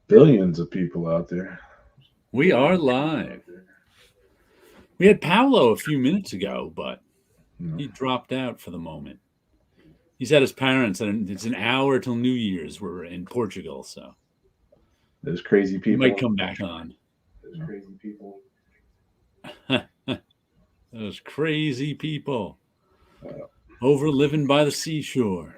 billions of people out there. We are live. We had Paolo a few minutes ago, but he dropped out for the moment. He's at his parents', and it's an hour till New Year's. We're in Portugal, so Those crazy he people. might come back on. Those crazy people. Those crazy people over living by the seashore.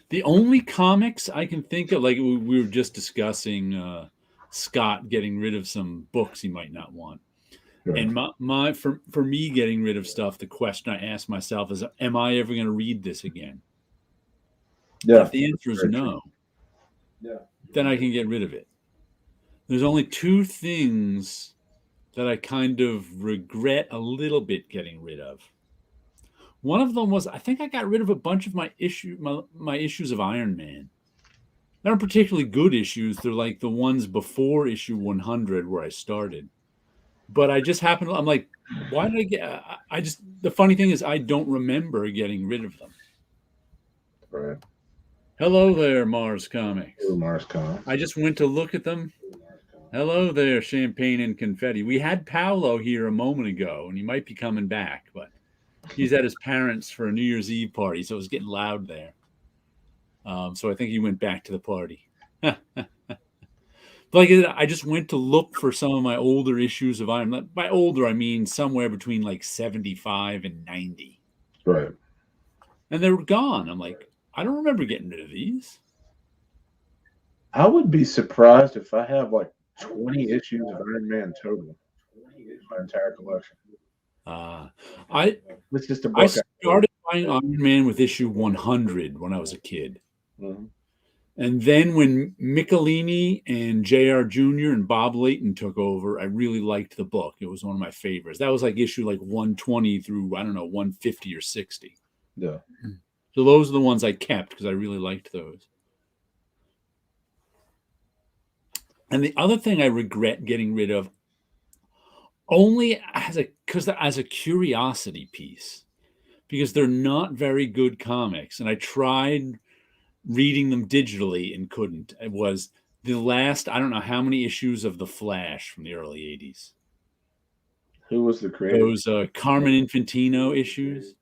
The only comics I can think of, like we were just discussing, Scott getting rid of some books he might not want. Right. And for me getting rid of stuff, the question I ask myself is, am I ever going to read this again? Yeah. If the answer is no, then I can get rid of it. There's only two things that I kind of regret a little bit getting rid of. One of them was, I think I got rid of a bunch of my issues of Iron Man. They aren't particularly good issues. They're like the ones before issue 100 where I started. But I just happened to, I'm like, why did I get, the funny thing is I don't remember getting rid of them. Right. Hello there, Mars Comics. Hello, Mars Comics. I just went to look at them. Hello there, Champagne and Confetti. We had Paolo here a moment ago, and he might be coming back, but he's at his parents' for a New Year's Eve party, so it was getting loud there. So I think he went back to the party. But like I just went to look for some of my older issues of Iron Man. By older, I mean somewhere between like 75 and 90. Right. And they were gone. I'm like, I don't remember getting rid of these. I would be surprised if I have like 20 issues of Iron Man total. My entire collection. It's just a book. I started buying Iron Man with issue 100 when I was a kid. Mm-hmm. And then when Michelini and J.R. Jr. and Bob Layton took over, I really liked the book. It was one of my favorites. That was like issue like 120 through, I don't know, 150 or 60. Yeah. So those are the ones I kept because I really liked those. And the other thing I regret getting rid of, only as a curiosity piece, because they're not very good comics. And I tried reading them digitally and couldn't. It was the last, I don't know how many issues of The Flash from the early 80s. Who was the creator? Those Carmen Infantino issues.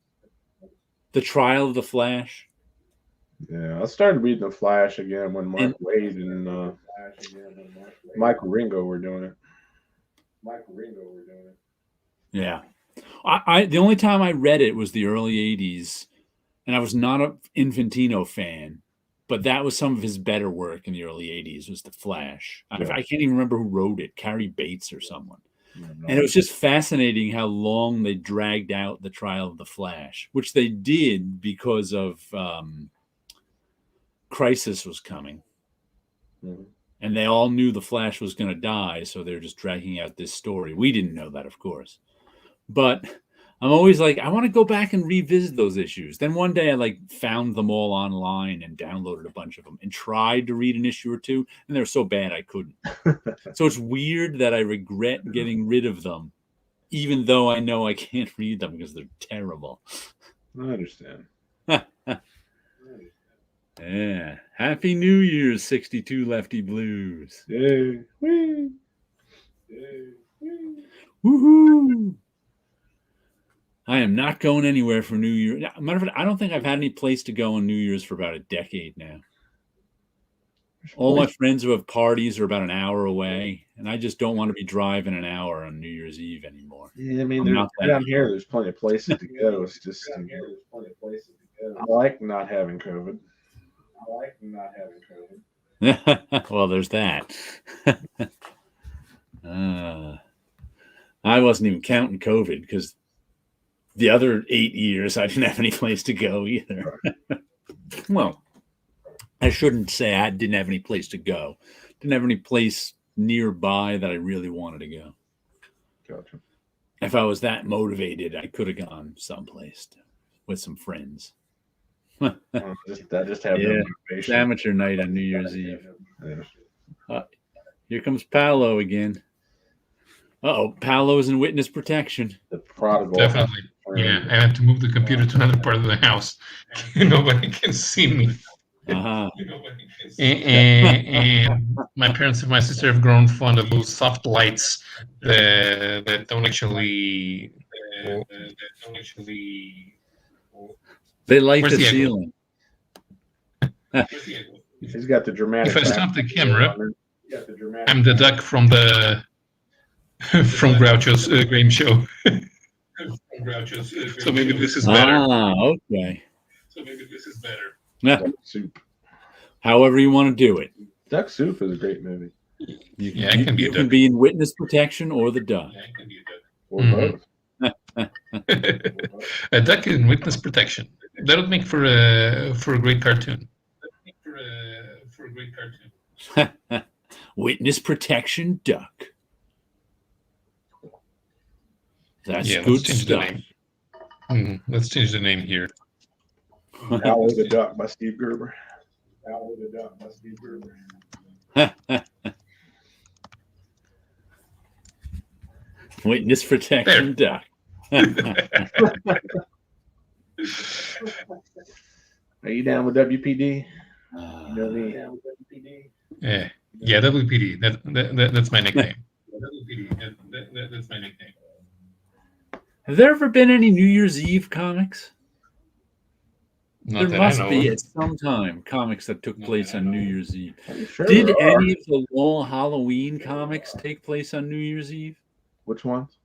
The Trial of the Flash. Yeah, I started reading The Flash again when Mark Waid and Michael Ringo were doing it. Yeah. I the only time I read it was the early 80s, and I was not an Infantino fan, but that was some of his better work in the early 80s was The Flash. Yeah. I can't even remember who wrote it, Carrie Bates or someone. And it was just fascinating how long they dragged out the Trial of the Flash, which they did because of Crisis was coming. Mm-hmm. And they all knew the Flash was going to die, so they're just dragging out this story. We didn't know that, of course. But I'm always like, I want to go back and revisit those issues. Then one day I found them all online and downloaded a bunch of them and tried to read an issue or two, and they were so bad I couldn't. So it's weird that I regret getting rid of them, even though I know I can't read them because they're terrible. I understand. Yeah. Happy New Year's, 62 Lefty Blues. Yay. Whee. Woohoo. I am not going anywhere for New Year's. Matter of fact, I don't think I've had any place to go on New Year's for about a decade now. All my friends who have parties are about an hour away, and I just don't want to be driving an hour on New Year's Eve anymore. Yeah, I mean, down here, there's plenty of places to go. It's just, I like not having COVID. Well, there's that. I wasn't even counting COVID because the other 8 years I didn't have any place to go either. Well, I shouldn't say I didn't have any place to go. Didn't have any place nearby that I really wanted to go. Gotcha. If I was that motivated, I could have gone someplace with some friends. I just have no motivation. Amateur night on New Year's Eve. Yeah. Here comes Paolo again. Uh-oh, Paolo's in witness protection. The prodigal. Definitely. Yeah, I had to move the computer to another part of the house. Nobody can see me. Uh-huh. And my parents and my sister have grown fond of those soft lights that don't actually. They light Where's the the echo? ceiling. He's got the dramatic. If I stop the camera, I'm the duck from the from Groucho's game show. So maybe this is better. Ah, okay. Yeah. Duck Soup. However you want to do it. Duck Soup is a great movie. You can, Yeah, I can be a you can duck. be in witness protection or the duck. Or Mhm. both. A duck in witness protection. That would make for a great cartoon. Witness protection duck. That's Yeah, let's good change the stuff. name. Let's change the name here. Howard the Duck by Steve Gerber. Witness protection duck. Are you down with WPD? Yeah, WPD. That's my nickname. Have there ever been any New Year's Eve comics? Not There that must I know be of. at some time comics that took place on New Year's Eve. Sure Did there are. any of the Long Halloween comics take place on New Year's Eve? Which ones?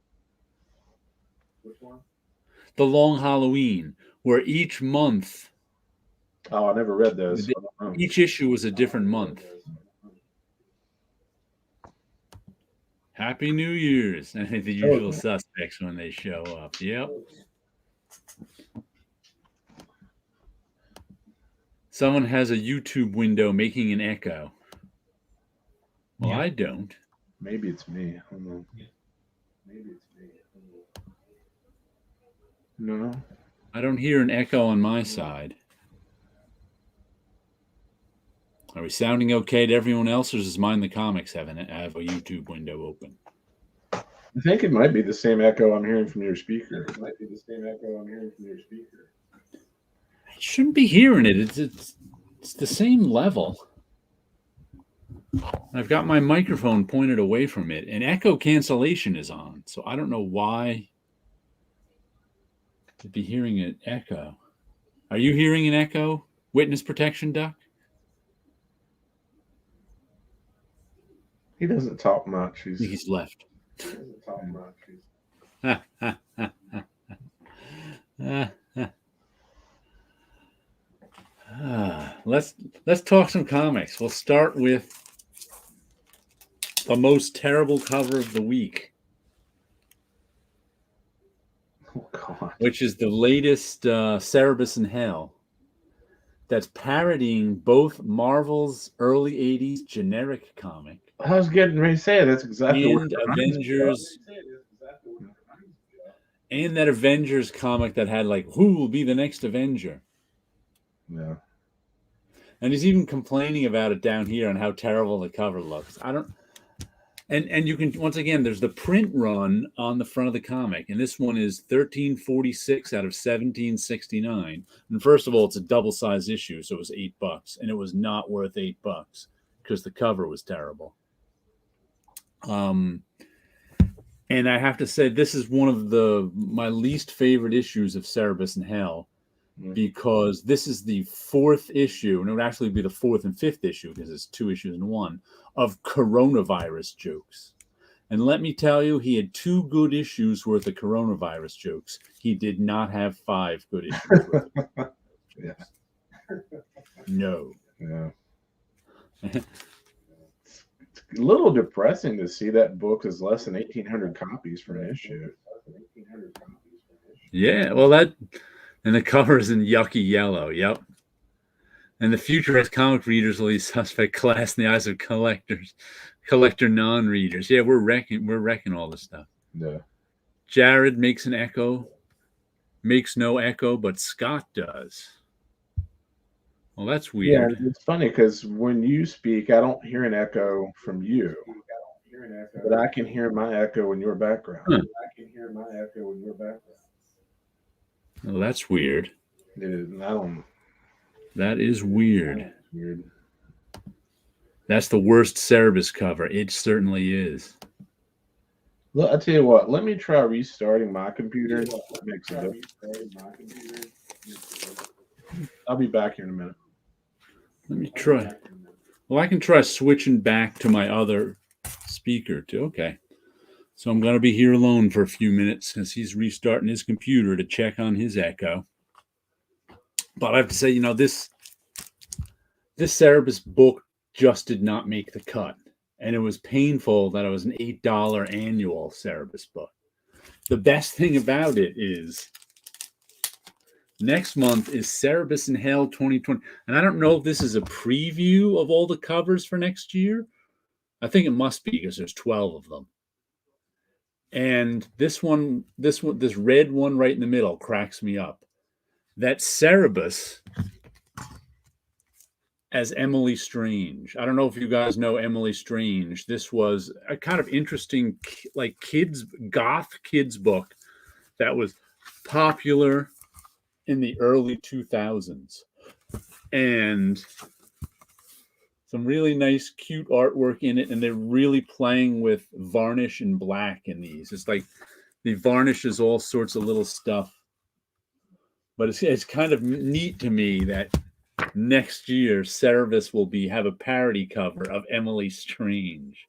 The Long Halloween, where each month, Oh, I never read those. So I don't know. each issue was a different month. Happy New Year's. And the usual suspects when they show up. Yep. Someone has a YouTube window making an echo. Well, Yeah. I don't. Maybe it's me. I don't know. No. I don't hear an echo on my side. Are we sounding okay to everyone else, or does Mind the Comics have a YouTube window open? I think it might be the same echo I'm hearing from your speaker. I shouldn't be hearing it. It's the same level. I've got my microphone pointed away from it, and echo cancellation is on, so I don't know why I'd be hearing an echo. Are you hearing an echo, Witness Protection Duck? He doesn't talk much. He's left. Let's talk some comics. We'll start with the most terrible cover of the week, which is the latest Cerebus in Hell. That's parodying both Marvel's early 80s generic comic. I was getting ready to say that's exactly and Avengers. And that Avengers comic that had like, who will be the next Avenger? Yeah. And he's even complaining about it down here on how terrible the cover looks. And you can, once again, there's the print run on the front of the comic, and this one is 1346 out of 1769. And first of all, it's a double-size issue, so it was $8, and it was not worth $8 because the cover was terrible. And I have to say, this is one of my least favorite issues of Cerebus in Hell, because this is the fourth issue, and it would actually be the fourth and fifth issue because it's 2 issues in one, of coronavirus jokes. And let me tell you, he had 2 good issues worth of coronavirus jokes. He did not have 5 good issues worth of coronavirus jokes. No. Yeah. It's a little depressing to see that book is less than 1,800 copies for an issue. Yeah, well, and the cover is in yucky yellow. Yep. And the future has comic readers will be suspect class in the eyes of collector non-readers. Yeah, we're wrecking all this stuff. Yeah. Jared makes no echo, but Scott does. Well, that's weird. Yeah, it's funny because when you speak, I don't hear an echo from you, but I can hear my echo in your background. Huh. Well, that's weird. I don't. That is weird. That's the worst Cerebus cover. It certainly is. Look, I tell you what. Let me try restarting my computer. I'll be back here in a minute. Let me try. Well, I can try switching back to my other speaker too. Okay. So I'm going to be here alone for a few minutes since he's restarting his computer to check on his echo. But I have to say, this Cerebus book just did not make the cut. And it was painful that it was an $8 annual Cerebus book. The best thing about it is next month is Cerebus in Hell 2020. And I don't know if this is a preview of all the covers for next year. I think it must be because there's 12 of them. And this red one right in the middle cracks me up. That Cerebus as Emily Strange. I don't know if you guys know Emily Strange. This was a kind of interesting, like goth kids book that was popular in the early 2000s. And some really nice, cute artwork in it. And they're really playing with varnish and black in these. It's like the varnish is all sorts of little stuff. But it's kind of neat to me that next year Cerebus will have a parody cover of Emily Strange.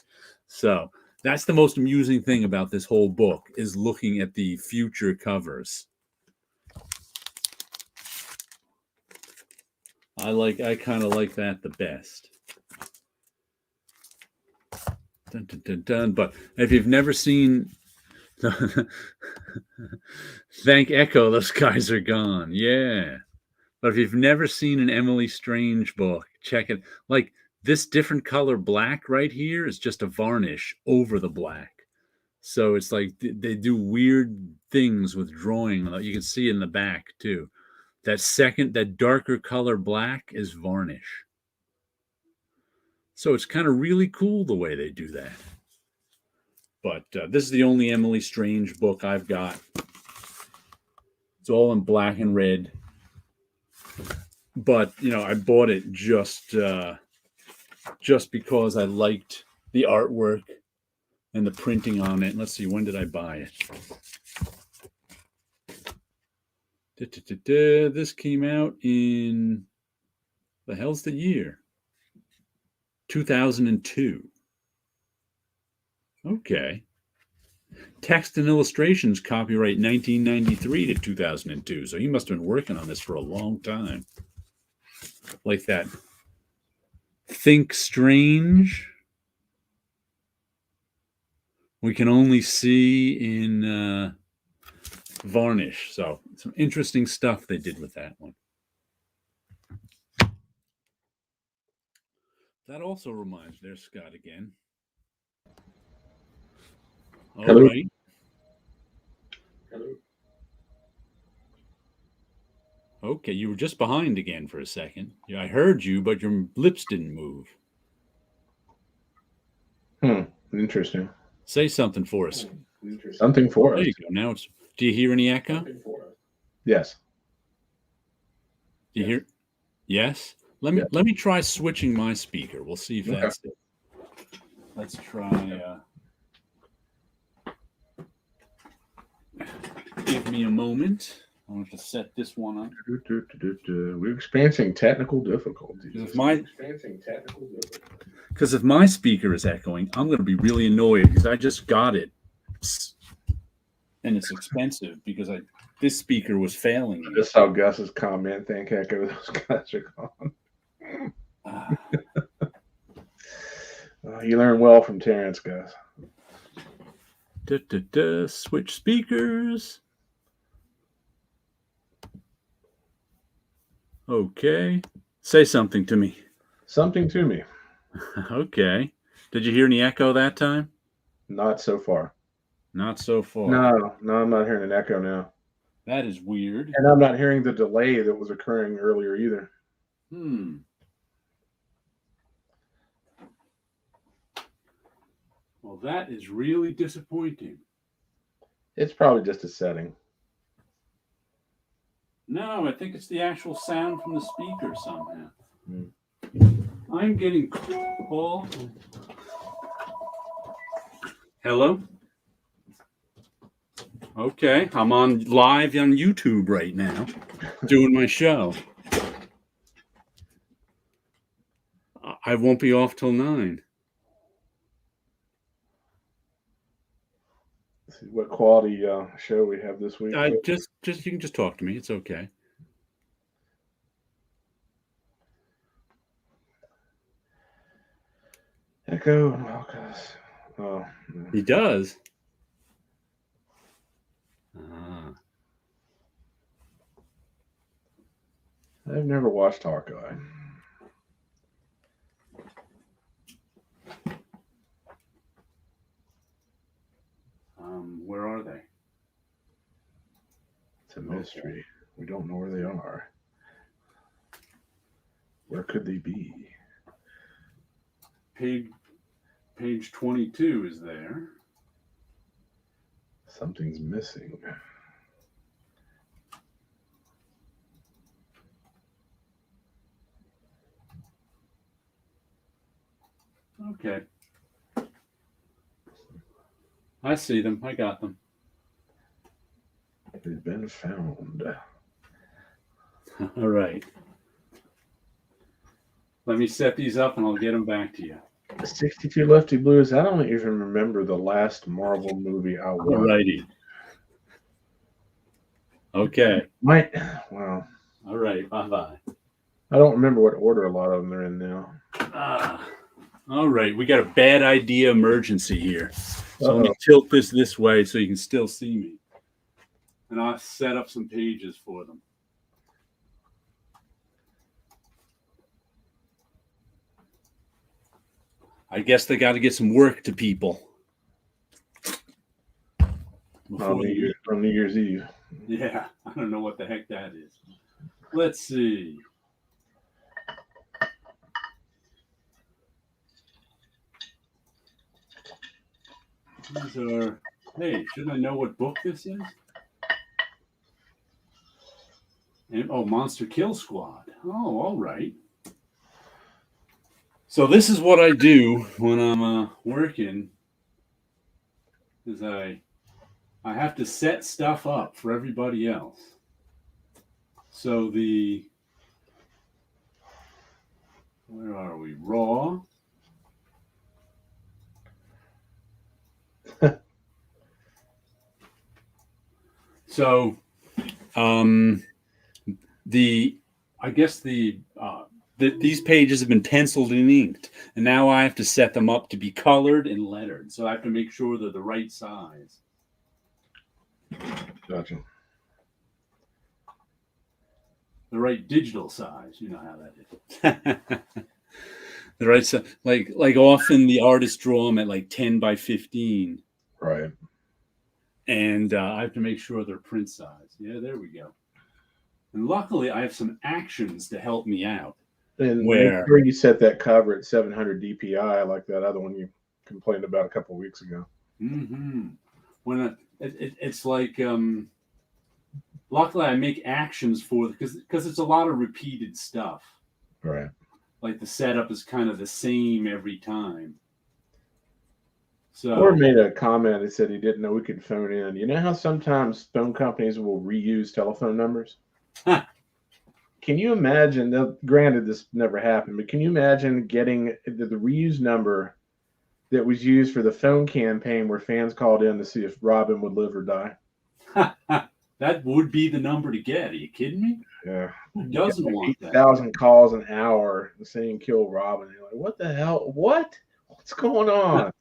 So that's the most amusing thing about this whole book, is looking at the future covers. I kind of like that the best. Dun, dun, dun, dun. But if you've never seen thank Echo, those guys are gone. Yeah. But if you've never seen an Emily Strange book, check it. Like this different color black right here is just a varnish over the black. So it's like they do weird things with drawing. You can see in the back too. That darker color black is varnish. So it's kind of really cool the way they do that. But this is the only Emily Strange book I've got. It's all in black and red. But I bought it just because I liked the artwork and the printing on it. Let's see, when did I buy it? This came out in the hell's the year? 2002. Okay. Text and illustrations, copyright 1993 to 2002. So he must have been working on this for a long time. Like that. Think Strange. We can only see in varnish. So some interesting stuff they did with that one. That also reminds me, there's Scott again. All Hello. right. Hello. Okay, you were just behind again for a second. Yeah, I heard you, but your lips didn't move. Interesting. Say something for us. Something for us. There you go. Now do you hear any echo? Yes. Do you hear? Yes. Let me try switching my speaker. We'll see if that's it. Let's try. Give me a moment. I want to set this one up. We're experiencing technical difficulties. Because if my speaker is echoing, I'm going to be really annoyed because I just got it, and it's expensive because this speaker was failing me. Just saw Gus's comment. Thank Echo, those guys are gone. You learn well from Terrence, Gus. Switch speakers. Okay. Say something to me. Something to me. Okay. Did you hear any echo that time? Not so far. Not so far. No, I'm not hearing an echo now. That is weird. And I'm not hearing the delay that was occurring earlier either. Well, that is really disappointing. It's probably just a setting. No, I think it's the actual sound from the speaker somehow. Hmm. I'm getting call. Hello? Okay, I'm on live on YouTube right now, doing my show. I won't be off till 9. Let's see what quality show we have this week. Just you can just talk to me. It's okay. Echo Malchus. Oh, yeah. He does. Ah. I've never watched Hawkeye. Where are they? It's a mystery. We don't know where they are. Where could they be? Page 22 is there. Something's missing. Okay. I see them. I got them. It has been found. All right. Let me set these up and I'll get them back to you. 62 Lefty Blues. I don't even remember the last Marvel movie I watched. Alrighty. Okay. Well. All right. Bye-bye. I don't remember what order a lot of them are in now. All right. We got a bad idea emergency here. So let me tilt this way so you can still see me. And I'll set up some pages for them. I guess they got to get some work to people. On New Year's Eve. Yeah, I don't know what the heck that is. Let's see. These are, hey, shouldn't I know what book this is? And, Monster Kill Squad. Oh, all right. So this is what I do when I'm working. Is I have to set stuff up for everybody else. So where are we? Raw. So, these pages have been penciled and inked, and now I have to set them up to be colored and lettered. So I have to make sure they're the right size. Gotcha. The right digital size. You know how that is. The right size. Like often the artists draw them at like 10 by 15. Right. And I have to make sure they're print size. Yeah, there we go. And luckily, I have some actions to help me out. And make sure you set that cover at 700 DPI like that other one you complained about a couple of weeks ago. Mm-hmm. When it's like, luckily I make actions for because it's a lot of repeated stuff. Right. Like the setup is kind of the same every time. So Or made a comment that said he didn't know we could phone in. You know how sometimes phone companies will reuse telephone numbers? Can you imagine, granted this never happened, but can you imagine getting the reused number that was used for the phone campaign where fans called in to see if Robin would live or die? That would be the number to get. Are you kidding me? Yeah. Who doesn't want that? 8,000 calls an hour saying kill Robin. You're like, what the hell? What? What's going on?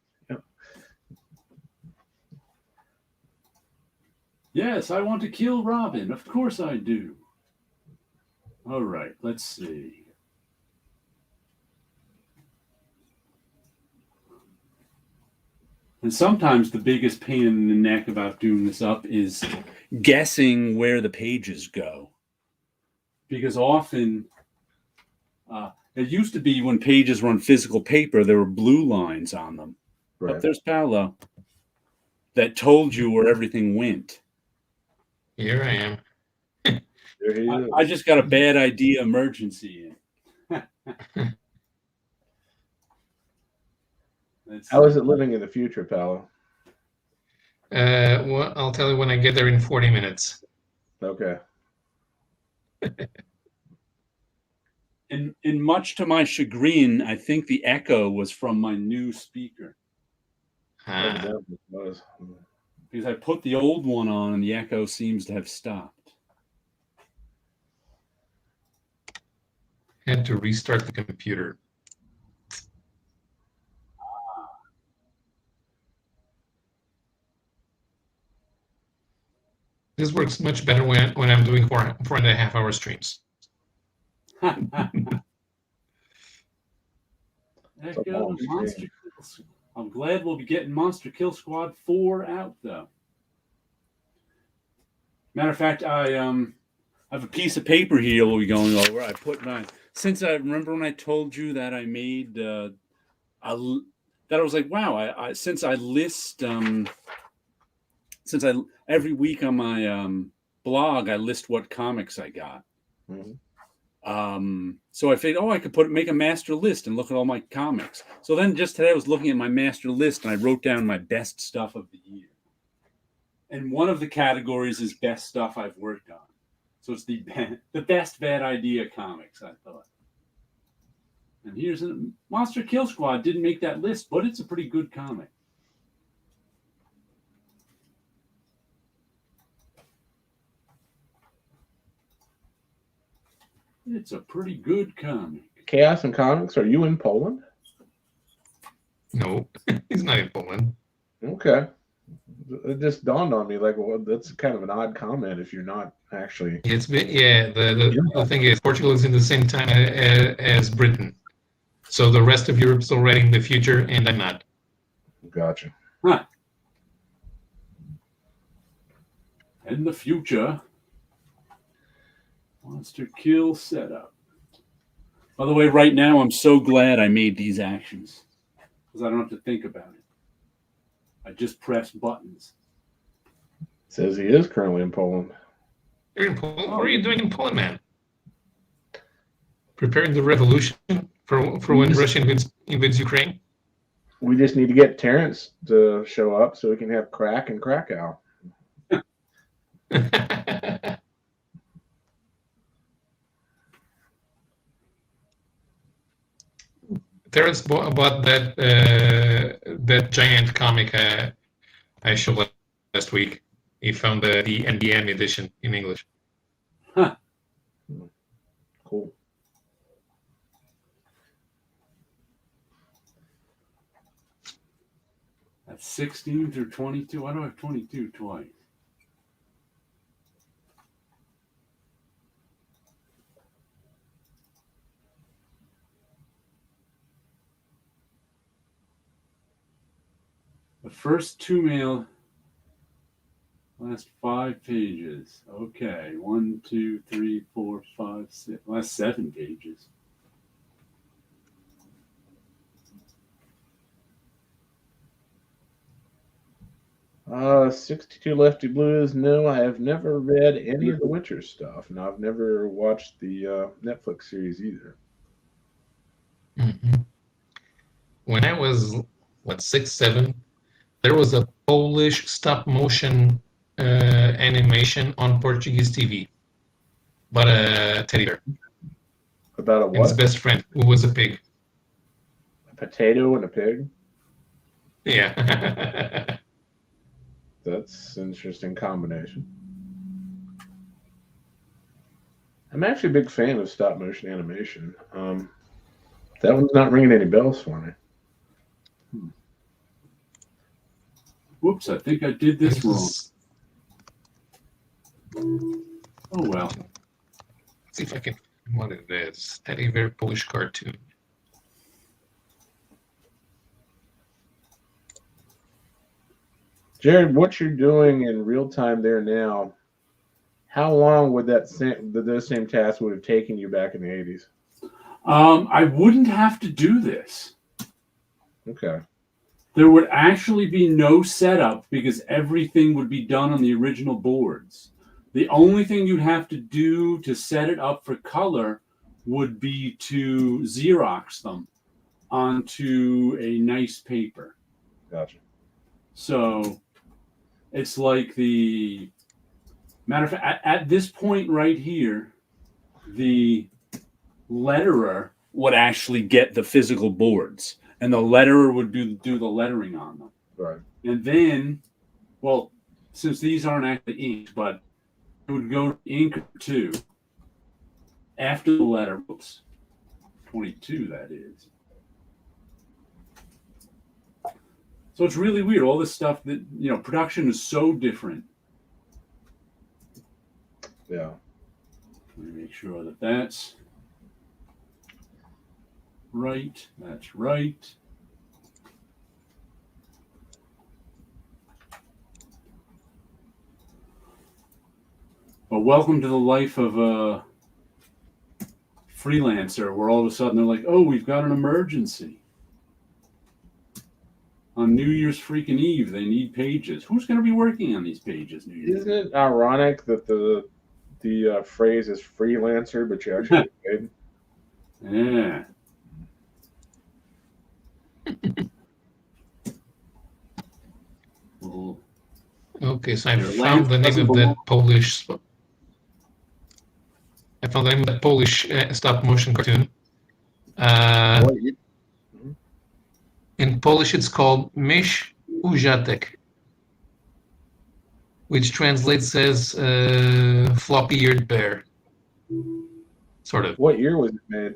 Yes, I want to kill Robin. Of course I do. All right, let's see. And sometimes the biggest pain in the neck about doing this up is guessing where the pages go. Because often, it used to be when pages were on physical paper, there were blue lines on them. Right. But there's Paolo that told you where everything went. Here I am. There he is. I just got a bad idea emergency in. How is it living in the future, Paolo? Well, I'll tell you when I get there in 40 minutes. Okay. In much to my chagrin, I think the echo was from my new speaker. Evidently it was. Because I put the old one on and the echo seems to have stopped. Had to restart the computer. This works much better when I'm doing 4.5 hour streams. Echo, Monster Kill Squad. I'm glad we'll be getting Monster Kill Squad 4 out, though. Matter of fact, I have a piece of paper here we'll be going over. I put my... Since I remember when I told you that I made... that I was like, wow, since I list... since every week on my blog, I list what comics I got. Mm-hmm. So I figured, I could make a master list and look at all my comics. So then just today I was looking at my master list and I wrote down my best stuff of the year. And one of the categories is best stuff I've worked on. So it's the best bad idea comics, I thought. And here's Monster Kill Squad didn't make that list, but it's a pretty good comic. It's a pretty good comic. Chaos and Comics, are you in Poland? No, he's not in Poland. Okay. It just dawned on me, like, well, that's kind of an odd comment if you're not actually. It's been, the thing is, Portugal is in the same time as Britain. So the rest of Europe's already in the future, and I'm not. Gotcha. Huh. In the future, Monster Kill setup. By the way, right now, I'm so glad I made these actions because I don't have to think about it. I just press buttons. Says he is currently in Poland. You're in Poland? What are you doing in Poland, man? Preparing the revolution for when Russia invades Ukraine? We just need to get Terrence to show up so we can have Crack and Krakow. Terrence bought that giant comic I showed last week. He found the NBN edition in English. Huh. Cool. That's 16 through 22. Why do I have 22 twice? The first last 5 pages. Okay, 1, 2, 3, 4, 5, 6. Last 7 pages. Uh, 62 Lefty Blues. No, I have never read any of the Witcher stuff, and I've never watched the Netflix series either. Mm-hmm. When I was 6, 7, there was a Polish stop motion animation on Portuguese TV, but a teddy bear. About a And his what? best friend, who was a pig. A potato and a pig? Yeah. That's an interesting combination. I'm actually a big fan of stop motion animation. That one's not ringing any bells for me. Whoops, I think I did this wrong. Oh, well. Let's see if I can find what it is. Teddy bear Polish cartoon. Jared, what you're doing in real time there now, how long would those same tasks would have taken you back in the 80s? I wouldn't have to do this. Okay. There would actually be no setup because everything would be done on the original boards. The only thing you'd have to do to set it up for color would be to Xerox them onto a nice paper. Gotcha. So it's like the matter of fact, at this point right here, the letterer would actually get the physical boards, and the letterer would do the lettering on them. Right. And then, well, since these aren't actually inked, but it would go to ink 2 after the letter. Oops, 22 that is. So it's really weird. All this stuff that, production is so different. Yeah. Let me make sure that that's right. That's right. But welcome to the life of a freelancer, where all of a sudden they're like, "Oh, we've got an emergency. On New Year's freaking Eve, they need pages. Who's going to be working on these pages? Isn't it ironic that the phrase is freelancer, but you actually get paid? Yeah. Well, okay, so I found the name of that Polish. I found the name of that Polish stop motion cartoon. In Polish, it's called Mysz Ujatek, which translates as floppy-eared bear. Sort of. What year was it made?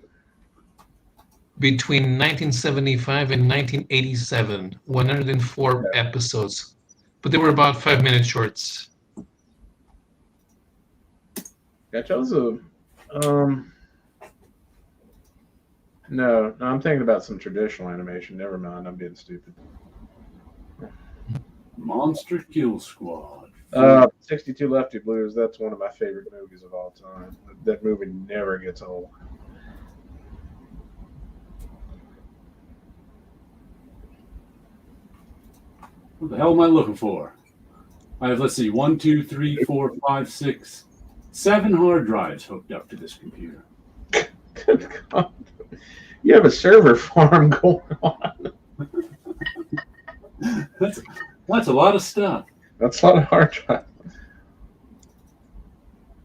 Between 1975 and 1987, 104 episodes. But they were about 5-minute shorts. Gotcha. That was a no, I'm thinking about some traditional animation. Never mind, I'm being stupid. Monster Kill Squad. 62 Lefty Blues. That's one of my favorite movies of all time. That movie never gets old. What the hell am I looking for? I have, let's see, 1, 2, 3, 4, 5, 6, 7 hard drives hooked up to this computer. Good God. You have a server farm going on. That's a lot of stuff. That's a lot of hard drive.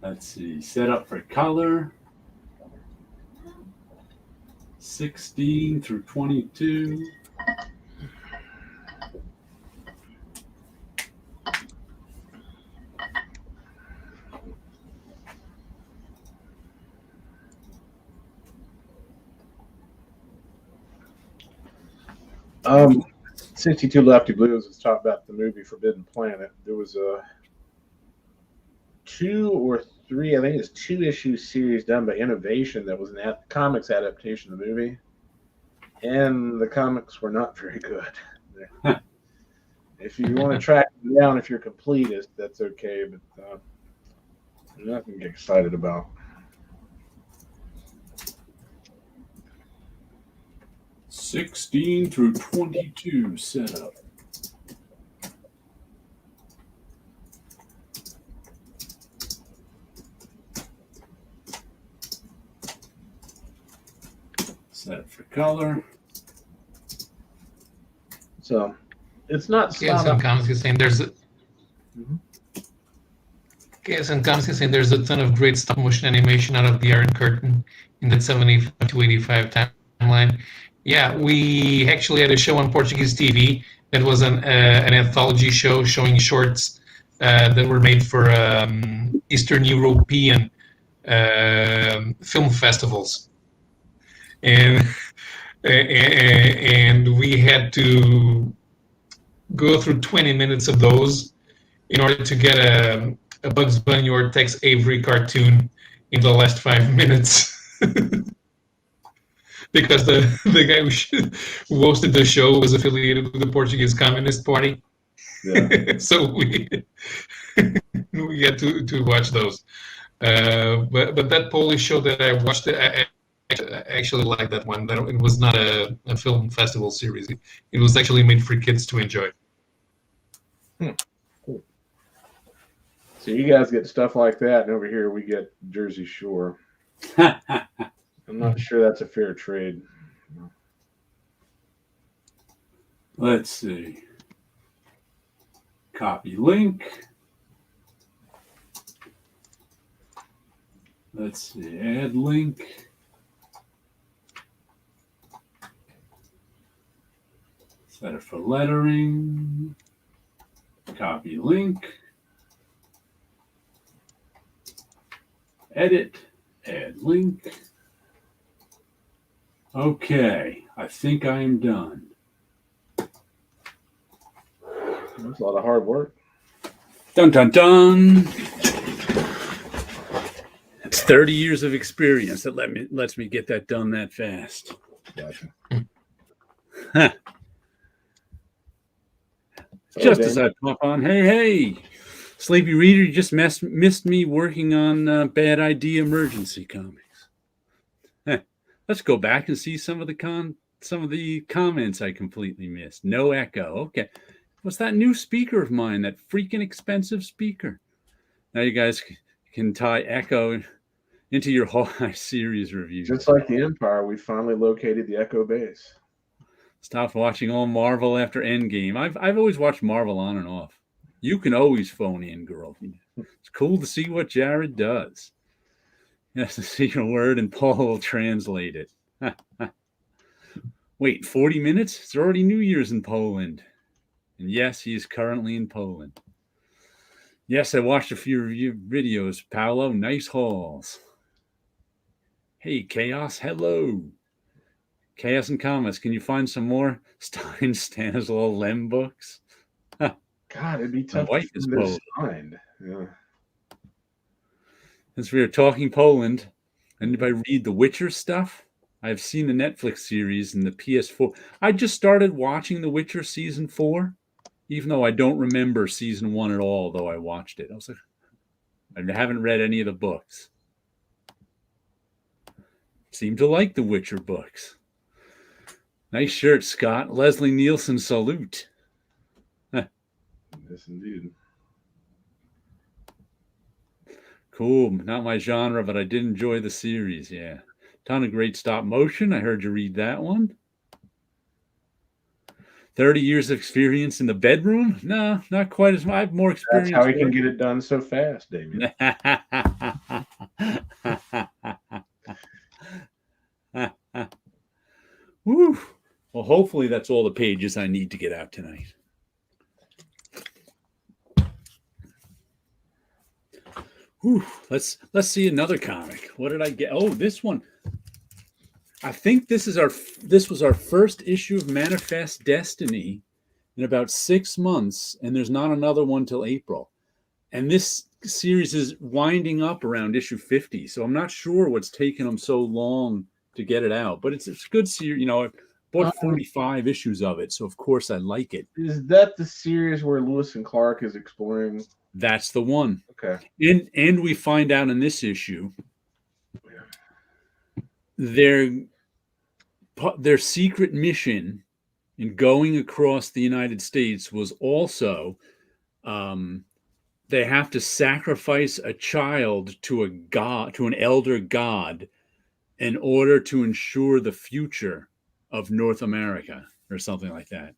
Let's see. Set up for color. 16 through 22. Um, 62 Lefty Blues was talking about the movie Forbidden Planet. There was a 2 or 3, I think it's 2-issue series done by Innovation that was an comics adaptation of the movie. And the comics were not very good. If you want to track them down, if you're a completist, that's okay, but nothing to get excited about. $16 through $22 setup. Set for color. So it's not. KSN Comics is saying there's a. KSN Comics is saying there's a ton of great stop motion animation out of the Iron Curtain in that 75 to 85 timeline. Yeah, we actually had a show on Portuguese TV that was an anthology show showing shorts that were made for Eastern European film festivals, and we had to go through 20 minutes of those in order to get a Bugs Bunny or Tex Avery cartoon in the last 5 minutes. Because the guy who hosted the show was affiliated with the Portuguese Communist Party. Yeah. So we had to watch those. But that Polish show that I watched, I actually liked that one. It was not a film festival series. It was actually made for kids to enjoy. Cool. So you guys get stuff like that, and over here we get Jersey Shore. I'm not sure that's a fair trade. Let's see. Copy link. Let's see. Add link. Set it for lettering. Copy link. Edit. Add link. Okay. I think I am done. That's a lot of hard work. Dun, dun, dun. It's 30 years of experience that lets me get that done that fast. Gotcha. Huh. Just as I pop on, hey, Sleepy Reader, you just missed me working on Bad Idea Emergency Comics. Let's go back and see some of the comments I completely missed. No echo. Okay. What's that new speaker of mine? That freaking expensive speaker. Now you guys can tie echo into your Hawkeye series review. Just like the Empire, we finally located the echo base. Stopped watching all Marvel after Endgame. I've always watched Marvel on and off. You can always phone in, girl. It's cool to see what Jared does. He has to see a word and Paul will translate it. Wait, 40 minutes? It's already New Year's in Poland. And yes, he is currently in Poland. Yes, I watched a few review videos. Paolo, nice hauls. Hey, Chaos, hello. Chaos and Comments, can you find some more Stein Stanislaw Lem books? God, it'd be tough to find. Yeah. Since we are talking Poland, anybody read The Witcher stuff? I've seen the Netflix series and the PS4. I just started watching The Witcher season 4, even though I don't remember season 1 at all, though I watched it. I was like, I haven't read any of the books. Seem to like the Witcher books. Nice shirt, Scott. Leslie Nielsen salute. Yes, indeed. Cool. Not my genre, but I did enjoy the series. Yeah. Ton of great stop motion. I heard you read that one. 30 years of experience in the bedroom? No, not quite as much. I have more experience. That's how he can get it done so fast, Damien. Woo. Well, hopefully that's all the pages I need to get out tonight. Whew. Let's see another comic. What did I get? Oh, this one. I think this was our first issue of Manifest Destiny in about 6 months, and there's not another one till April. And this series is winding up around issue 50, so I'm not sure what's taken them so long to get it out. But it's a good series. You know, I bought 45 issues of it, so of course I like it. Is that the series where Lewis and Clark is exploring? That's the one. Okay. And we find out in this issue their secret mission in going across the United States was also they have to sacrifice a child to a god, to an elder god, in order to ensure the future of North America or something like that.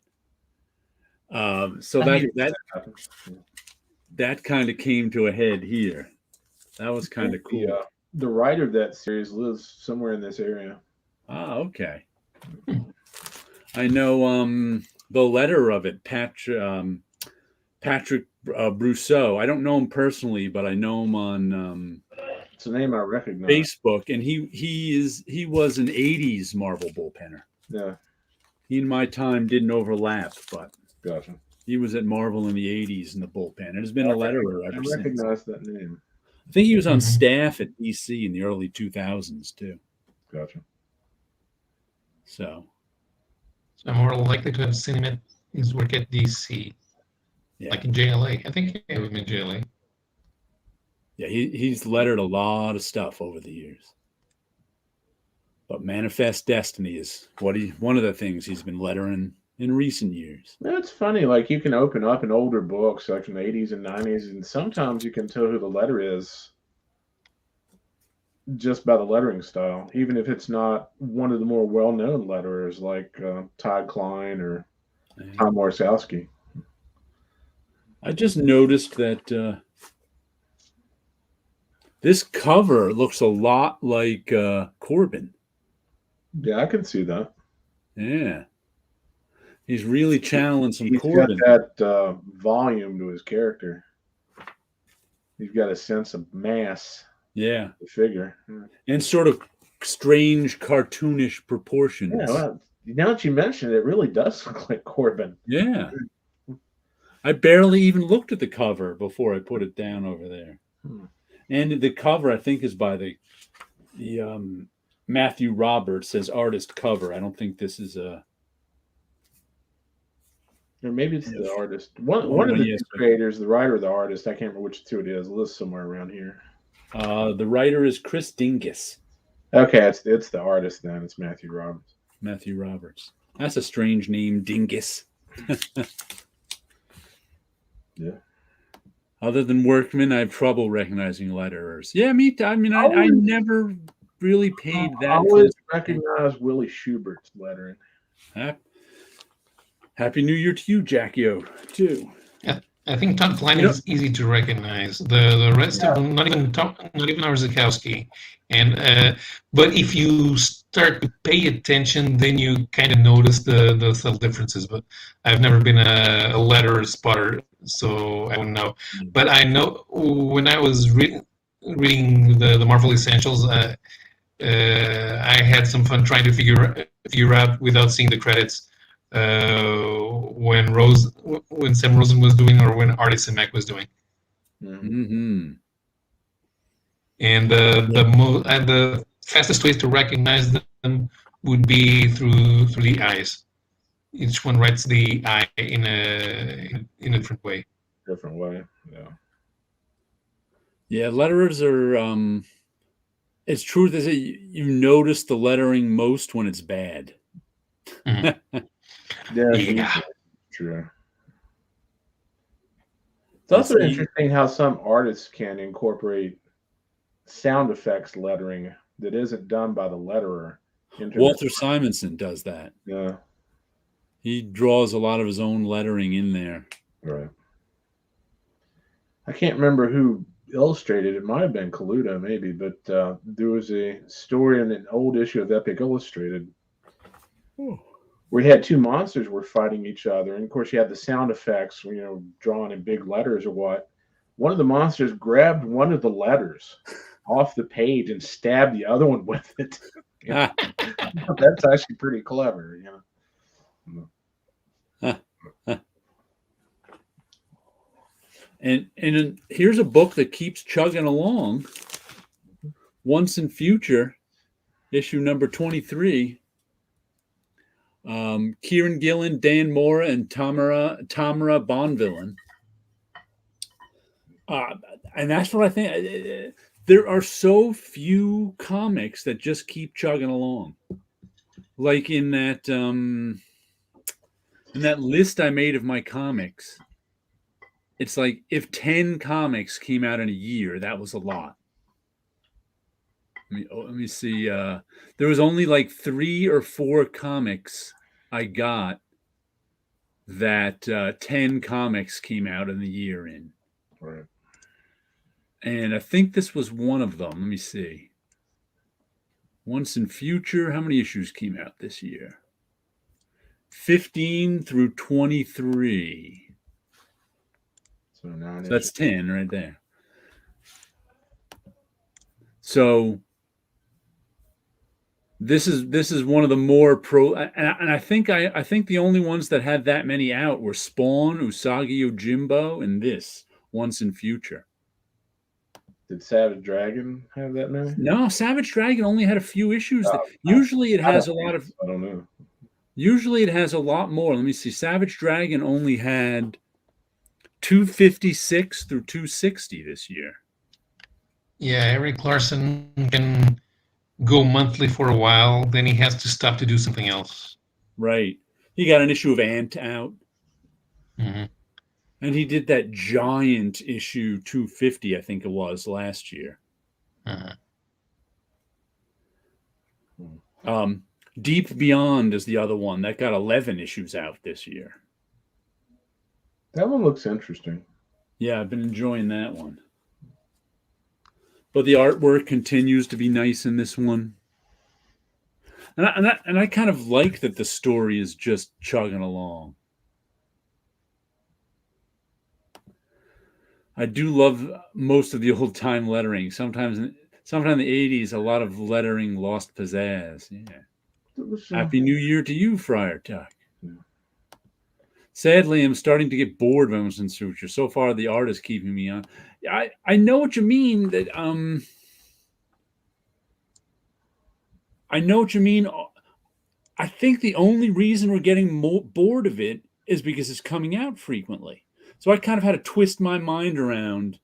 So that kind of came to a head here. That was kind of cool. The writer of that series lives somewhere in this area. Ah, okay. I know the letter of it, Patrick Brousseau. I don't know him personally, but I know him on it's a name I recognize. Facebook, and he was an 80s Marvel bullpenner. Yeah. He and my time didn't overlap, but gotcha. He was at Marvel in the 80s in the bullpen. And has been a letterer ever since. I recognize that name. I think he was on staff at DC in the early 2000s, too. Gotcha. So I'm more likely to have seen him at his work at DC. Yeah. Like in JLA. I think it was in JLA. Yeah, he's lettered a lot of stuff over the years. But Manifest Destiny is one of the things he's been lettering in recent years. It's funny, like you can open up in older books, like from the 80s and 90s, and sometimes you can tell who the letter is just by the lettering style, even if it's not one of the more well-known letterers like Todd Klein or Tom Morsowski. I just noticed that this cover looks a lot like Corbin. Yeah, I can see that. Yeah. He's really channeling some He's Corbin. got that volume to his character. He's got a sense of mass. Yeah. The figure. And sort of strange cartoonish proportions. Yeah, well, now that you mention it, it really does look like Corbin. Yeah. I barely even looked at the cover before I put it down over there. And the cover, I think, is by the Matthew Roberts, says artist cover. I don't think this is a... Or maybe it's the artist. One of the two creators, the writer or the artist, I can't remember which two it is. It lives somewhere around here. The writer is Chris Dingus. Okay, it's the artist then. It's Matthew Roberts. Matthew Roberts. That's a strange name, Dingus. Yeah. Other than Workman, I have trouble recognizing letterers. Yeah, me too. I mean, I never really paid that. I always recognize Willie Schubert's lettering. Happy New Year to you, Jackie-O, too. Yeah, I think Todd Klein is easy to recognize. The rest of them, not even Arzakowski. And but if you start to pay attention, then you kind of notice the subtle differences. But I've never been a letter spotter, so I don't know. But I know when I was reading the Marvel Essentials, I had some fun trying to figure out without seeing the credits when Sam Rosen was doing or when Artie Simek was doing. Mm-hmm. And the fastest way to recognize them would be through the eyes. Each one writes the I in a different way. Different way, yeah. Yeah, letterers are. It's true that you notice the lettering most when it's bad. Mm-hmm. Yeah, true. It's also interesting how some artists can incorporate sound effects lettering that isn't done by the letterer. Walter Simonson does that. Yeah. He draws a lot of his own lettering in there. Right. I can't remember who illustrated it. It might have been Coluto, maybe, but there was a story in an old issue of Epic Illustrated where you had two monsters were fighting each other, and of course you had the sound effects, drawn in big letters or what. One of the monsters grabbed one of the letters off the page and stabbed the other one with it. That's actually pretty clever, And here's a book that keeps chugging along. Once in Future, issue number 23. Kieran Gillen, Dan Mora, and Tamara Bonvillain. And that's what I think. There are so few comics that just keep chugging along. Like in that list I made of my comics, it's like if 10 comics came out in a year, that was a lot. Let me see. There was only like 3 or 4 comics I got that 10 comics came out in the year in. Right. And I think this was one of them. Let me see. Once in Future, how many issues came out this year? 15 through 23. So that's 10 right there. So this is one of the more and I think the only ones that had that many out were Spawn, Usagi Yojimbo, and this Once in Future. Did Savage Dragon have that many? No, Savage Dragon only had a few issues. Usually it has a lot of. I don't know. Usually it has a lot more. Let me see. Savage Dragon only had 256 through 260 this year. Yeah, Eric Larson can go monthly for a while, then he has to stop to do something else. Right. He got an issue of Ant out. Mm-hmm. And he did that giant issue 250, I think it was, last year. Uh-huh. Deep Beyond is the other one. That got 11 issues out this year. That one looks interesting. Yeah, I've been enjoying that one. But the artwork continues to be nice in this one. And I kind of like that the story is just chugging along. I do love most of the old time lettering. Sometimes in the 80s, a lot of lettering lost pizzazz. Yeah. Happy New Year to you, Friar Tuck. Yeah. Sadly, I'm starting to get bored of Emerson Suture. So far, the art is keeping me on. I know what you mean. That I know what you mean. I think the only reason we're getting more bored of it is because it's coming out frequently. So I kind of had to twist my mind around,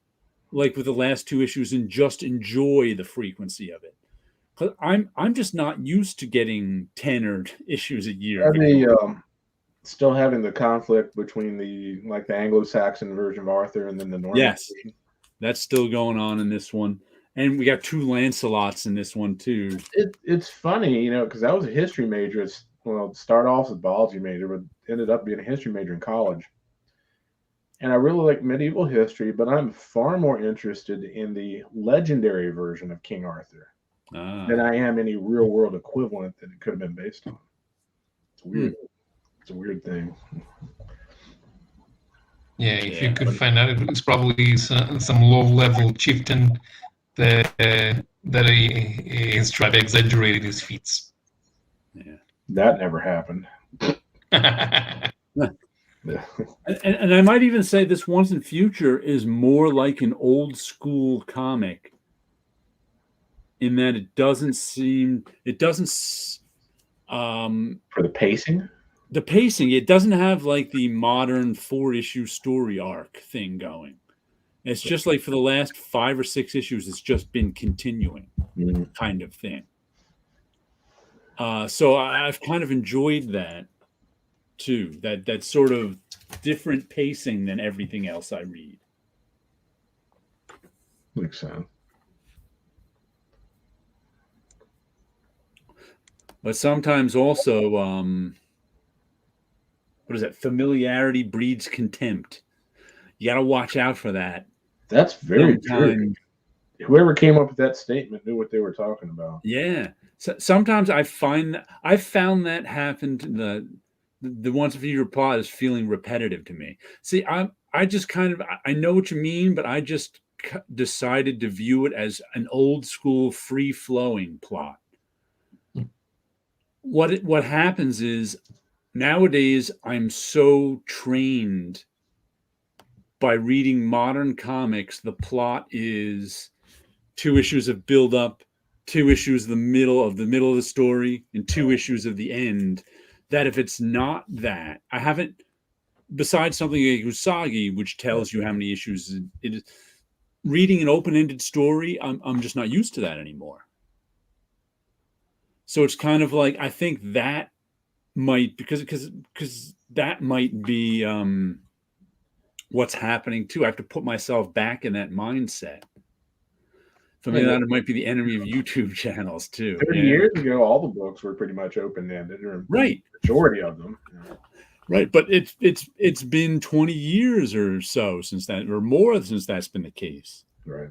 like with the last 2 issues, and just enjoy the frequency of it. Because I'm just not used to getting 10 or issues a year. Are they still having the conflict between the Anglo-Saxon version of Arthur and then the Norman version? That's still going on in this one. And we got 2 Lancelots in this one too. It's funny, because I was a history major. Started off as a biology major, but ended up being a history major in college. And I really like medieval history, but I'm far more interested in the legendary version of King Arthur than I am any real world equivalent that it could have been based on. It's weird. It's a weird thing. Yeah, if you could find out, it's probably some low-level chieftain that he's trying to exaggerate his feats. Yeah, that never happened. And I might even say this Once and Future is more like an old school comic in that it doesn't for the pacing. The pacing, it doesn't have like the modern 4-issue story arc thing going. It's just like for the last 5 or 6 issues, it's just been continuing kind of thing. So I've kind of enjoyed that too. That sort of different pacing than everything else I read. Makes sense. But sometimes also, what is that? Familiarity breeds contempt. You got to watch out for that. That's very true. Whoever came up with that statement knew what they were talking about. Yeah. So sometimes I found that happened. The Once and Future plot is feeling repetitive to me. See, I just kind of, I know what you mean, but I just decided to view it as an old school free flowing plot. What happens is nowadays I'm so trained by reading modern comics. The plot is 2 issues of build up, 2 issues the middle of the story, and 2 issues of the end. That if it's not that, I haven't, besides something like Usagi, which tells you how many issues it is, reading an open-ended story, I'm just not used to that anymore. So it's kind of like, I think that might, because that might be what's happening too. I have to put myself back in that mindset. For me, that might be the enemy of YouTube channels too. 30 years ago, all the books were pretty much open-ended, or right, majority of them. Right, but it's been 20 years or so since that, or more since that's been the case. Right.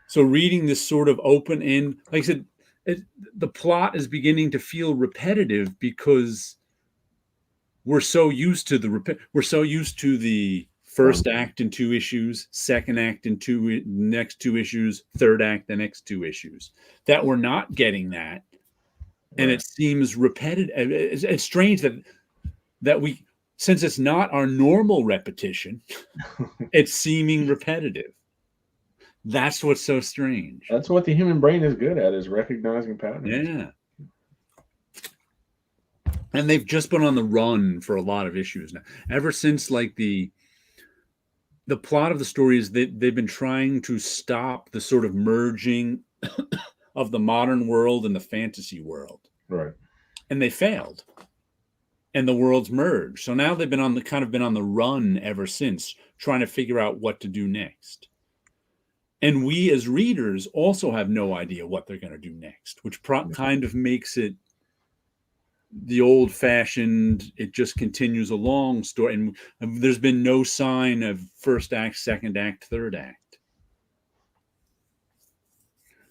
So reading this sort of open end, like I said, the plot is beginning to feel repetitive because we're so used to the first act in 2 issues, second act in next 2 issues, third act the next 2 issues, that we're not getting that. And it seems repetitive. It's strange that we, since it's not our normal repetition, it's seeming repetitive. That's what's so strange. That's what the human brain is good at, is recognizing patterns. Yeah. And they've just been on the run for a lot of issues now. Ever since like the plot of the story is that they've been trying to stop the sort of merging of the modern world and the fantasy world. Right. And they failed. and the worlds merge. So now they've been on the run ever since, trying to figure out what to do next. And we as readers also have no idea what they're going to do next, which kind of makes it the old-fashioned, it just continues along story. And there's been no sign of first act, second act, third act.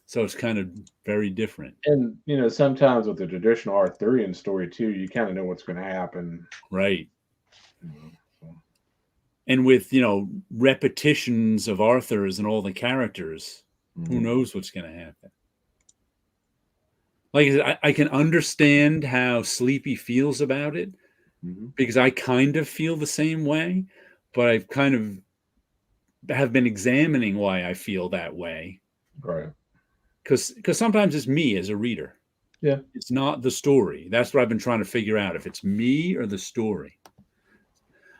So it's kind of very different. And, sometimes with the traditional Arthurian story, too, you kind of know what's going to happen. Right. And with, repetitions of Arthur's and all the characters, who knows what's going to happen? Like, I can understand how Sleepy feels about it, because I kind of feel the same way, but I've kind of have been examining why I feel that way. Right. Because sometimes it's me as a reader. Yeah. It's not the story. That's what I've been trying to figure out, if it's me or the story.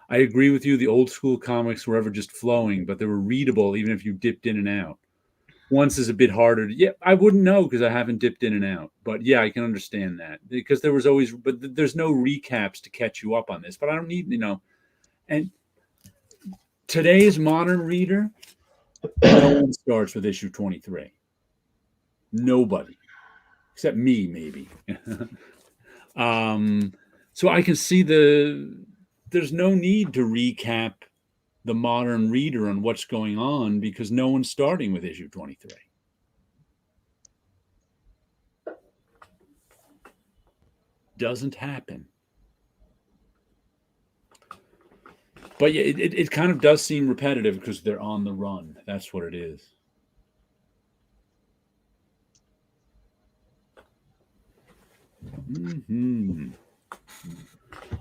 I agree with you. The old school comics were ever just flowing, but they were readable even if you dipped in and out. Once is a bit harder. Yeah, I wouldn't know because I haven't dipped in and out. But yeah, I can understand that, because there was always, but there's no recaps to catch you up on this. But I don't need, and today's modern reader, no one starts with issue 23. Nobody, except me, maybe. So I can see there's no need to recap the modern reader on what's going on, because no one's starting with issue 23. Doesn't happen. But yeah, it kind of does seem repetitive because they're on the run. That's what it is.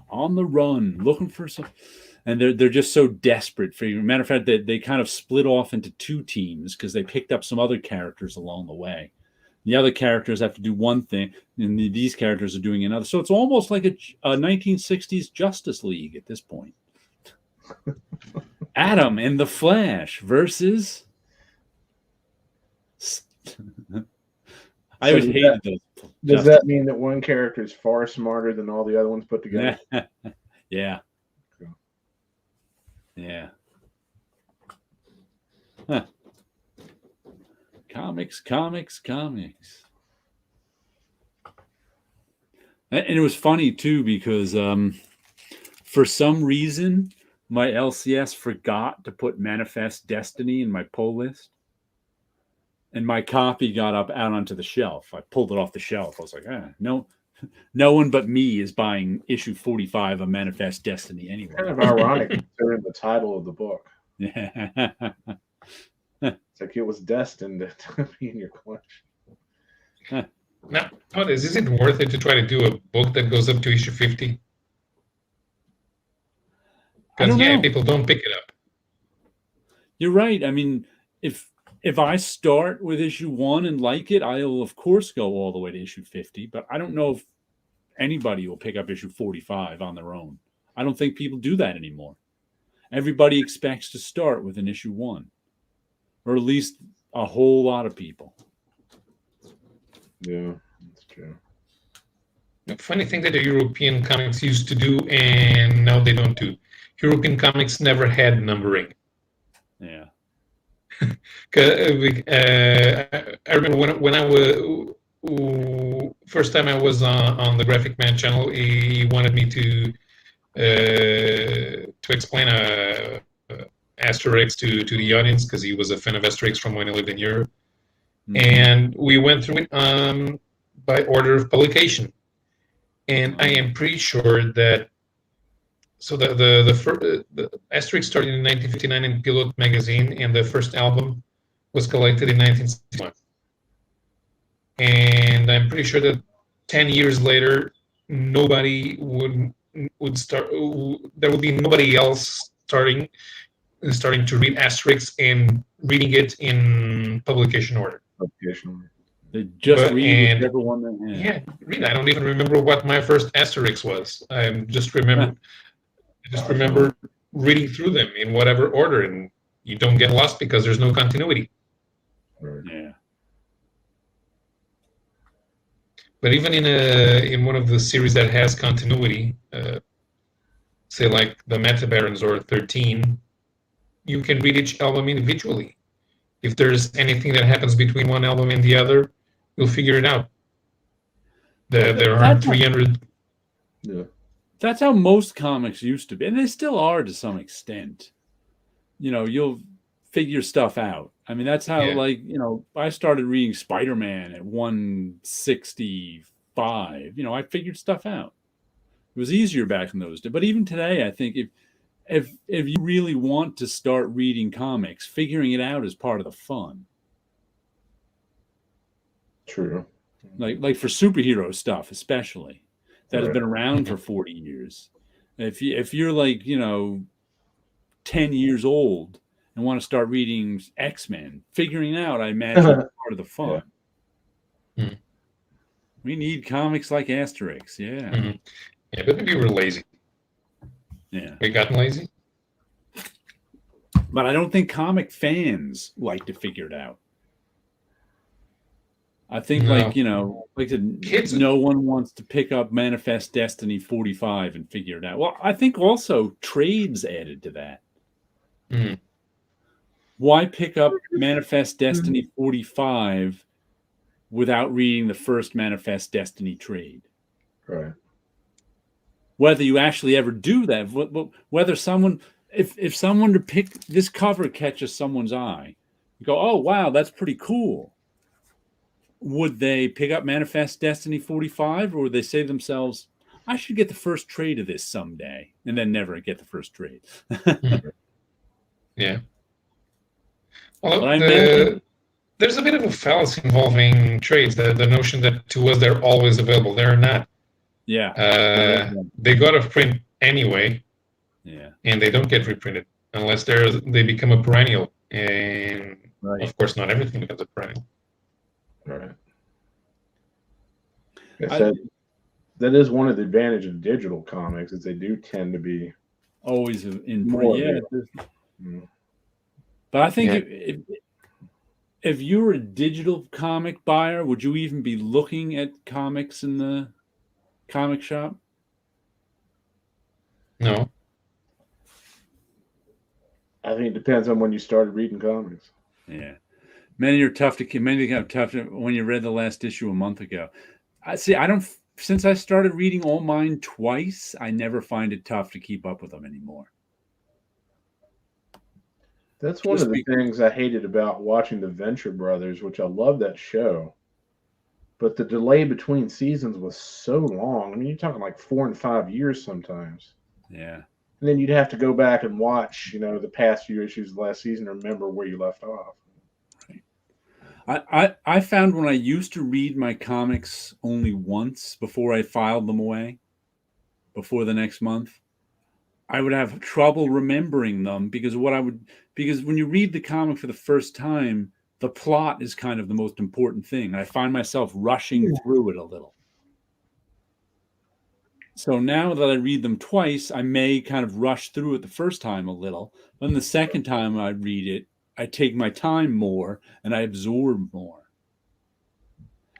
On the run, looking for some, and they're just so desperate for you. Matter of fact, they kind of split off into two teams because they picked up some other characters along the way. The other characters have to do one thing, and these characters are doing another. So it's almost like a 1960s Justice League at this point. Adam and the Flash versus. I always hated those. Does that mean that one character is far smarter than all the other ones put together? Yeah. Yeah. Huh. Comics. And it was funny, too, because for some reason, my LCS forgot to put Manifest Destiny in my pull list. And my copy got out onto the shelf. I pulled it off the shelf. I was like, no one but me is buying issue 45 of Manifest Destiny anyway. Kind of ironic considering the title of the book. Yeah. It's like it was destined to be in your collection. Now, is it worth it to try to do a book that goes up to issue 50? Because people don't pick it up. You're right. I mean, if I start with issue 1 and like it, I'll of course go all the way to issue 50. But I don't know if anybody will pick up issue 45 on their own. I don't think people do that anymore. Everybody expects to start with an issue 1, or at least a whole lot of people. Yeah, that's true. The funny thing that the European comics used to do, and now they don't do. European comics never had numbering. Yeah. I remember when I was first time I was on the Graphic Man channel, he wanted me to explain Asterix to the audience, because he was a fan of Asterix from when he lived in Europe. And we went through it by order of publication. And I am pretty sure that the Asterix started in 1959 in Pilot magazine, and the first album was collected in 1961. And I'm pretty sure that 10 years later, nobody would start. There would be nobody else starting to read Asterix and reading it in publication order. They just read whichever one they had. Yeah, read. I don't even remember what my first Asterix was. I just remember reading through them in whatever order, and you don't get lost because there's no continuity. Yeah. But even in one of the series that has continuity, say like the Metabarons or 13, you can read each album individually. If there's anything that happens between one album and the other, you'll figure it out. There are 300. Yeah. That's how most comics used to be, and they still are to some extent. You'll figure stuff out. I mean, that's how, I started reading Spider-Man at 165. I figured stuff out. It was easier back in those days. But even today, I think if you really want to start reading comics, figuring it out is part of the fun. True. Like for superhero stuff, especially that has been around for 40 years. If you're 10 years old and want to start reading X-Men, figuring out, I imagine, part of the fun. Yeah. We need comics like Asterix. Yeah. Mm-hmm. Yeah, but maybe we're lazy. Yeah. We gotten lazy. But I don't think comic fans like to figure it out. I think Kids, no one wants to pick up Manifest Destiny 45 and figure it out. Well, I think also trades added to that. Mm-hmm. Why pick up Manifest Destiny 45 without reading the first Manifest Destiny trade? Right. Whether you actually ever do that, whether someone, if someone to pick this cover catches someone's eye, you go, oh wow, that's pretty cool. Would they pick up Manifest Destiny 45, or would they say to themselves, I should get the first trade of this someday, and then never get the first trade? Yeah. Well, there's a bit of a fallacy involving trades. The notion that to us they're always available. They're not. Yeah. They go out of print anyway. Yeah. And they don't get reprinted unless they become a perennial. And of course, not everything becomes a perennial. Right. That is one of the advantages of digital comics, is they do tend to be always in more. Yeah. But I think if you were a digital comic buyer, would you even be looking at comics in the comic shop? No. I think it depends on when you started reading comics. Yeah. Many are tough to when you read the last issue a month ago. Since I started reading all mine twice, I never find it tough to keep up with them anymore. That's one of the things I hated about watching the Venture Brothers, which I love that show. But the delay between seasons was so long. I mean, you're talking like 4 and 5 years sometimes. Yeah. And then you'd have to go back and watch, the past few issues of the last season to remember where you left off. I found when I used to read my comics only once before I filed them away, before the next month, I would have trouble remembering them because when you read the comic for the first time, the plot is kind of the most important thing. I find myself rushing through it a little. So now that I read them twice, I may kind of rush through it the first time a little. Then the second time I read it, I take my time more and I absorb more.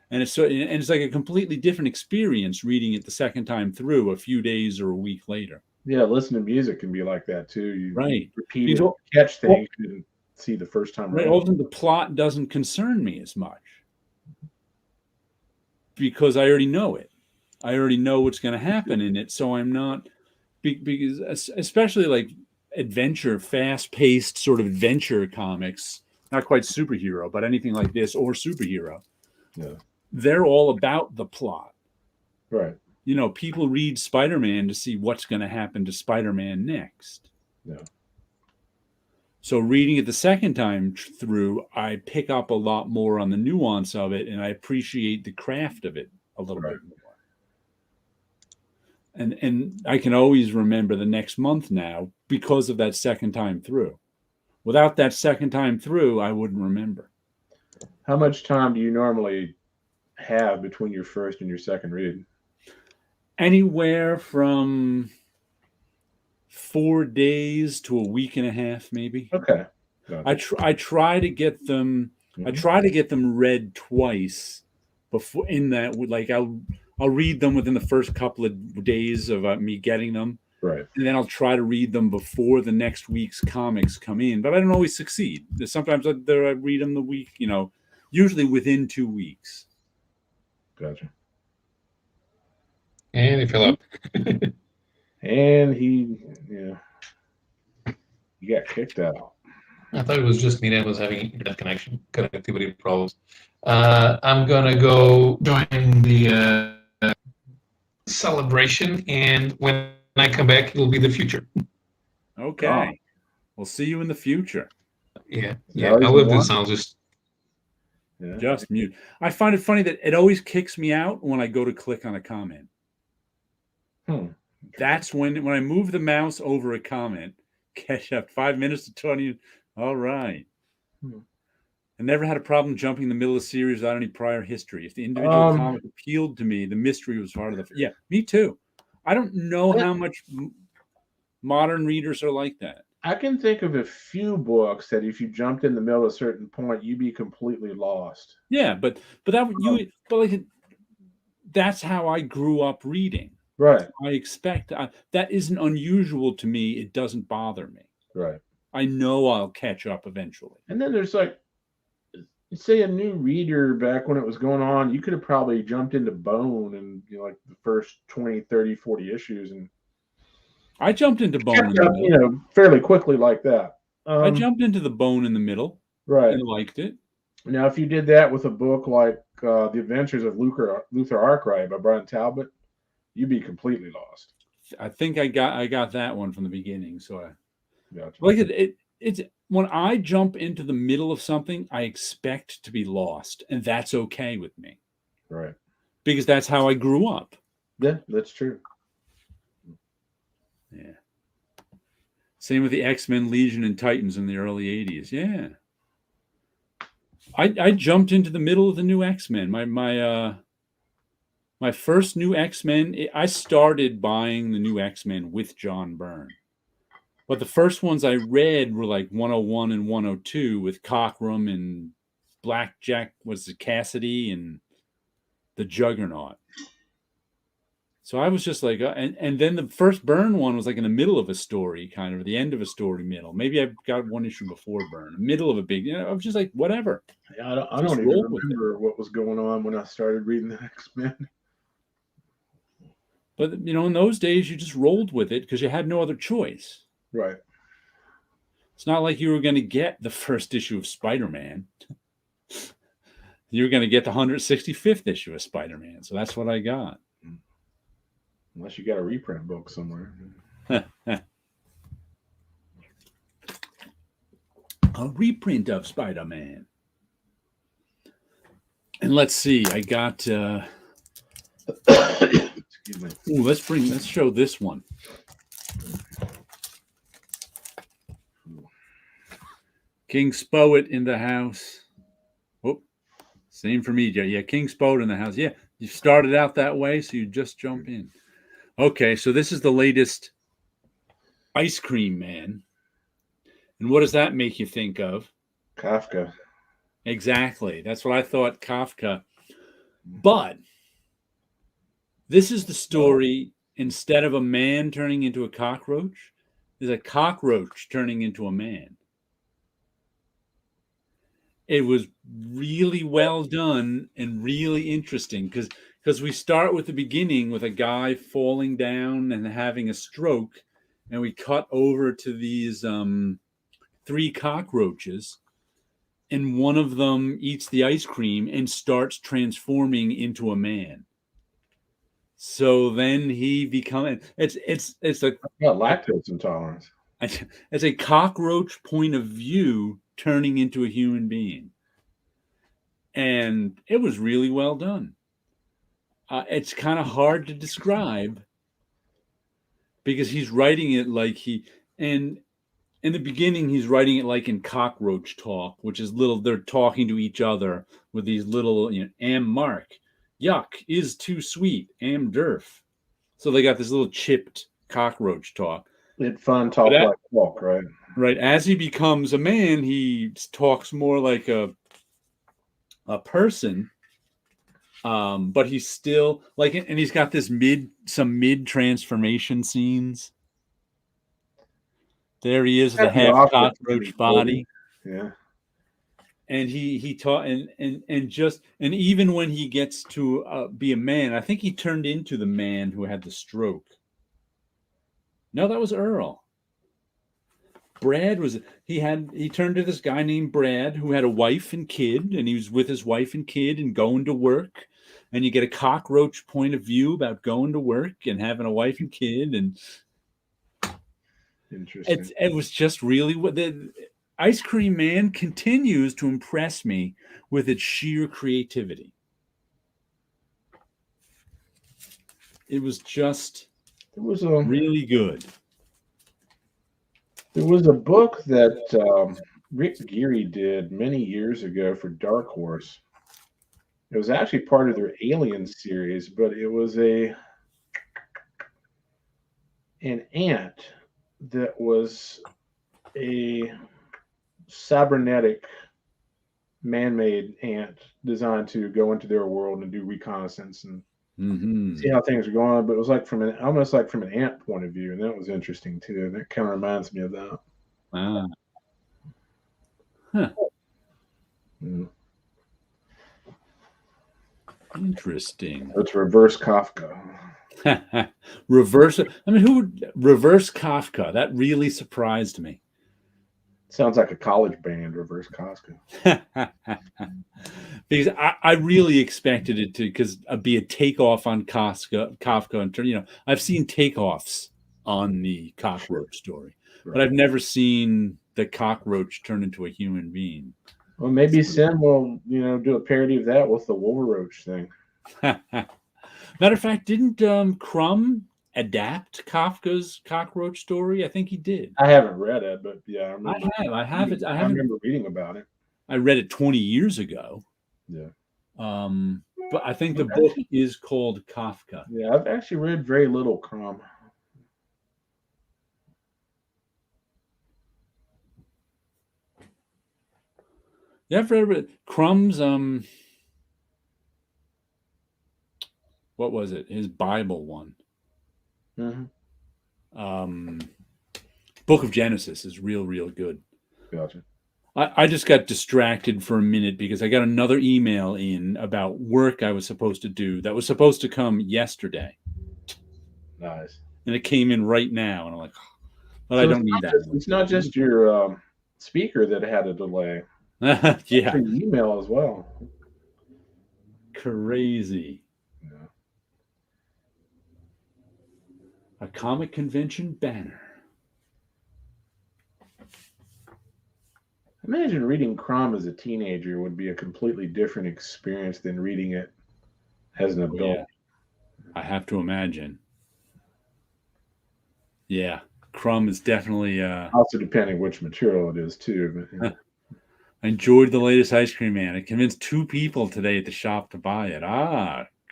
And it's like a completely different experience reading it the second time through a few days or a week later. Yeah, listening to music can be like that too. You repeat it, catch things you didn't see the first time. Right. Often the plot doesn't concern me as much because I already know it. I already know what's going to happen in it, so I'm not, because especially like fast-paced sort of adventure comics, not quite superhero, but anything like this or superhero. Yeah. They're all about the plot. Right. People read Spider-Man to see what's going to happen to Spider-Man next. Yeah. So reading it the second time through, I pick up a lot more on the nuance of it, and I appreciate the craft of it a little bit more. And I can always remember the next month now because of that second time through. Without that second time through, I wouldn't remember. How much time do you normally have between your first and your second read? Anywhere from 4 days to a week and a half, maybe. Okay. I try to get them. I try to get them read twice before in that, like I'll read them within the first couple of days of me getting them. Right. And then I'll try to read them before the next week's comics come in, but I don't always succeed. Sometimes I read them the week, usually within 2 weeks. Gotcha. And he fell out. And he got kicked out. I thought it was just me that was having internet connectivity problems. I'm gonna go join the celebration, and when I come back, it'll be the future. Okay. Oh. We'll see you in the future. Yeah. I love this. I'll just mute. I find it funny that it always kicks me out when I go to click on a comment. That's when I move the mouse over a comment, catch up 5 minutes to 20. All right. I never had a problem jumping in the middle of the series without any prior history. If the individual comic appealed to me, the mystery was part of the... Yeah, me too. I don't know how much modern readers are like that. I can think of a few books that if you jumped in the middle of a certain point, you'd be completely lost. Yeah, but that's how I grew up reading. Right. I expect that isn't unusual to me. It doesn't bother me. Right. I know I'll catch up eventually. And then there's say a new reader back when it was going on, you could have probably jumped into Bone and like the first 20, 30, 40 issues, and I jumped into Bone fairly quickly like that. I jumped into the Bone in the middle. Right. And liked it. Now, if you did that with a book like The Adventures of Luther Arkwright by Brian Talbot, you'd be completely lost. I think I got that one from the beginning. So gotcha. Like it's when I jump into the middle of something, I expect to be lost, and that's okay with me. Right. Because that's how I grew up. Yeah, that's true. Yeah. Same with the X-Men, Legion, and Titans in the early 80s. Yeah. I jumped into the middle of the new X-Men. My first new X-Men, I started buying the new X-Men with John Byrne. But the first ones I read were like 101 and 102 with Cockrum and Blackjack, Cassidy, and the Juggernaut. So I was just like, and then the first Byrne one was like in the middle of a story, kind of the end of a story middle. Maybe I got one issue before Byrne, middle of a big, I was just like, whatever. Yeah, I don't even remember what was going on when I started reading the X-Men. But, in those days, you just rolled with it because you had no other choice. Right. It's not like you were going to get the first issue of Spider-Man. You were going to get the 165th issue of Spider-Man. So that's what I got. Unless you got a reprint book somewhere. A reprint of Spider-Man. And let's see. I got... Excuse me. Ooh, let's show this one. King Spoet in the house. Oh, same for me, Joe. Yeah, King Spoet in the house. Yeah, you started out that way, so you just jump in. Okay, so this is the latest Ice Cream Man. And what does that make you think of? Kafka. Exactly. That's what I thought, Kafka. But this is the story, instead of a man turning into a cockroach, is a cockroach turning into a man. It was really well done and really interesting because we start with the beginning with a guy falling down and having a stroke, and we cut over to these 3 cockroaches, and one of them eats the ice cream and starts transforming into a man. So then he becomes it's a lactose intolerance. It's a cockroach point of view turning into a human being, and it was really well done. It's kind of hard to describe because he's writing it like and in the beginning he's writing it like in cockroach talk, which is they're talking to each other with these little am Mark. Yuck is too sweet. Am Durf. So they got this little chipped cockroach talk. It's fun talk like talk, right? Right. As he becomes a man, he talks more like a person. But he's still like, and he's got this some mid transformation scenes. There he is with a half cockroach body. Yeah. And he taught and even when he gets to be a man, I think he turned into the man who had the stroke. No, that was Earl. Brad was he turned to this guy named Brad who had a wife and kid, and he was with his wife and kid and going to work. And you get a cockroach point of view about going to work and having a wife and kid, and interesting. It was just really what the Ice Cream Man continues to impress me with its sheer creativity. It was just really good. There was a book that Rick Geary did many years ago for Dark Horse. It was actually part of their Alien series, but it was an ant that was a cybernetic man-made ant designed to go into their world and do reconnaissance and see how things are going on. But it was like almost like from an ant point of view, and that was interesting too. And that kind of reminds me of that. Wow. Huh. Interesting. It's reverse Kafka. Reverse. I mean, who would reverse Kafka? That really surprised me. Sounds like a college band, Reverse Kafka. Because I really expected it to be a takeoff on Kafka and I've seen takeoffs on the cockroach story, but I've never seen the cockroach turn into a human being. Well, maybe Sim will, do a parody of that with the Wolveroach thing. Matter of fact, didn't Crumb adapt Kafka's cockroach story? I think he did. I haven't read it, but yeah, I have it. I remember reading about it. I read it 20 years ago. Yeah. But I think the book is called Kafka. Yeah, I've actually read very little Crumb. Yeah, I've read Crumb's what was it? His Bible one. Mm-hmm. Book of Genesis is real good. Gotcha. I just got distracted for a minute because I got another email in about work I was supposed to do that was supposed to come yesterday. Nice. And it came in right now, and I'm like, well, I don't need that. It's not just your speaker that had a delay. Yeah. Your email as well. Crazy. Yeah. A comic convention banner. Imagine reading Crumb as a teenager would be a completely different experience than reading it as an adult. Yeah. I have to imagine. Yeah, Crumb is definitely also depending which material it is too. But, I enjoyed the latest Ice Cream Man. I convinced 2 people today at the shop to buy it.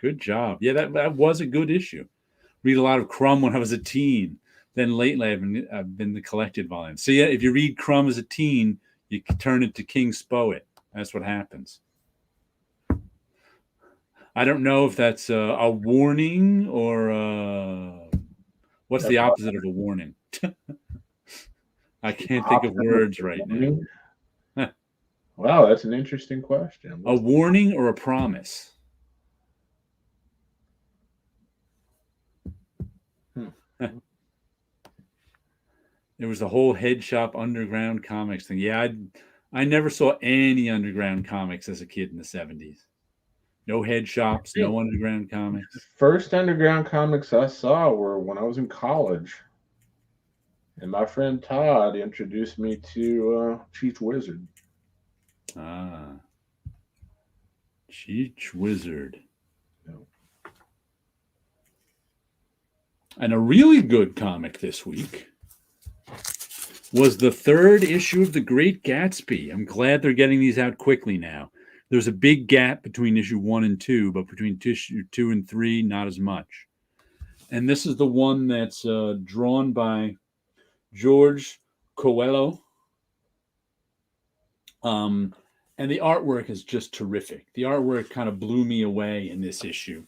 Good job. Yeah, that was a good issue. Read a lot of Crumb when I was a teen. Then lately I've been the collected volume. So yeah, if you read Crumb as a teen, you can turn it to King Spoet. That's what happens. I don't know if that's a warning or what's the opposite of a warning? I can't think of words right now. Wow, that's an interesting question. A warning or a promise? There was the whole head shop underground comics thing. Yeah, I never saw any underground comics as a kid in the 70s. No head shops, no underground comics. The first underground comics I saw were when I was in college. And my friend Todd introduced me to Cheech Wizard. Cheech Wizard. No. And a really good comic this week was the 3rd issue of The Great Gatsby. I'm glad they're getting these out quickly now. There's a big gap between issue 1 and 2, but between issue 2 and 3, not as much. And this is the one that's drawn by George Coelho. And the artwork is just terrific. The artwork kind of blew me away in this issue.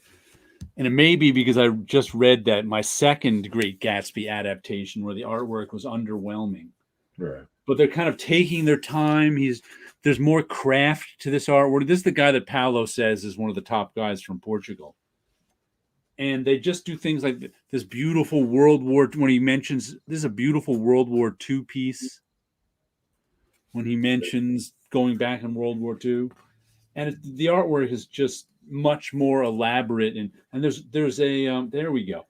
And it may be because I just read that my second Great Gatsby adaptation where the artwork was underwhelming. Right. But they're kind of taking their time. There's more craft to this artwork. This is the guy that Paulo says is one of the top guys from Portugal. And they just do things like this beautiful World War, when he mentions, this is a beautiful World War II piece. When he mentions going back in World War II. And the artwork is just much more elaborate. And there's a, there we go.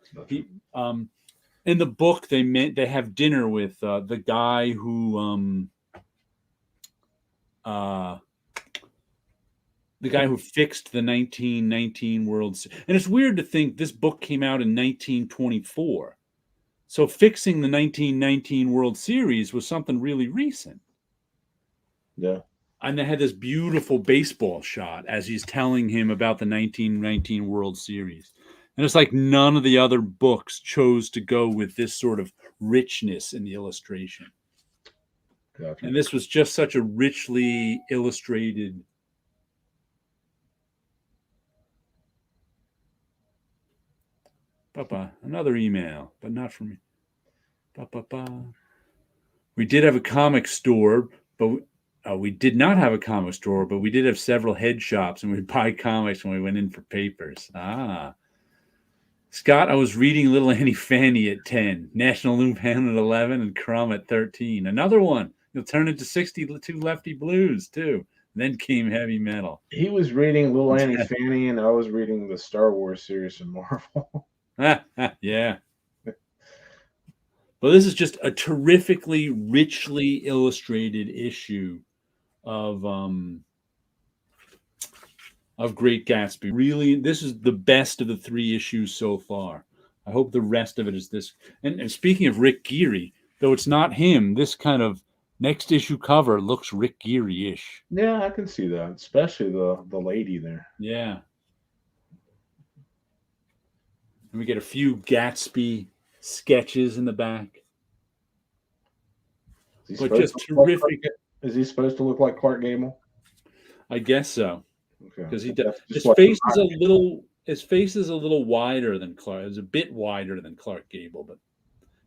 In the book, they have dinner with the guy who fixed the 1919 World Series. And it's weird to think this book came out in 1924. So fixing the 1919 World Series was something really recent. Yeah. And they had this beautiful baseball shot as he's telling him about the 1919 World Series. And it's like none of the other books chose to go with this sort of richness in the illustration. Gotcha. And this was just such a richly illustrated. Another email, but not from me. We did have a comic store, but we did not have a comic store, but we did have several head shops, and we'd buy comics when we went in for papers. Scott, I was reading Little Annie Fanny at 10, National Lampoon at 11, and Crumb at 13. Another one. You'll turn into 62 Lefty Blues, too. Then came heavy metal. He was reading Little Annie Fanny, and I was reading the Star Wars series from Marvel. Yeah. Well, this is just a terrifically, richly illustrated issue of Great Gatsby. Really, this is the best of the 3 issues so far. I hope the rest of it is this. And speaking of Rick Geary, though it's not him, this kind of next issue cover looks Rick Geary-ish. Yeah, I can see that, especially the lady there. Yeah. And we get a few Gatsby sketches in the back. But just terrific. Is he supposed to look like Clark Gable? I guess so. Okay. Because he does. His face is a little wider than Clark. It's a bit wider than Clark Gable, but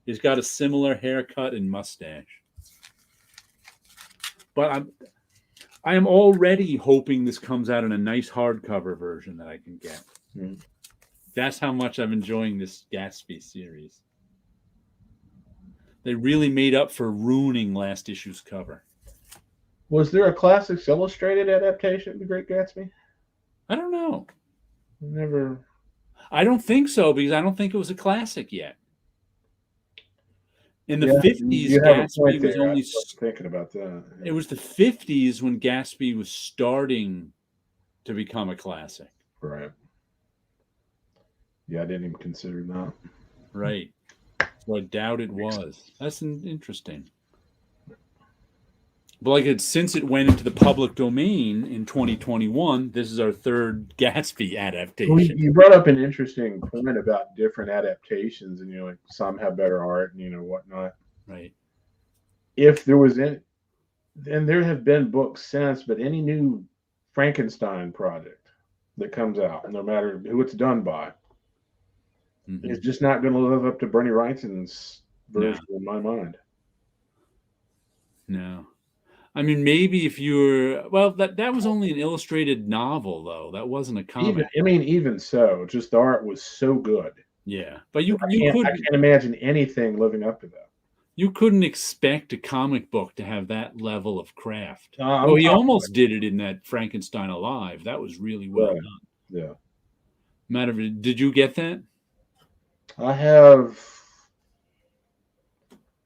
he's got a similar haircut and mustache. But I am already hoping this comes out in a nice hardcover version that I can get. Mm. That's how much I'm enjoying this Gatsby series. They really made up for ruining last issue's cover. Was there a Classics Illustrated adaptation of The Great Gatsby? I don't know. Never. I don't think so, because I don't think it was a classic yet. In the 50s, Gatsby was only thinking about that. It was the 50s when Gatsby was starting to become a classic. Right. Yeah, I didn't even consider that. Right. So I doubt it was. That's interesting. But since it went into the public domain in 2021, this is our third Gatsby adaptation. Well, you brought up an interesting point about different adaptations, and some have better art and whatnot. Right. If there was any, and there have been books since, but any new Frankenstein project that comes out, no matter who it's done by, is just not going to live up to Bernie Wrightson's version in my mind. No. I mean, maybe if you're that was only an illustrated novel, though. That wasn't a comic. Even so, just the art was so good. Yeah, but I can't imagine anything living up to that. You couldn't expect a comic book to have that level of craft. He almost did it in that Frankenstein Alive. That was really well done. Yeah. Did you get that? I have.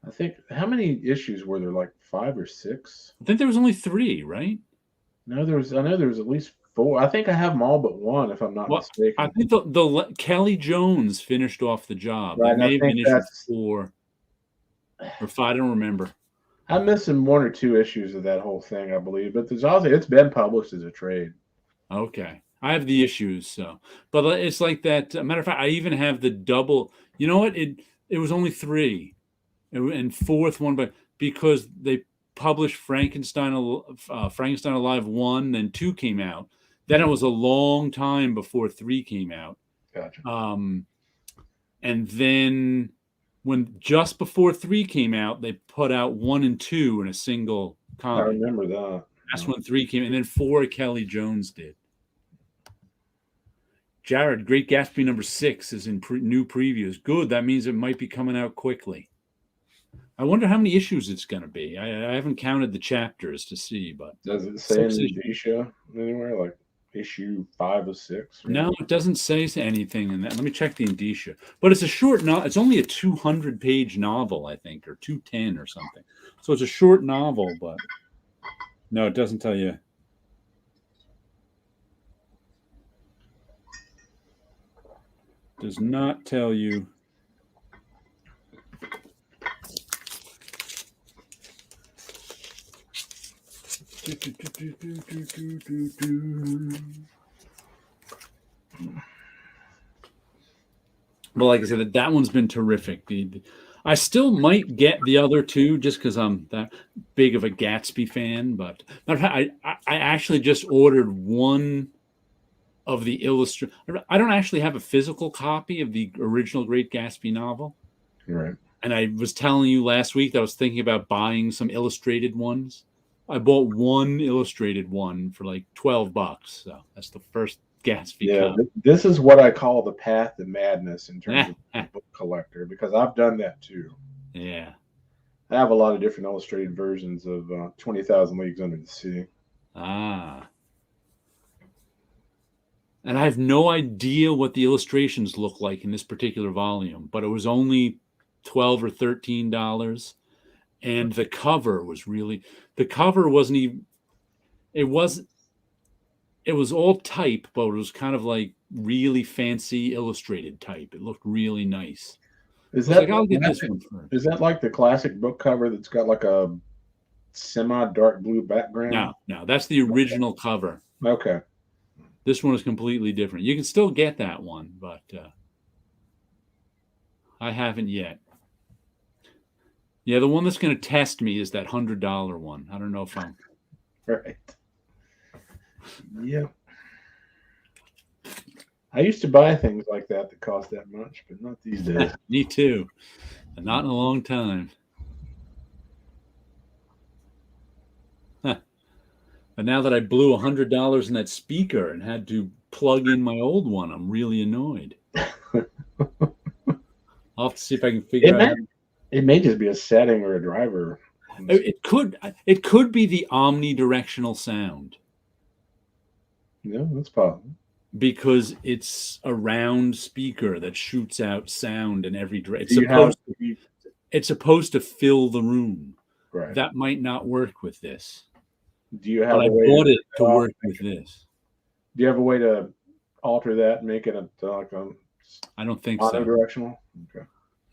I think, how many issues were there? Like 5 or 6? I think there was only 3, right? No, I know there was at least 4. I think I have them all but one, if I'm not mistaken. I think the Kelly Jones finished off the job. Right, that may have been issue 4 or 5. I don't remember. I'm missing 1 or 2 issues of that whole thing, I believe. But there's also, it's been published as a trade. Okay. I have the issues, but it's like that. Matter of fact, I even have the double. You know what? It was only 3. And 4th one, but because they published Frankenstein Alive 1, then 2 came out. Then it was a long time before 3 came out. Gotcha. And then when just before 3 came out, they put out 1 and 2 in a single comic. I remember that. That's when 3 came, and then 4 Kelly Jones did. Jared, Great Gatsby number 6 is in new previews. Good. That means it might be coming out quickly. I wonder how many issues it's going to be. I haven't counted the chapters to see, but does it say in the indicia anywhere, like issue 5 or 6? Or no, it doesn't say anything in that. Let me check the indicia. But it's a short novel. It's only a 200-page novel, I think, or 210 or something. So it's a short novel, but no, it doesn't tell you. Does not tell you. But like I said, that one's been terrific. I still might get the other 2 just because I'm that big of a Gatsby fan. But I actually just ordered one of the illustrated. I don't actually have a physical copy of the original Great Gatsby novel. Right. And I was telling you last week that I was thinking about buying some illustrated ones. I bought one illustrated one for like $12. So that's the first Gatsby. Yeah, this is what I call the path to madness in terms of book collector, because I've done that too. Yeah. I have a lot of different illustrated versions of 20,000 Leagues Under the Sea. Ah. And I have no idea what the illustrations look like in this particular volume, but it was only $12 or $13. And the cover was really, the cover wasn't even, it was all type, but it was kind of like really fancy illustrated type. It looked really nice. Is that I'll get this one first. Is that like the classic book cover that's got like a semi-dark blue background? No, that's the original cover. Okay. This one is completely different. You can still get that one, but I haven't yet. Yeah, the one that's going to test me is that $100 one. I don't know if I'm right. Yeah. I used to buy things like that cost that much, but not these days. Me too. And not in a long time. Huh. But now that I blew $100 in that speaker and had to plug in my old one, I'm really annoyed. I'll have to see if I can figure out. It may just be a setting or a driver. It could be the omnidirectional sound. Yeah, that's possible. Because it's a round speaker that shoots out sound in every direction. It's supposed to fill the room. Right. That might not work with this. Do you have? But I bought it to work with this. Do you have a way to alter that and make it like I don't think so. Omnidirectional? Okay.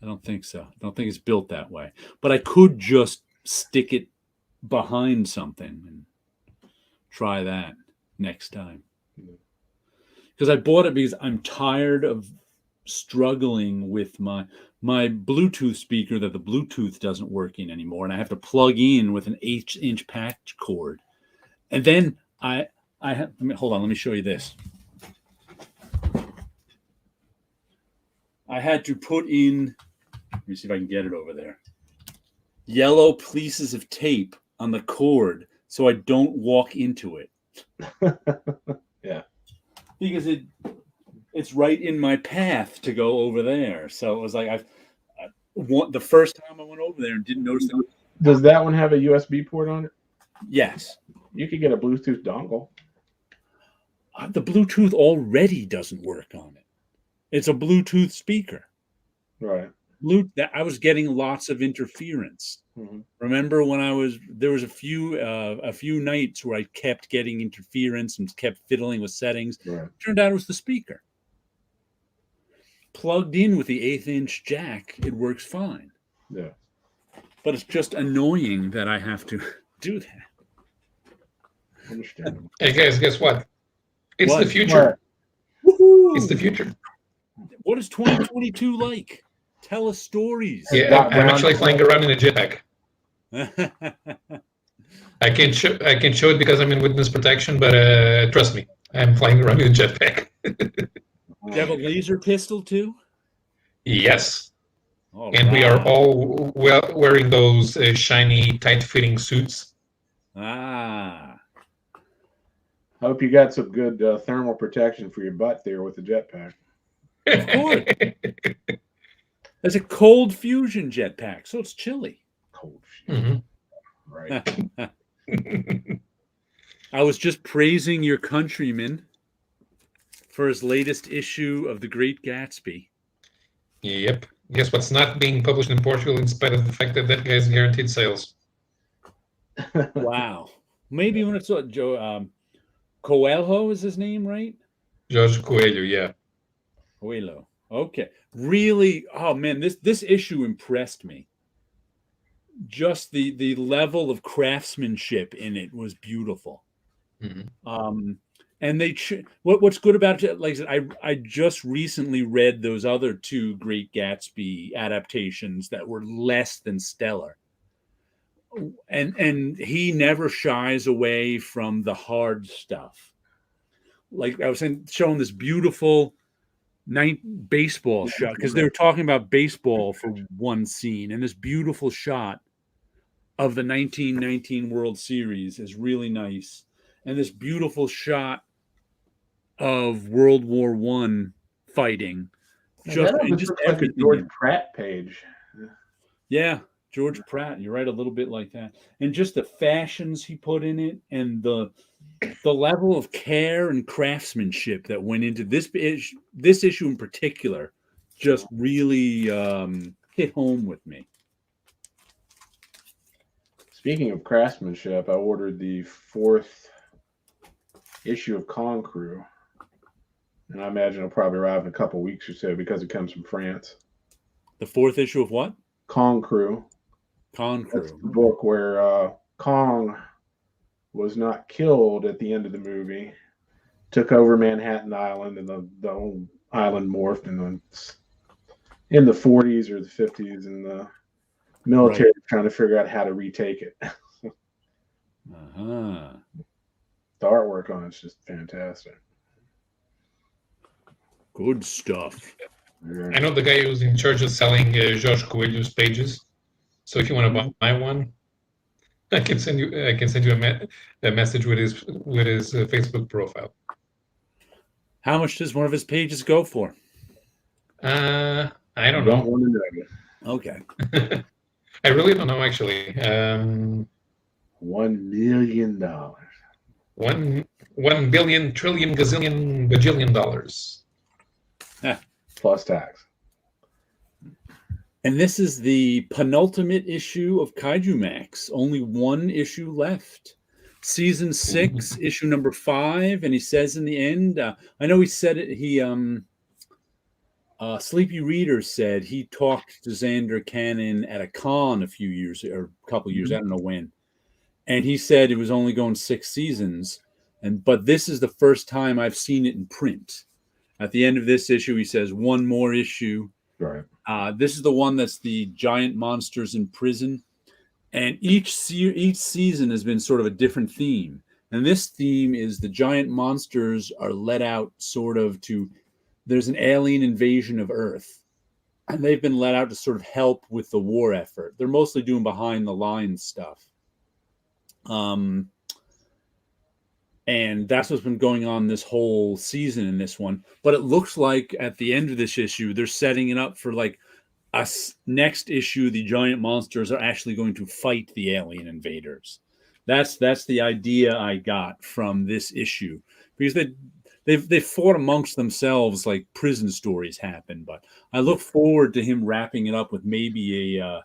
I don't think so. I don't think it's built that way. But I could just stick it behind something and try that next time. Because I bought it because I'm tired of struggling with my Bluetooth speaker that the Bluetooth doesn't work in anymore, and I have to plug in with an 8-inch patch cord. And then hold on, let me show you this. I had to put in, let me see if I can get it over there, yellow pieces of tape on the cord so I don't walk into it. Yeah. Because it's right in my path to go over there. So it was like the first time I went over there and didn't notice that. Does that one have a USB port on it? Yes. You could get a Bluetooth dongle. The Bluetooth already doesn't work on it. It's a Bluetooth speaker. Right. I was getting lots of interference. Mm-hmm. Remember when there was a few nights where I kept getting interference and kept fiddling with settings. Right. Turned out it was the speaker. Plugged in with the 8-inch jack, it works fine. Yeah. But it's just annoying that I have to do that. Understandable. Hey guys, guess what? It's What? the future. Woohoo! It's the future. What is 2022 like? Tell us stories. Yeah, I'm actually flying around in a jetpack. I can show it because I'm in witness protection, but trust me, I'm flying around with a jetpack. Do you have a laser pistol too? Yes. All and we are right. all wearing those shiny, tight-fitting suits. Ah. I hope you got some good thermal protection for your butt there with the jetpack. Of course. It's a cold fusion jetpack, so it's chilly. Cold fusion. Right. I was just praising your countryman for his latest issue of The Great Gatsby. Yep. Guess what's not being published in Portugal in spite of the fact that guy's guaranteed sales? Wow. Maybe when it's Joe Coelho is his name, right? Jorge Coelho, yeah. Coelho. Okay. Really, oh man, this issue impressed me. Just the level of craftsmanship in it was beautiful. Mm-hmm. And what's good about it, like I said, I just recently read those other two Great Gatsby adaptations that were less than stellar. And he never shies away from the hard stuff. Like I was showing this beautiful baseball shot, because they were talking about baseball for one scene, and this beautiful shot of the 1919 World Series is really nice, and this beautiful shot of World War I fighting. Just looks like a George Pratt page. Yeah, George Pratt. You're right, a little bit like that, and just the fashions he put in it, and the level of care and craftsmanship that went into this issue in particular, just really hit home with me. Speaking of craftsmanship, I ordered the 4th issue of Con Crew, and I imagine it'll probably arrive in a couple weeks or so because it comes from France. The 4th issue of what? Kong Crew. Kong Crew. That's the book where Kong was not killed at the end of the movie, took over Manhattan Island, and the whole island morphed in the 40s or the 50s, and the military was trying to figure out how to retake it. Uh-huh. The artwork on it's just fantastic. Good stuff. Yeah. I know the guy who's in charge of selling Jorge Coelho's pages. So if you want to buy one, I can send you a message with his Facebook profile. How much does one of his pages go for? I don't know. Want to know. Okay. I really don't know, actually. $1 million. 1 billion trillion gazillion bajillion dollars. Plus tax. And this is the penultimate issue of Kaiju Max. Only one issue left. Season 6, issue number 5. And he says in the end, I know he said it, Sleepy Reader said he talked to Xander Cannon at a con a few years, or a couple years, I don't know when. And he said it was only going 6 seasons. But this is the first time I've seen it in print. At the end of this issue, he says one more issue. Right. This is the one that's the giant monsters in prison. And each season has been sort of a different theme. And this theme is the giant monsters are let out sort of to, there's an alien invasion of Earth. And they've been let out to sort of help with the war effort. They're mostly doing behind the lines stuff. And that's what's been going on this whole season in this one. But it looks like at the end of this issue, they're setting it up for like a next issue. The giant monsters are actually going to fight the alien invaders. That's the idea I got from this issue, because they've fought amongst themselves like prison stories happen. But I look forward to him wrapping it up with maybe a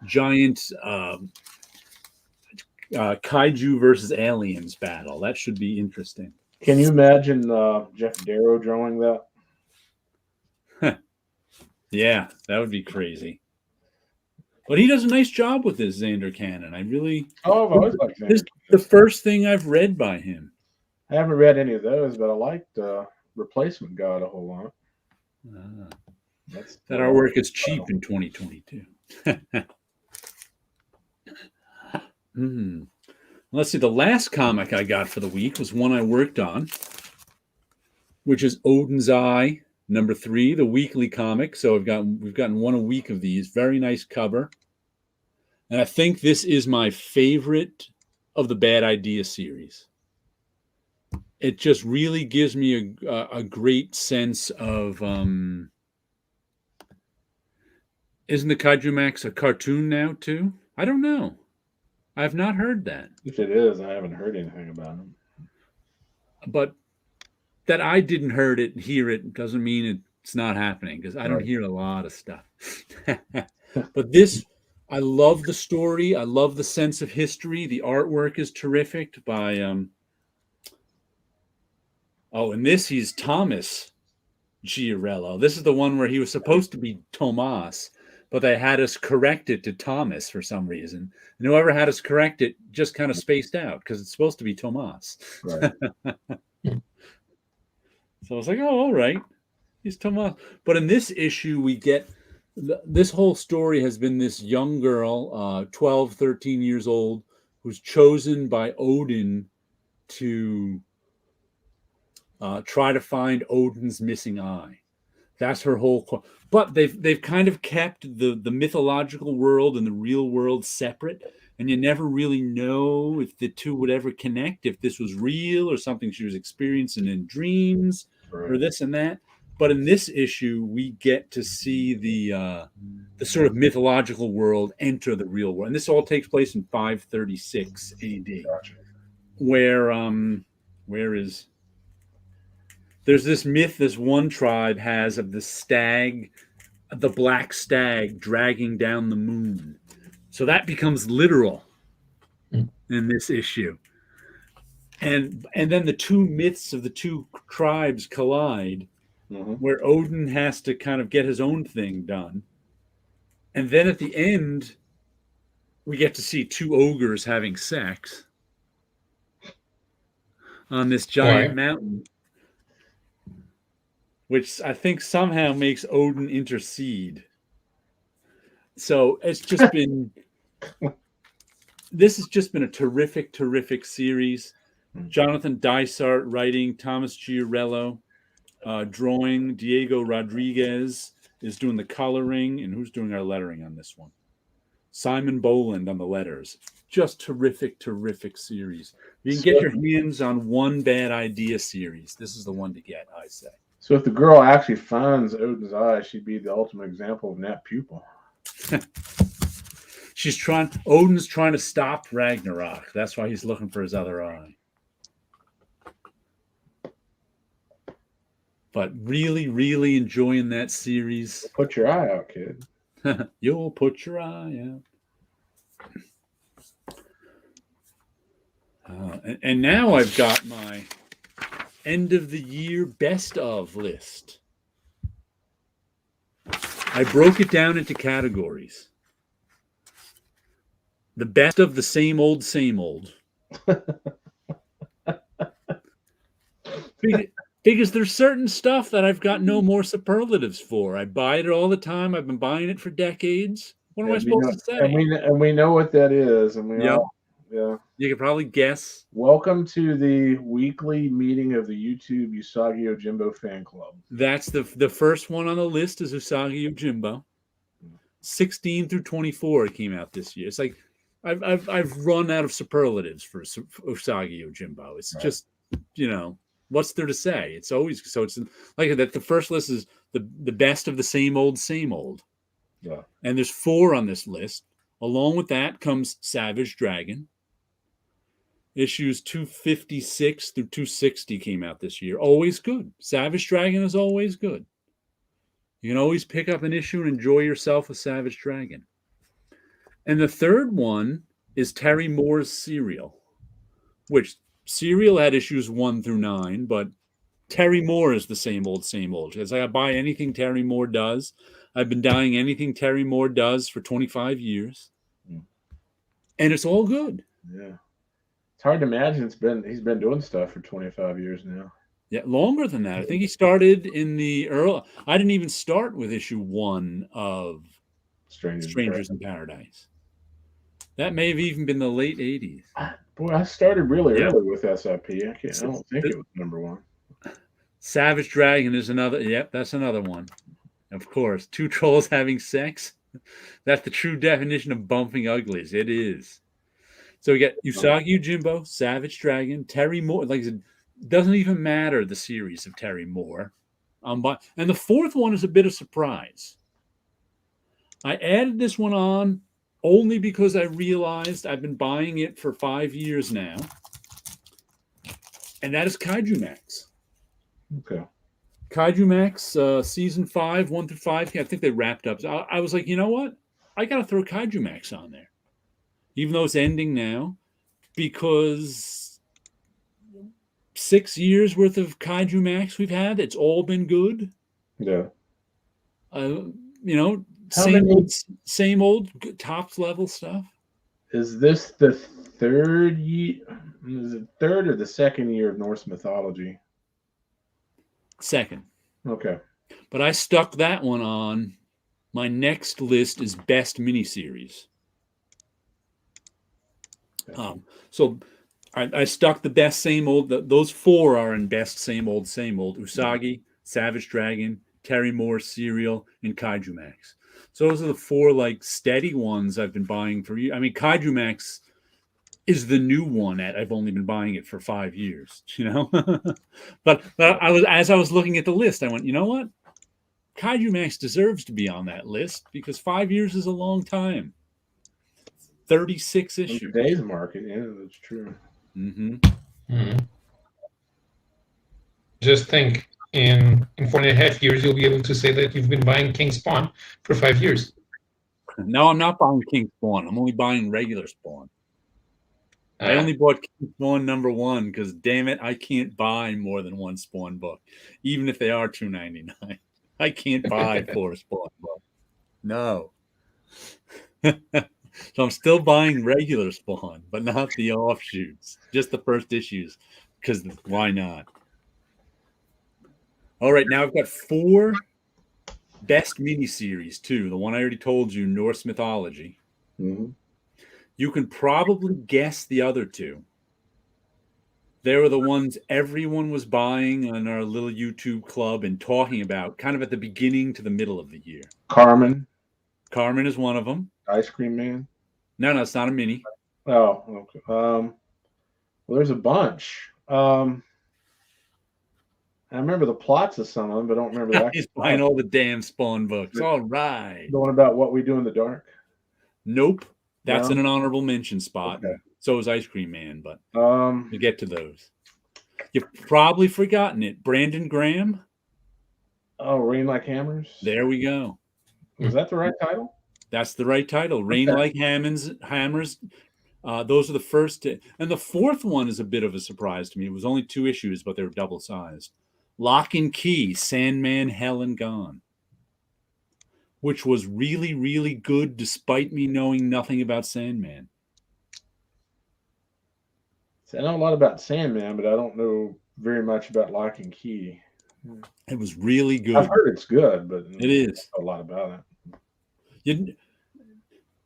giant kaiju versus aliens battle. That should be interesting. Can you imagine Jeff Darrow drawing that? Yeah, that would be crazy. But he does a nice job with this Xander Cannon. I really. Oh, I've always liked Xander. This is the first thing I've read by him. I haven't read any of those, but I liked Replacement God a whole lot. That artwork is cheap in 2022. Let's see. The last comic I got for the week was one I worked on, which is Odin's Eye #3, the weekly comic. So we've gotten one a week of these. Very nice cover, and I think this is my favorite of the Bad Idea series. It just really gives me a great sense of. Isn't the Kaiju Max a cartoon now too? I don't know. I have not heard that. If it is, I haven't heard anything about them. But that I didn't hear it doesn't mean it's not happening, because I don't hear a lot of stuff. But this, I love the story. I love the sense of history. The artwork is terrific by in this he's Thomas Giarello. This is the one where he was supposed to be Tomas, but they had us correct it to Thomas for some reason. And whoever had us correct it just kind of spaced out because it's supposed to be Tomas. Right. So I was like, oh, all right. He's Tomas. But in this issue, we get this whole story has been this young girl, 12, 13 years old, who's chosen by Odin to try to find Odin's missing eye. That's her whole. But they've kind of kept the mythological world and the real world separate, and you never really know if the two would ever connect, if this was real or something she was experiencing in dreams or this and that. But in this issue, we get to see the sort of mythological world enter the real world, and this all takes place in 536 AD, Gotcha. where is. There's this myth this one tribe has of the stag, the black stag dragging down the moon. So that becomes literal in this issue. And then the two myths of the two tribes collide, where Odin has to kind of get his own thing done. And then at the end, we get to see two ogres having sex on this giant mountain, which I think somehow makes Odin intercede. So it's just been, this has just been a terrific, terrific series. Jonathan Dysart writing, Thomas Giarello drawing, Diego Rodriguez is doing the coloring, and who's doing our lettering on this one? Simon Boland on the letters. Just terrific, terrific series. You can get your hands on one Bad Idea series. This is the one to get, I say. So if the girl actually finds Odin's eye, she'd be the ultimate example of Nat Pupil. Odin's trying to stop Ragnarok. That's why he's looking for his other eye. But really, really enjoying that series. Put your eye out, kid. You'll put your eye out. And now I've got my end of the year best of list. I broke it down into categories. The best of the same old, same old. Because there's certain stuff that I've got no more superlatives for. I buy it all the time. I've been buying it for decades. What am I supposed to say? And we know what that is. And you can probably guess. Welcome to the weekly meeting of the YouTube Usagi Yojimbo fan club. That's the first one on the list is Usagi Yojimbo. 16 through 24 came out this year. It's like I've run out of superlatives for Usagi Yojimbo. It's just, what's there to say? It's always so. It's like that. The first list is the best of the same old, same old. Yeah. And there's 4 on this list. Along with that comes Savage Dragon. Issues 256 through 260 came out this year. Always good. Savage Dragon is always good. You can always pick up an issue and enjoy yourself with Savage Dragon. And the third one is Terry Moore's Serial, which Serial had issues 1 through 9, but Terry Moore is the same old, same old. As I buy anything Terry Moore does, I've been buying anything Terry Moore does for 25 years. And it's all good. Yeah. It's hard to imagine he's been doing stuff for 25 years now. Yeah, longer than that. I think he started in the early. I didn't even start with issue 1 of Strangers in Paradise. That may have even been the late 80s. Boy, I started really Yeah. early with SIP. I don't think it was number one. Savage Dragon is another. Yep, that's another one. Of course, two trolls having sex. That's the true definition of bumping uglies. It is. So we get Usagi Yojimbo, Savage Dragon, Terry Moore. Like I said, doesn't even matter the series of Terry Moore. And the fourth one is a bit of surprise. I added this one on only because I realized I've been buying it for 5 years now. And that is Kaiju Max. Okay. Kaiju Max, season 5, 1 through 5. I think they wrapped up. So I was like, you know what? I got to throw Kaiju Max on there, even though it's ending now, because 6 years worth of Kaiju Max we've had. It's all been good. Yeah. Same old tops level stuff. Is this the third year? Is it third or the second year of Norse mythology? Second. Okay. But I stuck that one on. My next list is best miniseries. So I stuck the best same old. Those 4 are in best same old, same old. Usagi, Savage Dragon, Terry Moore, Serial, and Kaiju Max. So those are the 4 like steady ones I've been buying for you. I mean, Kaiju Max is the new one. I've only been buying it for 5 years, but as I was looking at the list, I went, you know what? Kaiju Max deserves to be on that list because 5 years is a long time. 36 issues. In today's market, yeah, that's true. Mm-hmm. Mm-hmm. Just think, in 4.5 years, you'll be able to say that you've been buying King Spawn for 5 years. No, I'm not buying King Spawn. I'm only buying regular Spawn. I only bought King Spawn number 1 because, damn it, I can't buy more than 1 Spawn book, even if they are $2.99. I can't buy 4 Spawn books. No. So I'm still buying regular Spawn, but not the offshoots, just the first issues, because why not? All right, now I've got 4 best miniseries, too. The one I already told you, Norse mythology. Mm-hmm. You can probably guess the other 2. They were the ones everyone was buying on our little YouTube club and talking about kind of at the beginning to the middle of the year. Carmen. Carmen is one of them. Ice Cream Man. No, it's not a mini. Oh, okay. Well, there's a bunch. I remember the plots of some of them, but I don't remember that. He's buying all the damn Spawn books. All right. The one about What We Do in the Dark? Nope. That's in an honorable mention spot. Okay. So is Ice Cream Man, but we'll get to those. You've probably forgotten it. Brandon Graham. Oh, Rain Like Hammers? There we go. Was that the right title? That's the right title. Rain Like Hammers. Those are the first. And the 4th one is a bit of a surprise to me. It was only 2 issues, but they were double-sized. Lock and Key, Sandman, Hell and Gone, which was really, really good despite me knowing nothing about Sandman. I know a lot about Sandman, but I don't know very much about Lock and Key. It was really good. I've heard it's good, but it is a lot about it.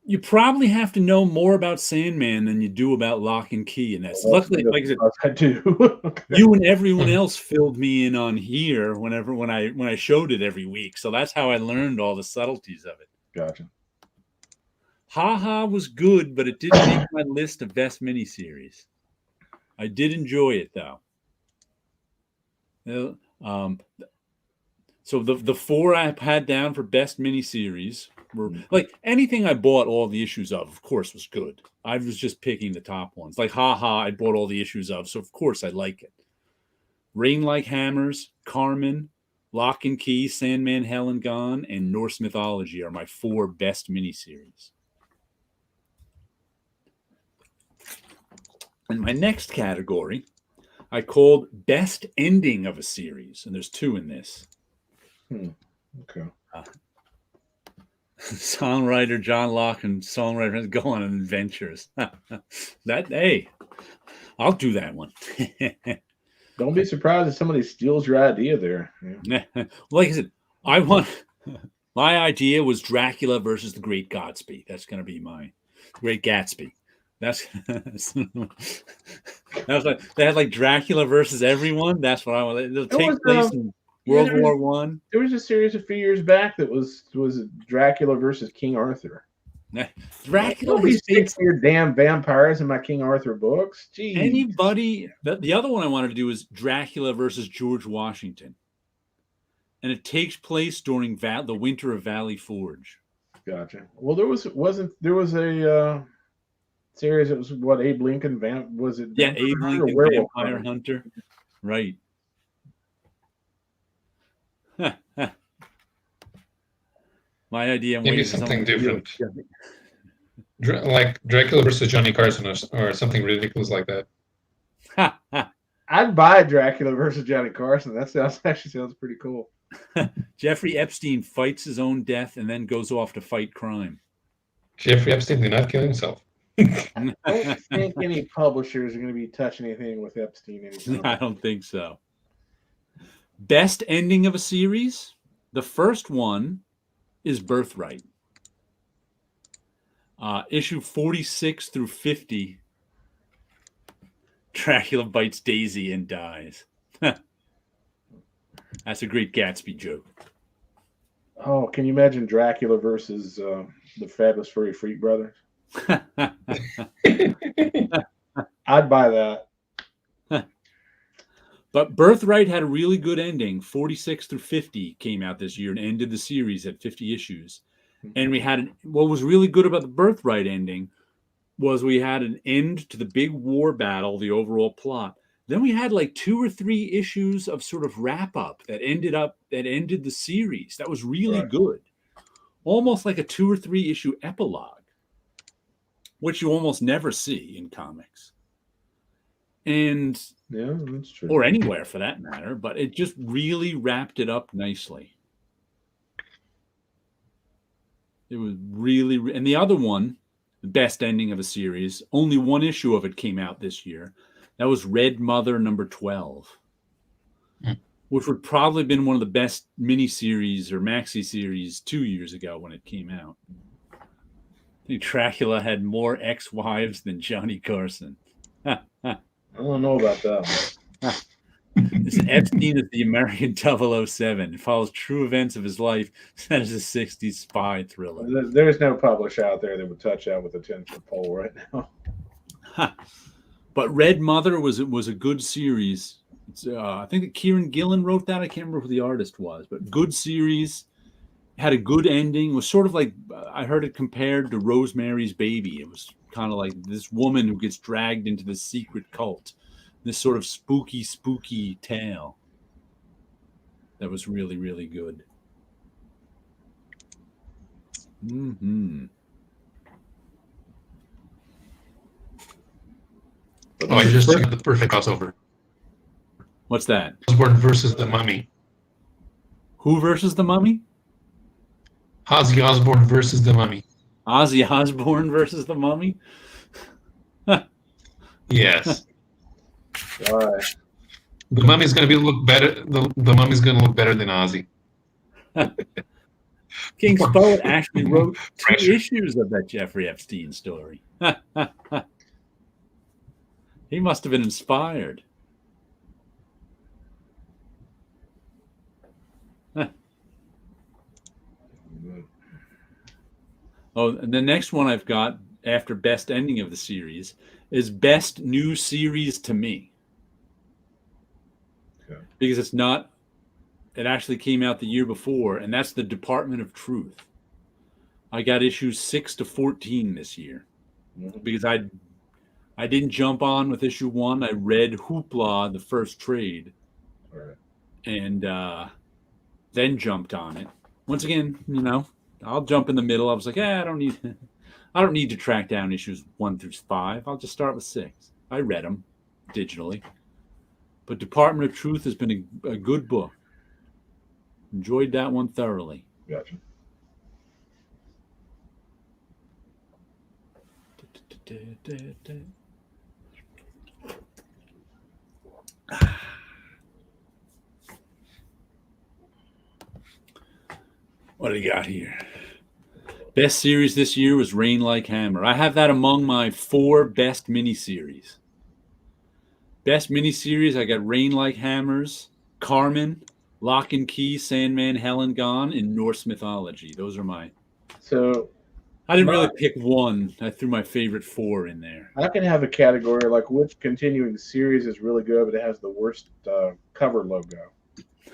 You probably have to know more about Sandman than you do about Lock and Key, and that's luckily, like I said, I do. You and everyone else filled me in on here when I showed it every week, so that's how I learned all the subtleties of it. Gotcha. Ha was good, but it didn't make my list of best miniseries. I did enjoy it though. So the 4 I had down for best miniseries were like anything I bought all the issues of course, was good. I was just picking the top ones. Like Ha, I bought all the issues of, so of course I like it. Rain Like Hammers, Carmen, Lock and Key, Sandman, Hell and Gone, and Norse Mythology are my 4 best miniseries. And my next category I called Best Ending of a Series, and there's 2 in this. Okay. Songwriter John Locke and songwriter go on adventures. Hey, I'll do that one. Don't be surprised if somebody steals your idea there. Yeah. Like I said, my idea was Dracula versus the Great Gatsby. That's going to be my Great Gatsby. That's that was like they had like Dracula versus everyone. That's what I want. It'll take place in World War One. There was a series a few years back that was Dracula versus King Arthur. Dracula was based your damn vampires in my King Arthur books. Jeez. Anybody? The other one I wanted to do is Dracula versus George Washington, and it takes place during the winter of Valley Forge. Gotcha. Well, there was a series. It was what Abe Lincoln was it? Yeah, Abe Lincoln Vampire Hunter. Right. My idea. Maybe something different. Like Dracula versus Johnny Carson or something ridiculous like that. I'd buy Dracula versus Johnny Carson. That actually sounds pretty cool. Jeffrey Epstein fights his own death and then goes off to fight crime. Jeffrey Epstein did not kill himself. I don't think any publishers are going to be touching anything with Epstein anytime. I don't think so. Best ending of a series? The first one is Birthright. Issue 46 through 50. Dracula bites Daisy and dies. That's a great Gatsby joke. Oh, can you imagine Dracula versus the Fabulous Furry Freak Brothers? I'd buy that. But Birthright had a really good ending. 46 through 50 came out this year and ended the series at 50 issues. And we had what was really good about the Birthright ending was we had an end to the big war battle, the overall plot. Then we had like 2 or 3 issues of sort of wrap up that ended the series. That was really good. Almost like a 2 or 3 issue epilogue, which you almost never see in comics. And yeah, that's true. Or anywhere for that matter, but it just really wrapped it up nicely. It was really, and the other one, the best ending of a series, only 1 issue of it came out this year. That was Red Mother number 12, which would probably have been one of the best miniseries or maxi series 2 years ago when it came out. I think Dracula had more ex-wives than Johnny Carson. I don't know about that one. This Epstein is the American 007. It follows true events of his life set as a 60s spy thriller. There's no publisher out there that would touch that with a 10-foot pole right now. But Red Mother was a good series. It's, I think that Kieran Gillen wrote that. I can't remember who the artist was, but good series. Had a good ending. It was sort of like, I heard it compared to Rosemary's Baby. It was kind of like this woman who gets dragged into this secret cult. This sort of spooky tale that was really, really good. Mm-hmm. Oh, I just checked the perfect crossover. What's that? Osborn versus the Mummy. Who versus the Mummy? Ozzy Osbourne versus the Mummy. Ozzy Osbourne versus the Mummy? Yes. All right. The Mummy's going to look better. The Mummy's going to look better than Ozzy. King's Poet actually wrote 2 issues of that Jeffrey Epstein story. He must have been inspired. Oh, and the next one I've got after best ending of the series is best new series to me. Okay. Because it's not, it actually came out the year before, and that's the Department of Truth. I got issues 6 to 14 this year because I didn't jump on with issue 1. I read Hoopla, the first trade, and then jumped on it. Once again, you know, I'll jump in the middle. I was like, I don't need to track down issues 1 through 5. I'll just start with 6. I read them digitally. But Department of Truth has been a good book. Enjoyed that one thoroughly. Gotcha. What do you got here? Best series this year was Rain Like Hammer. I have that among my 4 best miniseries. Best miniseries, I got Rain Like Hammers, Carmen, Lock and Key, Sandman, Hell and Gone, and Norse mythology. Those are my. So I didn't really pick one. I threw my favorite 4 in there. I can have a category like which continuing series is really good, but it has the worst cover logo.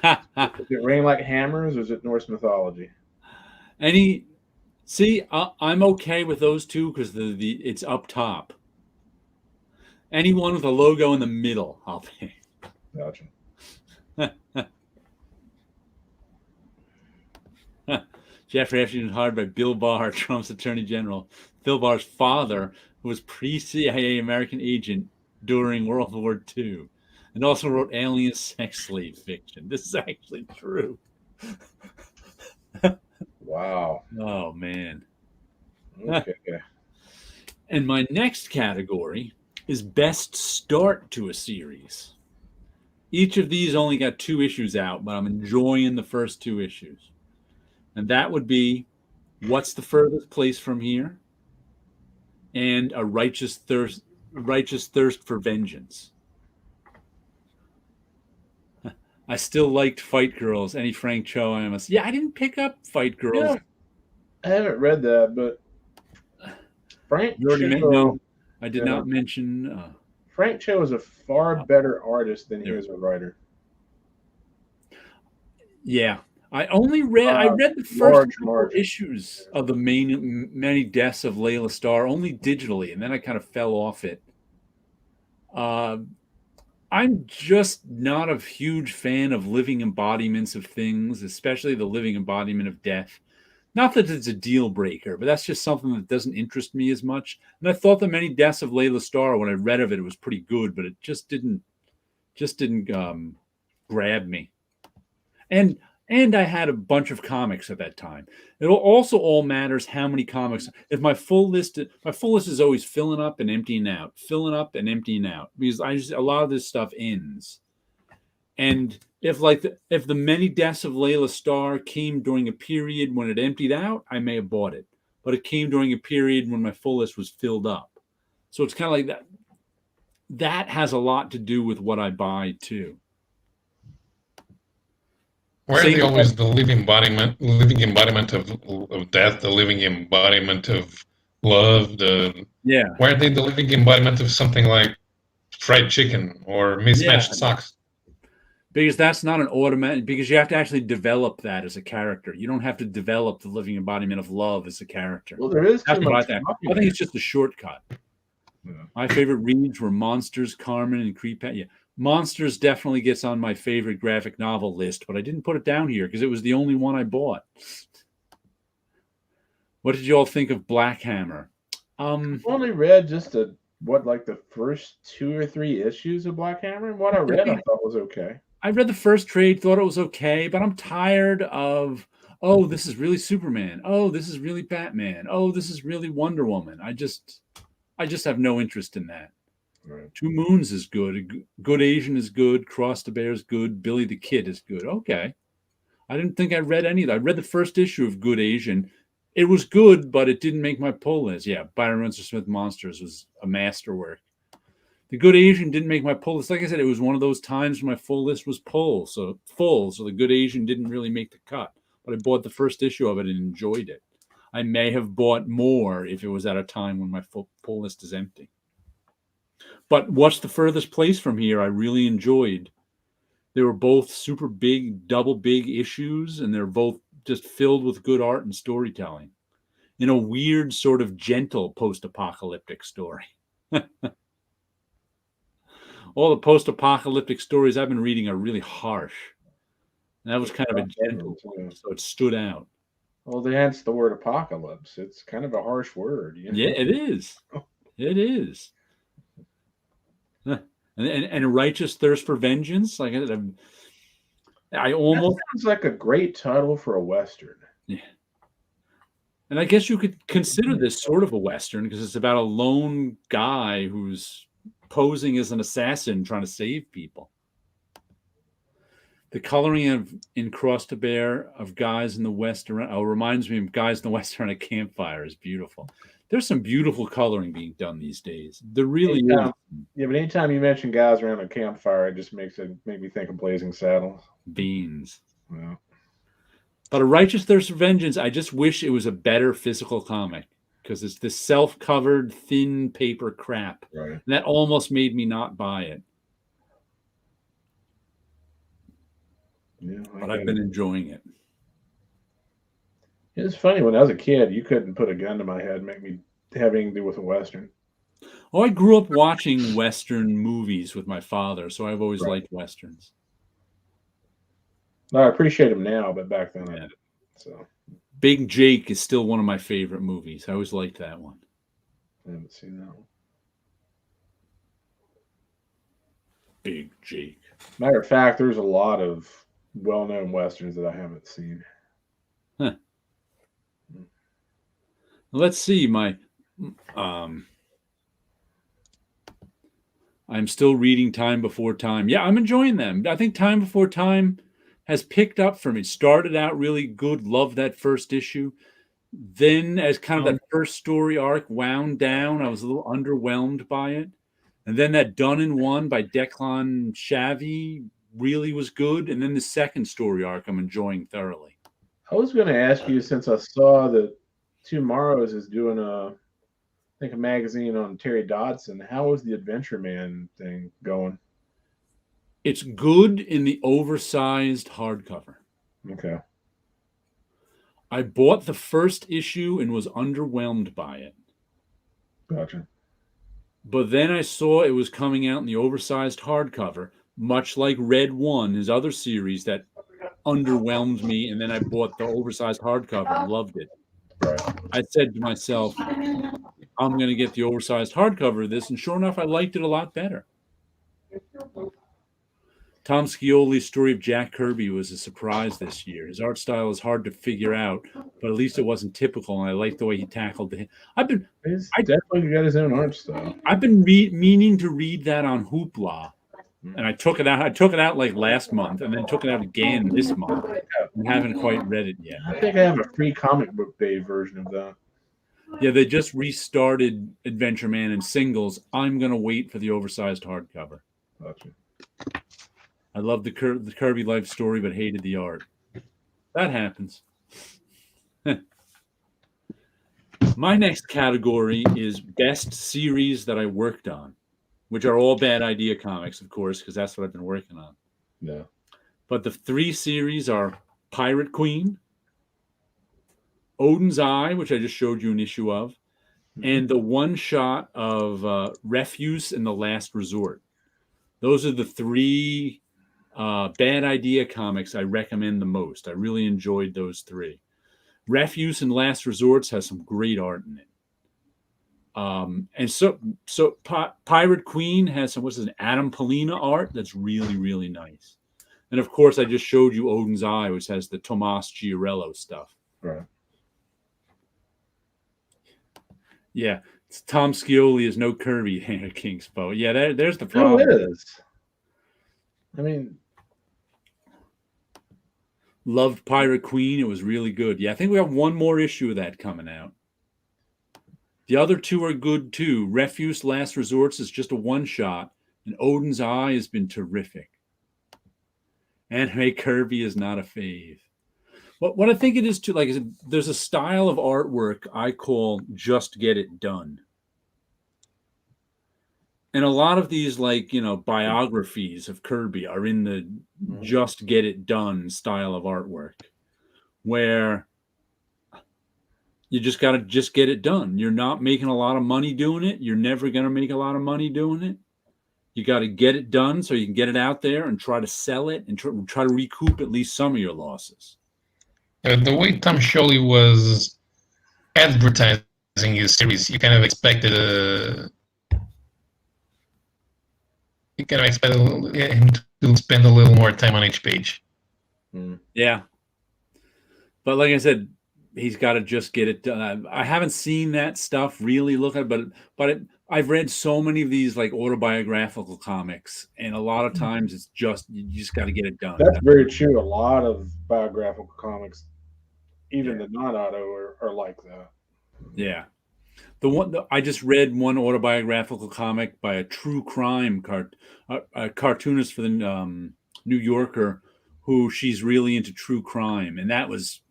Is it Rain Like Hammers or is it Norse mythology? I'm okay with those two because it's up top. Anyone with a logo in the middle, I'll pick. Gotcha. Jeffrey Epstein was hired by Bill Barr, Trump's attorney general. Bill Barr's father, who was pre-CIA American agent during World War II, and also wrote alien sex slave fiction. This is actually true. Wow. Oh, man. Okay. And my next category is best start to a series. Each of these only got 2 issues out, but I'm enjoying the first 2 issues. And that would be What's the Furthest Place from Here? And A Righteous Thirst for Vengeance. I still liked Fight Girls. Any Frank Cho, I didn't pick up Fight Girls. Yeah, I haven't read that, but Frank Cho. No, I did not mention. Frank Cho is a far better artist than he is a writer. Yeah. I read the first issues of the Many Deaths of Layla Starr only digitally, and then I kind of fell off it. I'm just not a huge fan of living embodiments of things, especially the living embodiment of death. Not that it's a deal breaker, but that's just something that doesn't interest me as much. And I thought the Many Deaths of Layla Starr, when I read of it, it was pretty good, but it just didn't grab me. And I had a bunch of comics at that time. It also all matters how many comics. If my full list is always filling up and emptying out, because a lot of this stuff ends. And if the Many Deaths of Layla Starr came during a period when it emptied out, I may have bought it. But it came during a period when my full list was filled up. So it's kind of like that. That has a lot to do with what I buy too. Why are they always the living embodiment of death, the living embodiment of love? Why are they the living embodiment of something like fried chicken or mismatched socks? Because that's not an automatic. Because you have to actually develop that as a character. You don't have to develop the living embodiment of love as a character. Well, there is too much. I think it's just a shortcut. Yeah. My favorite reads were Monsters, Carmen, and Creep. Yeah. Monsters definitely gets on my favorite graphic novel list, but I didn't put it down here because it was the only one I bought. What did you all think of Black Hammer? I've only read just the first 2 or 3 issues of Black Hammer, and what I read I thought was okay. I read the first trade, thought it was okay, but I'm tired of, this is really Superman. Oh, this is really Batman. Oh, this is really Wonder Woman. I just have no interest in that. Right. Two Moons is good. Good Asian is good. Cross the Bear is good. Billy the Kid is good. Okay. I didn't think I read any of that. I read the first issue of Good Asian. It was good, but it didn't make my pull list. Yeah, Byron Winsor Smith Monsters was a masterwork. The Good Asian didn't make my pull list. Like I said, it was one of those times when my full list was full. So the Good Asian didn't really make the cut. But I bought the first issue of it and enjoyed it. I may have bought more if it was at a time when my full list is empty. But What's the Furthest Place from Here, I really enjoyed. They were both super big, double big issues, and they're both just filled with good art and storytelling in a weird sort of gentle post-apocalyptic story. All the post-apocalyptic stories I've been reading are really harsh. And that was kind of a gentle one, so it stood out. Well, hence the word apocalypse. It's kind of a harsh word. You know? Yeah, it is. It is. And A Righteous Thirst for Vengeance. Like I almost that sounds like a great title for a Western. Yeah. And I guess you could consider this sort of a Western because it's about a lone guy who's posing as an assassin trying to save people. The coloring in Cross to Bear of guys in the West reminds me of guys in the West around a campfire is beautiful. There's some beautiful coloring being done these days. There really is. Yeah, but anytime you mention guys around a campfire, it just make me think of Blazing Saddles. Beans. Yeah. But A Righteous Thirst for Vengeance, I just wish it was a better physical comic because it's this self-covered, thin paper crap. Right. And that almost made me not buy it. Yeah, but I've been enjoying it. It's funny, when I was a kid, you couldn't put a gun to my head and make me have anything to do with a Western. Oh, I grew up watching Western movies with my father, so I've always liked Westerns. I appreciate them now, but back then I didn't. So. Big Jake is still one of my favorite movies. I always liked that one. I haven't seen that one. Big Jake. Matter of fact, there's a lot of well-known Westerns that I haven't seen. Huh. Let's see. I'm still reading Time Before Time. Yeah, I'm enjoying them. I think Time Before Time has picked up for me. Started out really good. Loved that first issue. Then as kind of that first story arc wound down, I was a little underwhelmed by it. And then that Done in One by Declan Shalvey really was good. And then the second story arc I'm enjoying thoroughly. I was going to ask you, since I saw that Tomorrow's is doing a magazine on Terry Dodson, how was the Adventure Man thing going? It's good in the oversized hardcover. Okay. I bought the first issue and was underwhelmed by it. Gotcha. But then I saw it was coming out in the oversized hardcover, much like Red One, his other series that underwhelmed me, and then I bought the oversized hardcover and loved it. Right. I said to myself, I'm going to get the oversized hardcover of this, and sure enough, I liked it a lot better. Tom Scioli's story of Jack Kirby was a surprise this year. His art style is hard to figure out, but at least it wasn't typical, and I liked the way he tackled it. He's definitely got his own art style. I've been meaning to read that on Hoopla, and I took it out. I took it out like last month, and then took it out again this month. I haven't quite read it yet. I think I have a free comic book day version of that. Yeah, they just restarted Adventure Man in singles. I'm going to wait for the oversized hardcover. Gotcha. I love the Kirby life story, but hated the art. That happens. My next category is best series that I worked on, which are all Bad Idea comics, of course, because that's what I've been working on. Yeah. But the three series are Pirate Queen, Odin's Eye, which I just showed you an issue of, and the one shot of Refuse and the Last Resort. Those are the three Bad Idea comics I recommend the most. I really enjoyed those three. Refuse and Last Resorts has some great art in it. And so Pirate Queen has some, what's it, Adam Polina art that's really, really nice. And of course, I just showed you Odin's Eye, which has the Tomas Giorello stuff. Right. Yeah, it's Tom Scioli is no Kirby, Hannah Kingspo. Yeah, there's the problem. No, it is. I mean, loved Pirate Queen. It was really good. Yeah, I think we have one more issue of that coming out. The other two are good too. Refuse Last Resorts is just a one-shot, and Odin's Eye has been terrific. Anime Kirby is not a fave. What I think it is too, like I said, there's a style of artwork I call just get it done. And a lot of these, like, biographies of Kirby are in the just get it done style of artwork, where you just got to just get it done. You're not making a lot of money doing it. You're never going to make a lot of money doing it. You got to get it done so you can get it out there and try to sell it and try to recoup at least some of your losses. The way Tom Scioli was advertising his series, you kind of expected him to spend a little more time on each page. Yeah. But like I said, he's got to just get it done. I haven't seen that stuff really look at it, but I've read so many of these like autobiographical comics, and a lot of times it's just you just got to get it done. That's very true. A lot of biographical comics, even Yeah. the non-auto, are like that. Yeah. I just read one autobiographical comic by a true crime a cartoonist for the New Yorker, who she's really into true crime, and that was,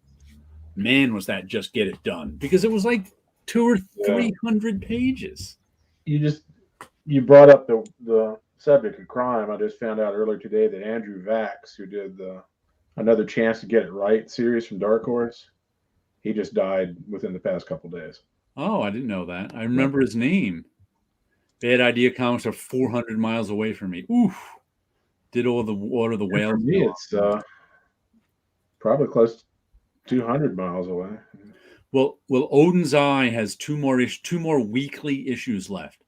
man, was that just get it done, because it was like 200 or 300 pages. You brought up the subject of crime. I just found out earlier today that Andrew Vax, who did the Another Chance to Get It Right series from Dark Horse, he just died within the past couple days. Oh, I didn't know that. I remember his name. Bad Idea Comics are 400 miles away from me. Oof. Did all the water the whales? For me, it's probably close to 200 miles away. Well, Odin's Eye has two more weekly issues left.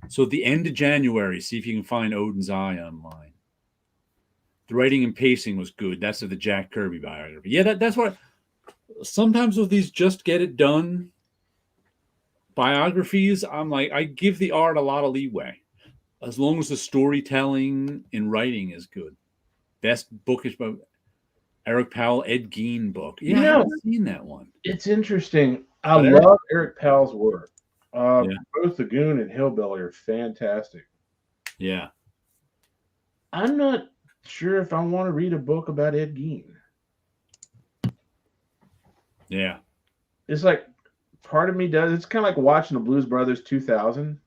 So at the end of January, see if you can find Odin's Eye online. The writing and pacing was good. That's of the Jack Kirby biography. Yeah, that's what. Sometimes with these just get it done biographies, I'm like, I give the art a lot of leeway, as long as the storytelling and writing is good. Best book is by Eric Powell, Ed Gein book. Yeah, I haven't seen that one. It's interesting. I love Eric Powell's work. Both The Goon and Hillbilly are fantastic. Yeah. I'm not sure if I want to read a book about Ed Gein. Yeah. It's like part of me does. It's kind of like watching the Blues Brothers 2000.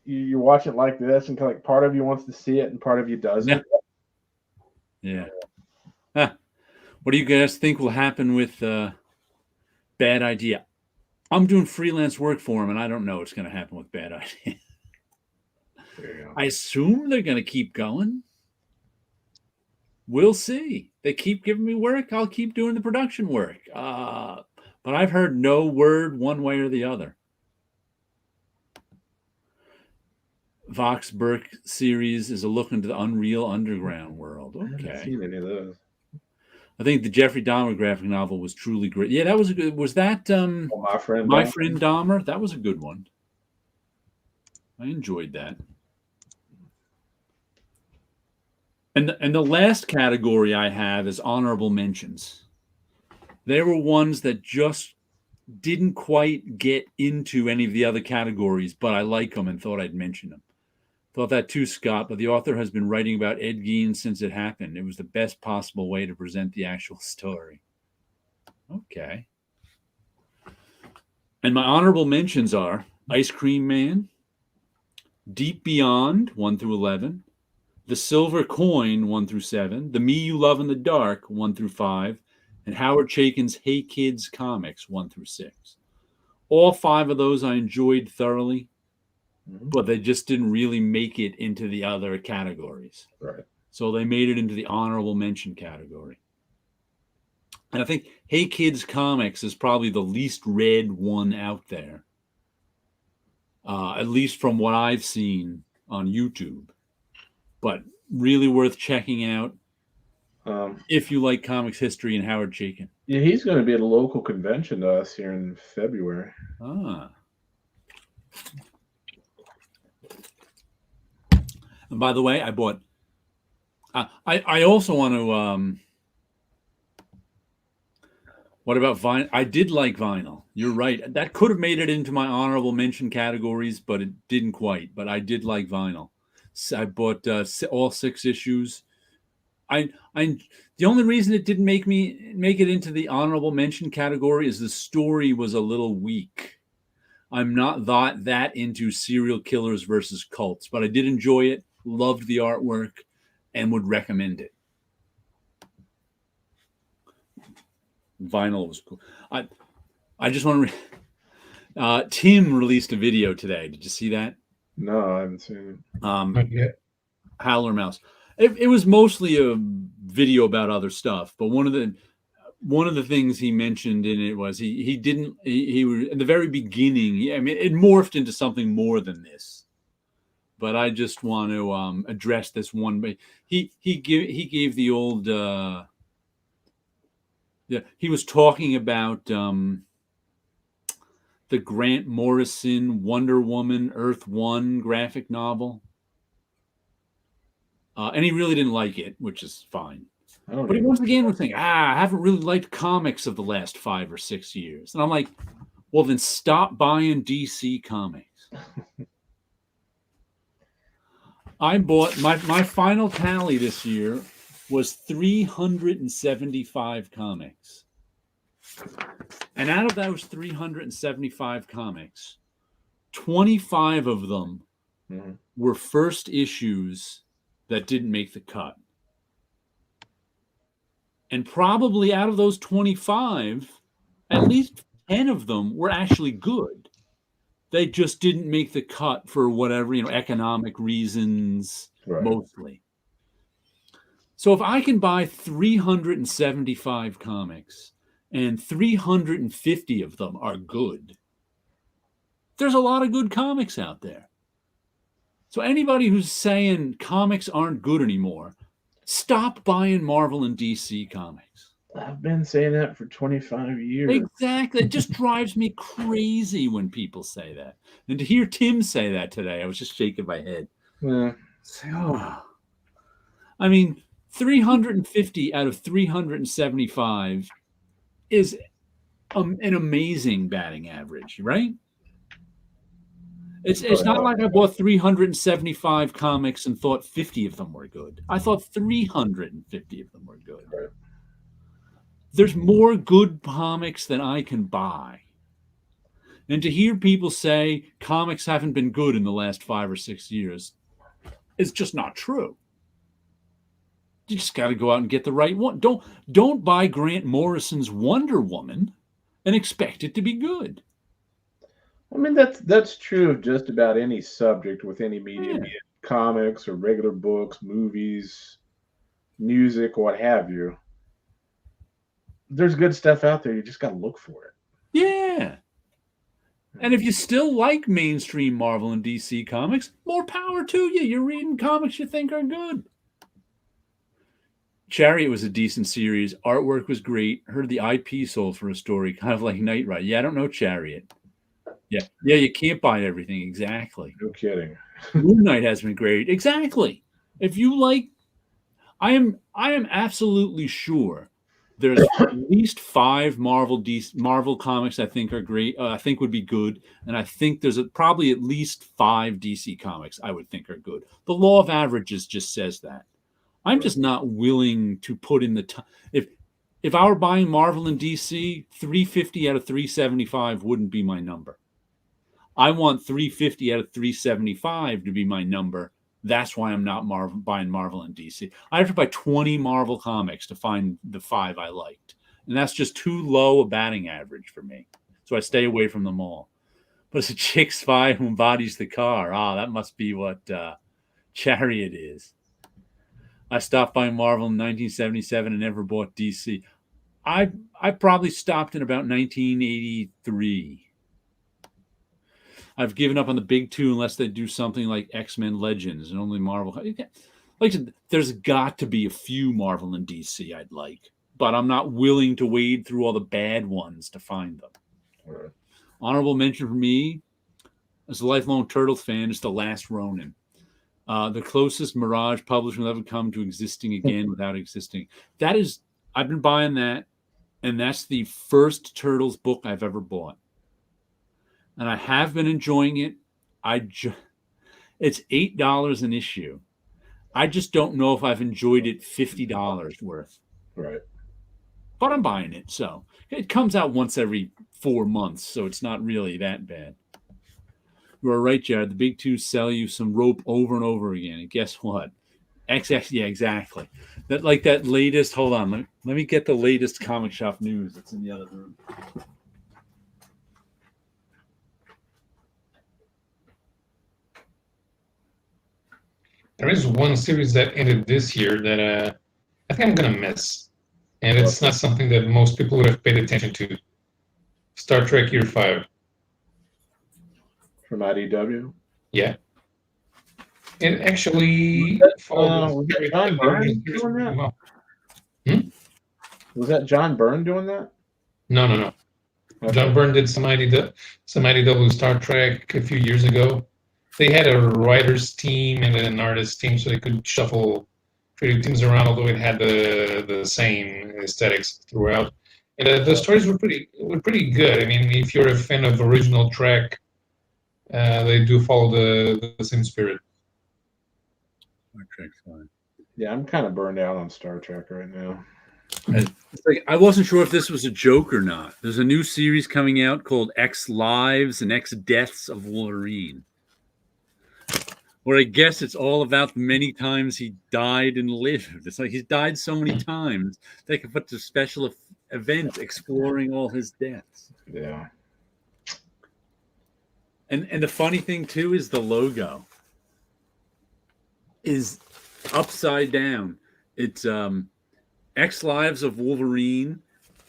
You watch it like this, and kind of like part of you wants to see it, and part of you doesn't. Yeah. Huh. What do you guys think will happen with Bad Idea? I'm doing freelance work for him, and I don't know what's going to happen with Bad Idea. I assume they're going to keep going. We'll see. They keep giving me work. I'll keep doing the production work. But I've heard no word one way or the other. Vox Burke series is a look into the Unreal Underground world. Okay. I haven't seen any of those. I think the Jeffrey Dahmer graphic novel was truly great. Yeah, that was a good. Was that My Friend Dahmer? That was a good one. I enjoyed that. And the last category I have is honorable mentions. There were ones that just didn't quite get into any of the other categories, but I like them and thought I'd mention them. Thought that too, Scott, but the author has been writing about Ed Gein since it happened. It was the best possible way to present the actual story. Okay. And my honorable mentions are Ice Cream Man, Deep Beyond, 1 through 11, The Silver Coin, 1 through 7, The Me You Love in the Dark, 1 through 5, and Howard Chaykin's Hey Kids Comics, 1 through 6. All 5 of those I enjoyed thoroughly, but they just didn't really make it into the other categories. Right. So they made it into the honorable mention category. And I think Hey Kids Comics is probably the least read one out there, at least from what I've seen on YouTube. But really worth checking out if you like comics history and Howard Chaykin. Yeah, he's going to be at a local convention to us here in February. And by the way, I bought. I also want to. What about vinyl? I did like vinyl. You're right. That could have made it into my honorable mention categories, but it didn't quite. But I did like vinyl. So I bought all 6 issues. The only reason it didn't make it into the honorable mention category is the story was a little weak. I'm not that into serial killers versus cults, but I did enjoy it, loved the artwork, and would recommend it. Vinyl was cool. I just want to. Tim released a video today. Did you see that? No, I haven't seen it. Not yet. Howler Mouse. It was mostly a video about other stuff, but one of the things he mentioned in it was he was in the very beginning. I mean, it morphed into something more than this, but I just want to address this one. But he gave the old he was talking about the Grant Morrison Wonder Woman Earth 1 graphic novel. And he really didn't like it, which is fine. But he once again was saying, I haven't really liked comics of the last 5 or 6 years. And I'm like, well, then stop buying DC comics. I bought, my final tally this year was 375 comics. And out of those 375 comics, 25 of them were first issues that didn't make the cut. And probably out of those 25, at least 10 of them were actually good. They just didn't make the cut for whatever, economic reasons, mostly. So if I can buy 375 comics and 350 of them are good, there's a lot of good comics out there. So anybody who's saying comics aren't good anymore, stop buying Marvel and DC comics. I've been saying that for 25 years. Exactly. It just drives me crazy when people say that. And to hear Tim say that today, I was just shaking my head. Yeah. I mean, 350 out of 375 is an amazing batting average, right? It's not like I bought 375 comics and thought 50 of them were good. I thought 350 of them were good. Right. There's more good comics than I can buy. And to hear people say comics haven't been good in the last 5 or 6 years is just not true. You just got to go out and get the right one. Don't buy Grant Morrison's Wonder Woman and expect it to be good. I mean, that's true of just about any subject with any medium, be it comics or regular books, movies, music, what have you. There's good stuff out there. You just got to look for it. Yeah. And if you still like mainstream Marvel and DC comics, more power to you. You're reading comics you think are good. Chariot was a decent series. Artwork was great. Heard the IP sold for a story, kind of like Knight Rider. Yeah, I don't know Chariot. Yeah, you can't buy everything. Exactly. No kidding. Moon Knight has been great. Exactly. If you like, I am absolutely sure there's at least 5 Marvel comics I think are great. I think would be good, and I think there's probably at least 5 DC comics I would think are good. The law of averages just says that. I'm just not willing to put in the time. If I were buying Marvel and DC, 350 out of 375 wouldn't be my number. I want 350 out of 375 to be my number. That's why I'm not buying Marvel and DC. I have to buy 20 Marvel comics to find the 5 I liked. And that's just too low a batting average for me. So I stay away from them all. But it's a chick spy who embodies the car. That must be what Chariot is. I stopped buying Marvel in 1977 and never bought DC. I probably stopped in about 1983. I've given up on the big 2 unless they do something like X-Men Legends and only Marvel. Like I said, there's got to be a few Marvel and DC I'd like, but I'm not willing to wade through all the bad ones to find them. Right. Honorable mention for me, as a lifelong Turtles fan, is The Last Ronin. The closest Mirage publishing will ever come to existing again without existing. I've been buying that, and that's the first Turtles book I've ever bought. And I have been enjoying it. It's $8 an issue. I just don't know if I've enjoyed it $50 worth. Right. But I'm buying it, so it comes out once every 4 months, so it's not really that bad. You are right, Jared. The big 2 sell you some rope over and over again, and guess what? Yeah, exactly. That latest. Hold on, let me get the latest comic shop news that's in the other room. There is one series that ended this year that I think I'm gonna miss, and it's not something that most people would have paid attention to. Star Trek Year 5. From IDW? Yeah. It actually was that John Byrne doing that? Well. Was that John Byrne doing that? No. John Byrne did some IDW Star Trek a few years ago. They had a writers team and an artist team, so they could shuffle creative teams around, although it had the same aesthetics throughout. And the stories were pretty good. I mean, if you're a fan of original Trek, they do follow the same spirit. Star Trek's fine. Yeah, I'm kind of burned out on Star Trek right now. It's like, I wasn't sure if this was a joke or not. There's a new series coming out called X Lives and X Deaths of Wolverine, where I guess it's all about the many times he died and lived. It's like he's died so many times they can put the special event exploring all his deaths. Yeah. And the funny thing too is the logo is upside down. It's X Lives of Wolverine,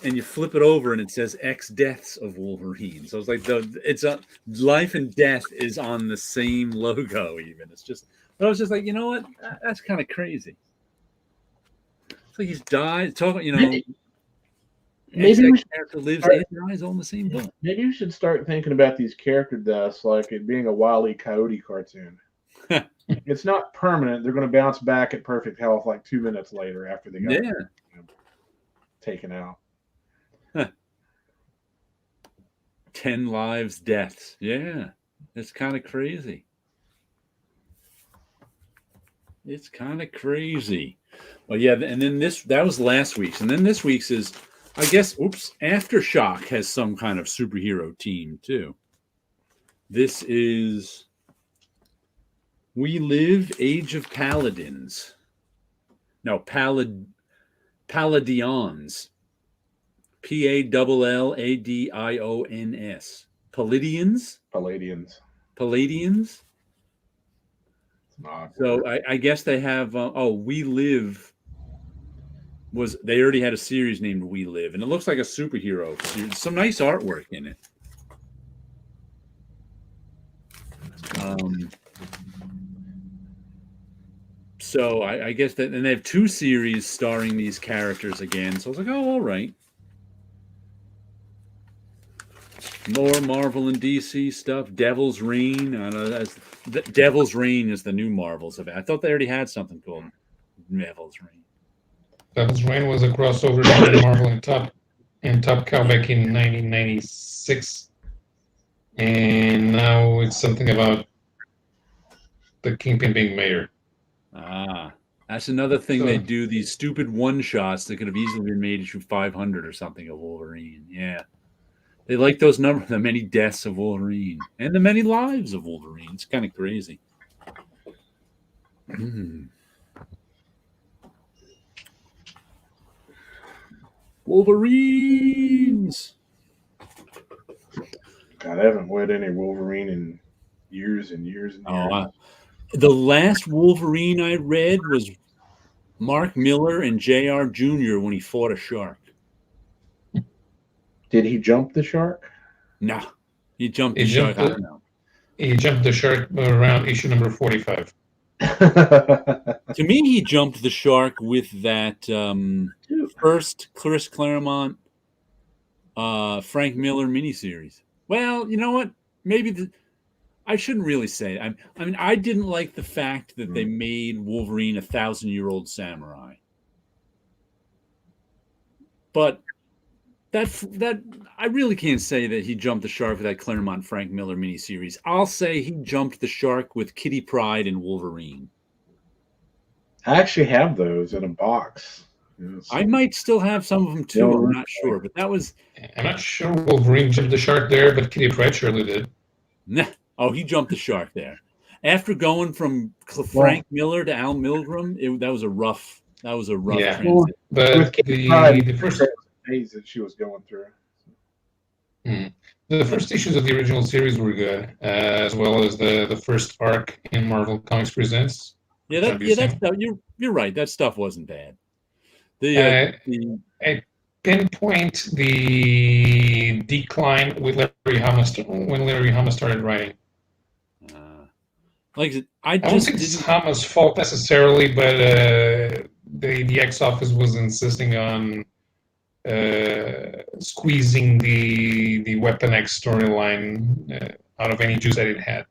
and you flip it over and it says X Deaths of Wolverine. So it's like it's a life and death is on the same logo. Even it's just, but I was just like, you know what? That's kind of crazy. It's like he's died. Talking, you know, maybe we character lives and dies all in the same book. Maybe you should start thinking about these character deaths like it being a Wile E. Coyote cartoon. It's not permanent. They're going to bounce back at perfect health like 2 minutes later after they got taken out. 10 lives, deaths. Yeah, it's kind of crazy. It's kind of crazy. Well, yeah, and then that was last week's, and then this week's is, I guess, Aftershock has some kind of superhero team too. This is We Live, Age of Paladins. No, Paladions. Palladions. Palladians. So I guess they have. We Live. They already had a series named We Live, and it looks like a superhero series. Some nice artwork in it. So I guess that, and they have 2 series starring these characters again. So I was like, oh, all right. More Marvel and DC stuff. Devil's Reign. I don't know, Devil's Reign is the new Marvel's event. I thought they already had something called Devil's Reign. Devil's Reign was a crossover between Marvel and Top Cow back in 1996, and now it's something about the Kingpin being mayor. That's another thing. They do these stupid one-shots that could have easily been made issue 500 or something of Wolverine. Yeah. They like those numbers, the many deaths of Wolverine and the many lives of Wolverine. It's kind of crazy. Wolverines. God, I haven't read any Wolverine in years and years and years. The last Wolverine I read was Mark Miller and J.R. Jr. when he fought a shark. Did he jump the shark? No, he jumped the shark. I don't know. He jumped the shark around issue number 45. To me, he jumped the shark with that first Chris Claremont, Frank Miller miniseries. Well, you know what? Maybe I shouldn't really say it. I mean, I didn't like the fact that they made Wolverine a 1,000-year-old samurai. But that I really can't say that he jumped the shark with that Claremont Frank Miller miniseries. I'll say he jumped the shark with Kitty Pryde and Wolverine. I actually have those in a box. I might still have some of them too. I'm not sure, but that was. I'm not sure Wolverine jumped the shark there, but Kitty Pryde surely did. Nah. Oh, he jumped the shark there. After going from Frank Miller to Al Milgrom, that was a rough. Yeah, transition. But the first phase that she was going through. The first issues of the original series were good, as well as the first arc in Marvel Comics Presents. Yeah, you're right. That stuff wasn't bad. I pinpoint the decline with Larry Hama when Larry Hama started writing. I don't think it's Hama's fault necessarily, but the X office was insisting on squeezing the Weapon X storyline out of any juice that it had.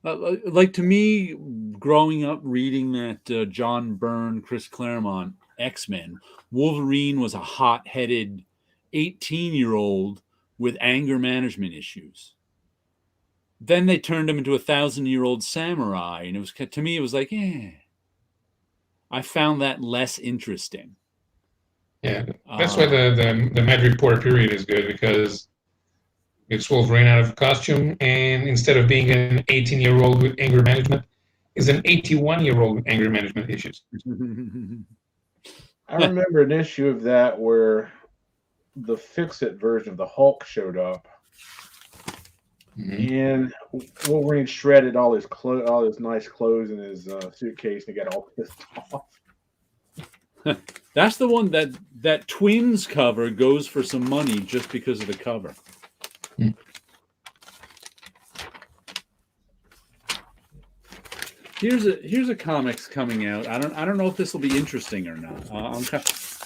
Like, to me, growing up reading that John Byrne, Chris Claremont X-Men, Wolverine was a hot-headed 18-year-old with anger management issues. Then they turned him into a 1,000-year-old samurai, and it was, to me, it was like, I found that less interesting. Yeah, that's why the Mad Reporter period is good, because it's Wolverine out of costume, and instead of being an 18-year-old with anger management, is an 81-year-old with anger management issues. I remember an issue of that where the Fix-It version of the Hulk showed up, and Wolverine shredded all his nice clothes in his suitcase, and he got all pissed off. That's the one that Twins cover goes for some money just because of the cover. Here's a comics coming out. I don't know if this will be interesting or not.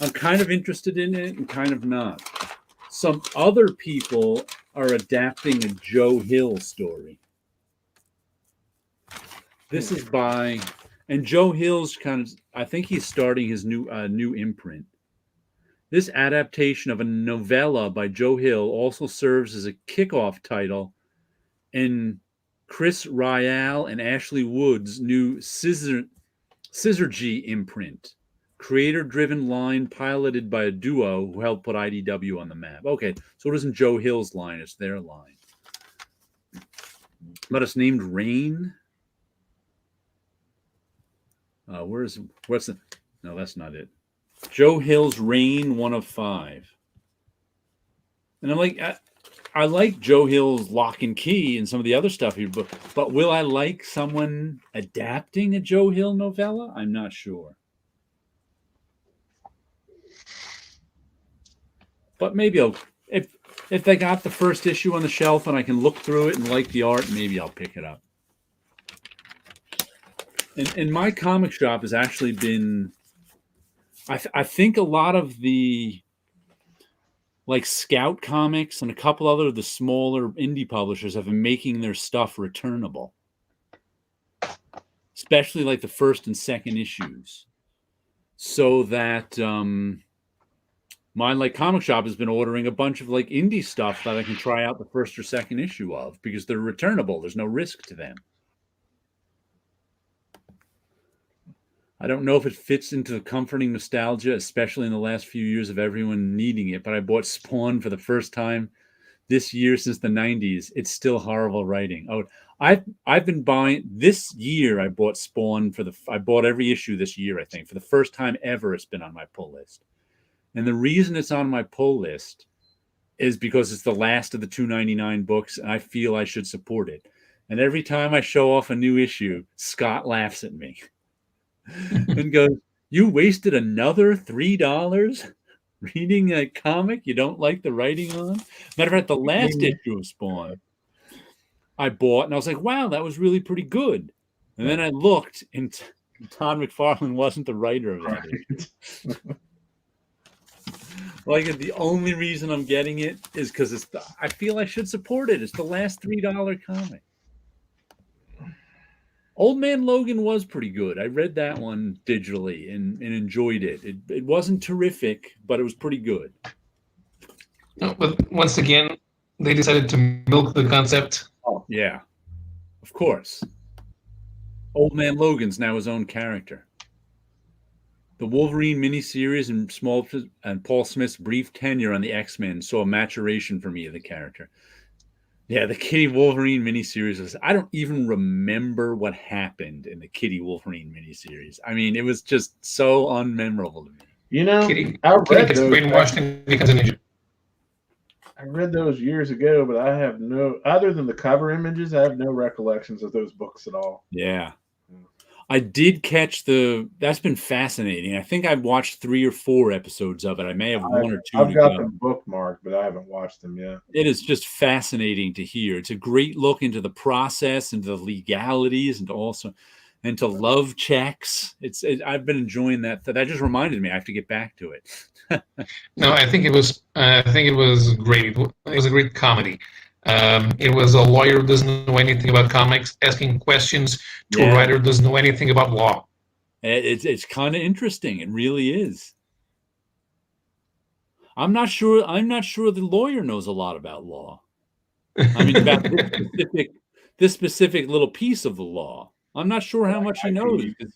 I'm kind of interested in it and kind of not. Some other people are adapting a Joe Hill story. This is by, and Joe Hill's I think he's starting his new imprint. This adaptation of a novella by Joe Hill also serves as a kickoff title in Chris Ryall and Ashley Wood's new Syzygy imprint, creator-driven line piloted by a duo who helped put IDW on the map. Okay, so it isn't Joe Hill's line, it's their line. But it's named Rain. No, that's not it. Joe Hill's Rain 1 of 5. And I'm like, I like Joe Hill's Lock and Key and some of the other stuff here, but will I like someone adapting a Joe Hill novella? I'm not sure. But maybe if they got the first issue on the shelf and I can look through it and like the art, maybe I'll pick it up. And my comic shop has actually been, I think a lot of the like Scout Comics and a couple other of the smaller indie publishers have been making their stuff returnable, especially like the first and second issues, so that my like comic shop has been ordering a bunch of like indie stuff that I can try out the first or second issue of because they're returnable. There's no risk to them. I don't know if it fits into the comforting nostalgia, especially in the last few years of everyone needing it, but I bought Spawn for the first time this year since the 90s. It's still horrible writing. Oh, I've been buying this year. I bought Spawn I bought every issue this year, I think. For the first time ever, it's been on my pull list. And the reason it's on my pull list is because it's the last of the $2.99 books, and I feel I should support it. And every time I show off a new issue, Scott laughs at me. And goes, "You wasted another $3 reading a comic you don't like the writing on?" Matter of fact, the last issue of Spawn I bought, and I was like, wow, that was really pretty good. And then I looked, and Todd McFarlane wasn't the writer of that issue. Like, the only reason I'm getting it is because I feel I should support it. It's the last $3 comic. Old Man Logan was pretty good. I read that one digitally and enjoyed it. It wasn't terrific, but it was pretty good. No, but once again, they decided to milk the concept. Oh, yeah. Of course. Old Man Logan's now his own character. The Wolverine miniseries and Paul Smith's brief tenure on the X-Men saw a maturation for me of the character. Yeah, the Kitty Wolverine miniseries I don't even remember what happened in the Kitty Wolverine miniseries. I mean, it was just so unmemorable to me. You know, Kitty gets brainwashed and becomes a ninja. I read those years ago, but I have other than the cover images, I have no recollections of those books at all. Yeah. I did catch that's been fascinating. I think I've watched 3 or 4 episodes of it. I may have 1 or 2. I've got them bookmarked, but I haven't watched them yet. It is just fascinating to hear. It's a great look into the process, into the legalities, and also and to love checks. I've been enjoying that. That just reminded me I have to get back to it. No, I think it was. I think it was great. It was a great comedy. It was a lawyer who doesn't know anything about comics asking questions to a writer who doesn't know anything about law. It's kind of interesting. It really is. I'm not sure the lawyer knows a lot about law. I mean, about this specific little piece of the law. I'm not sure how much he knows because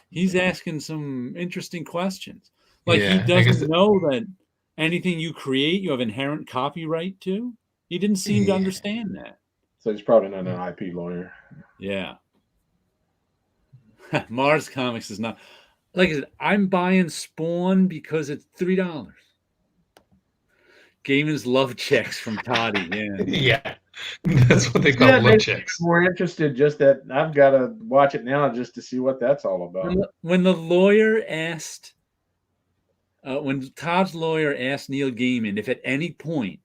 he's asking some interesting questions. Like he doesn't know that anything you create, you have inherent copyright to. He didn't seem to understand that. So he's probably not an IP lawyer. Yeah. Mars Comics is not. Like I said, I'm buying Spawn because it's $3. Gaiman's love checks from Toddy. Yeah. That's what they call love checks. More interested, just that I've got to watch it now just to see what that's all about. When the lawyer asked, when Todd's lawyer asked Neil Gaiman if at any point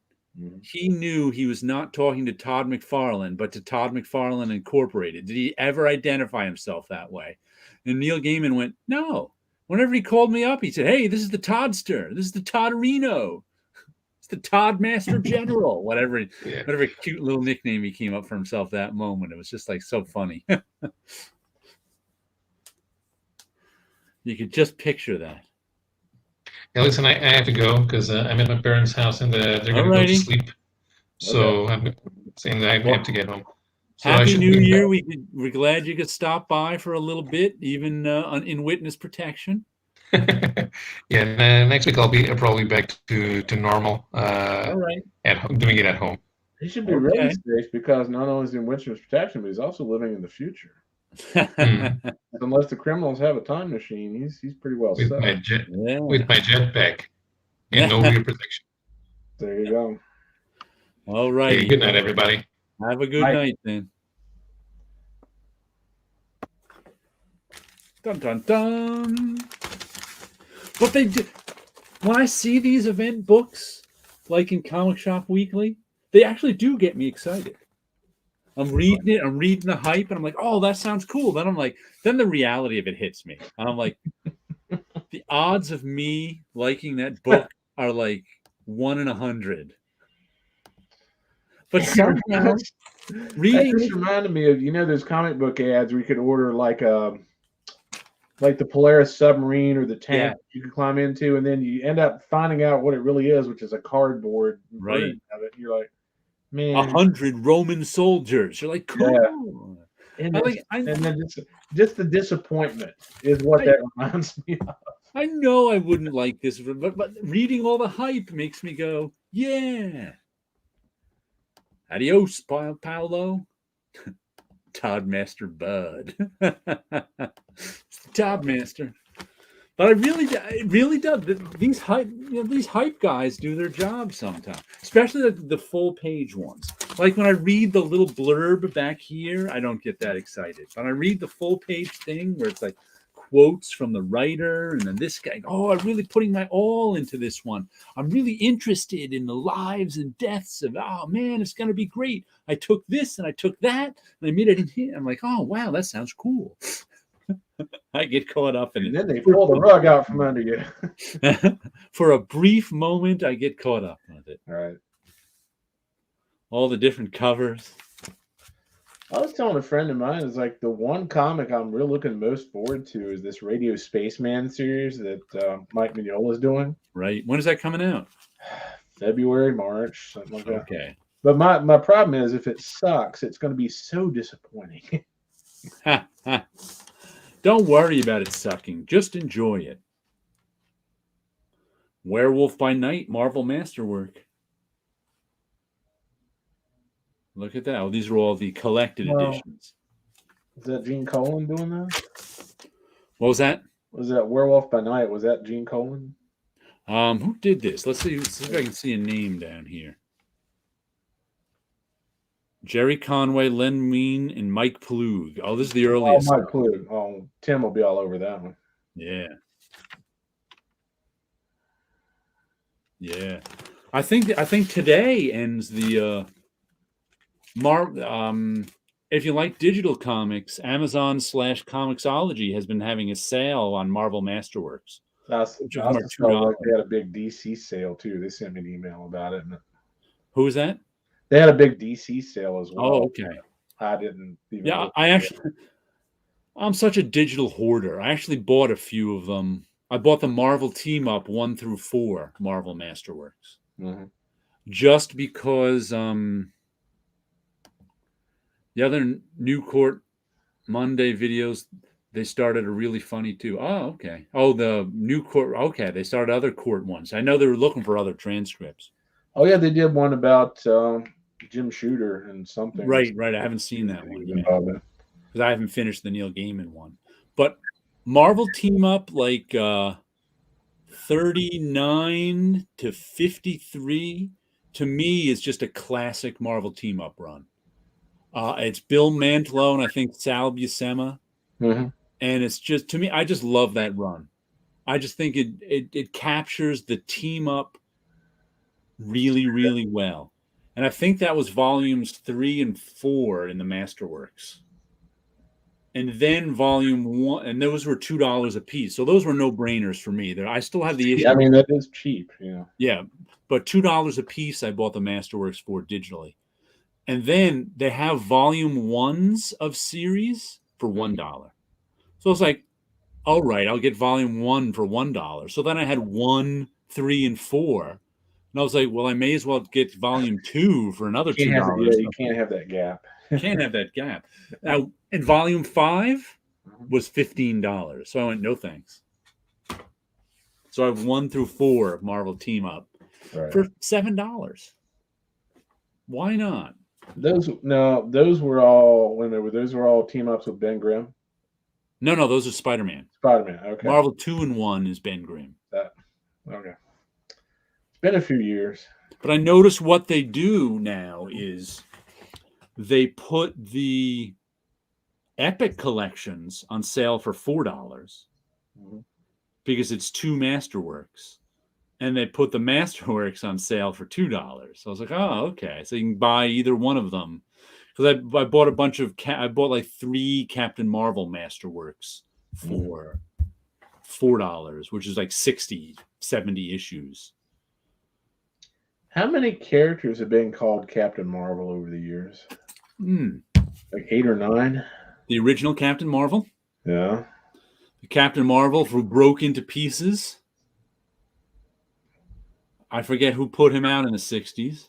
he knew he was not talking to Todd McFarlane, but to Todd McFarlane Incorporated, did he ever identify himself that way? And Neil Gaiman went, no. Whenever he called me up, he said, hey, this is the Toddster. This is the Toddorino. The Todd Master General, whatever cute little nickname he came up for himself that moment. It was just like so funny. You could just picture that. Yeah, listen, I have to go because I'm at my parents' house and they're going to go to sleep. So I'm saying that I have to get home. So Happy New Year. We're glad you could stop by for a little bit, even in witness protection. Yeah, next week I'll be probably back to normal. All right. At home, doing it at home. He should be ready, Space, because not only is he in witness protection, but he's also living in the future. Unless the criminals have a time machine, he's pretty well set. With my jetpack and no rear protection. There you go. All right. Hey, good night, everybody. Have a good night, then. Dun dun dun. What they do when I see these event books, like in Comic Shop Weekly, they actually do get me excited. I'm reading it, I'm reading the hype, and I'm like, oh, that sounds cool. Then the reality of it hits me. And I'm like, the odds of me liking that book are like 1 in 100. But somehow reading this reminded me of, those comic book ads where you could order like the Polaris submarine or the tank you can climb into, and then you end up finding out what it really is, which is a cardboard version of it. You're like, man, 100 Roman soldiers. You're like, cool. Yeah. And then just the disappointment is what that reminds me of. I know I wouldn't like this, but reading all the hype makes me go, yeah. Adios, Paolo. Todd Master Bud. Todd Master. But it really does. These hype guys do their job sometimes, especially the full page ones. Like when I read the little blurb back here, I don't get that excited. But I read the full page thing where it's like quotes from the writer, and then this guy, I'm really putting my all into this one. I'm really interested in the lives and deaths of, oh man, it's going to be great. I took this and I took that and I made it in here. I'm like, oh wow, that sounds cool. I get caught up in it. And then they pull the rug out from under you. For a brief moment, I get caught up with it. All right. All the different covers. I was telling a friend of mine, it's like the one comic I'm really looking most forward to is this Radio Spaceman series that Mike Mignola's doing. Right. When is that coming out? February, March, something like that. Okay. But my problem is if it sucks, it's going to be so disappointing. Don't worry about it sucking. Just enjoy it. Werewolf by Night, Marvel Masterwork. Look at that. Oh, these are all the collected editions. Is that Gene Colan doing that? What was that? Was that Werewolf by Night? Was that Gene Colan? Who did this? Let's see if I can see a name down here. Jerry Conway, Len Wein, and Mike Plug. Oh, this is the earliest. Oh, Mike Plug. Oh, Tim will be all over that one. Yeah. Yeah. I think today ends the if you like digital comics, Amazon/Comixology has been having a sale on Marvel Masterworks. I also felt like they had a big DC sale too. They sent me an email about it. Who was that? They had a big DC sale as well. Oh, okay. I didn't even. Yeah, I'm such a digital hoarder. I actually bought a few of them. I bought the Marvel Team Up 1 through 4 Marvel Masterworks. Mm-hmm. Just because the other New Court Monday videos, they started a really funny too. Oh, okay. Oh, the New Court. Okay, they started other court ones. I know they were looking for other transcripts. Oh yeah, they did one about Jim Shooter and something. Right. I haven't seen that one yet because I haven't finished the Neil Gaiman one. But Marvel Team Up, like 39 to 53, to me is just a classic Marvel Team Up run. It's Bill Mantlo and I think Sal Buscema. Mm-hmm. And it's just, to me, I just love that run. I just think it captures the team up really, really well. And I think that was volumes 3 and 4 in the Masterworks. And then volume 1, and those were $2 a piece. So those were no brainers for me. I still have the issue. I mean, that is cheap. Yeah. Yeah. But $2 a piece, I bought the Masterworks for digitally. And then they have volume 1s of series for $1. So it's like, all right, I'll get volume 1 for $1. So then I had 1, 3, and 4. And I was like, well, I may as well get volume 2 for another $2. You can't have that gap. Can't have that gap. Now, and volume 5 was $15. So I went, no thanks. So I have 1 through 4 of Marvel Team Up for $7. Why not? Those were all those were all team ups with Ben Grimm. No, those are Spider-Man. Okay. Marvel 2 and 1 is Ben Grimm. Okay. It's been a few years. But I notice what they do now is they put the Epic collections on sale for $4 because it's 2 Masterworks. And they put the Masterworks on sale for $2. So I was like, oh, okay. So you can buy either one of them. Because I bought a bunch of, I bought like 3 Captain Marvel Masterworks for $4, which is like 60, 70 issues. How many characters have been called Captain Marvel over the years? Like 8 or 9? The original Captain Marvel? Yeah. The Captain Marvel who broke into pieces. I forget who put him out in the 60s.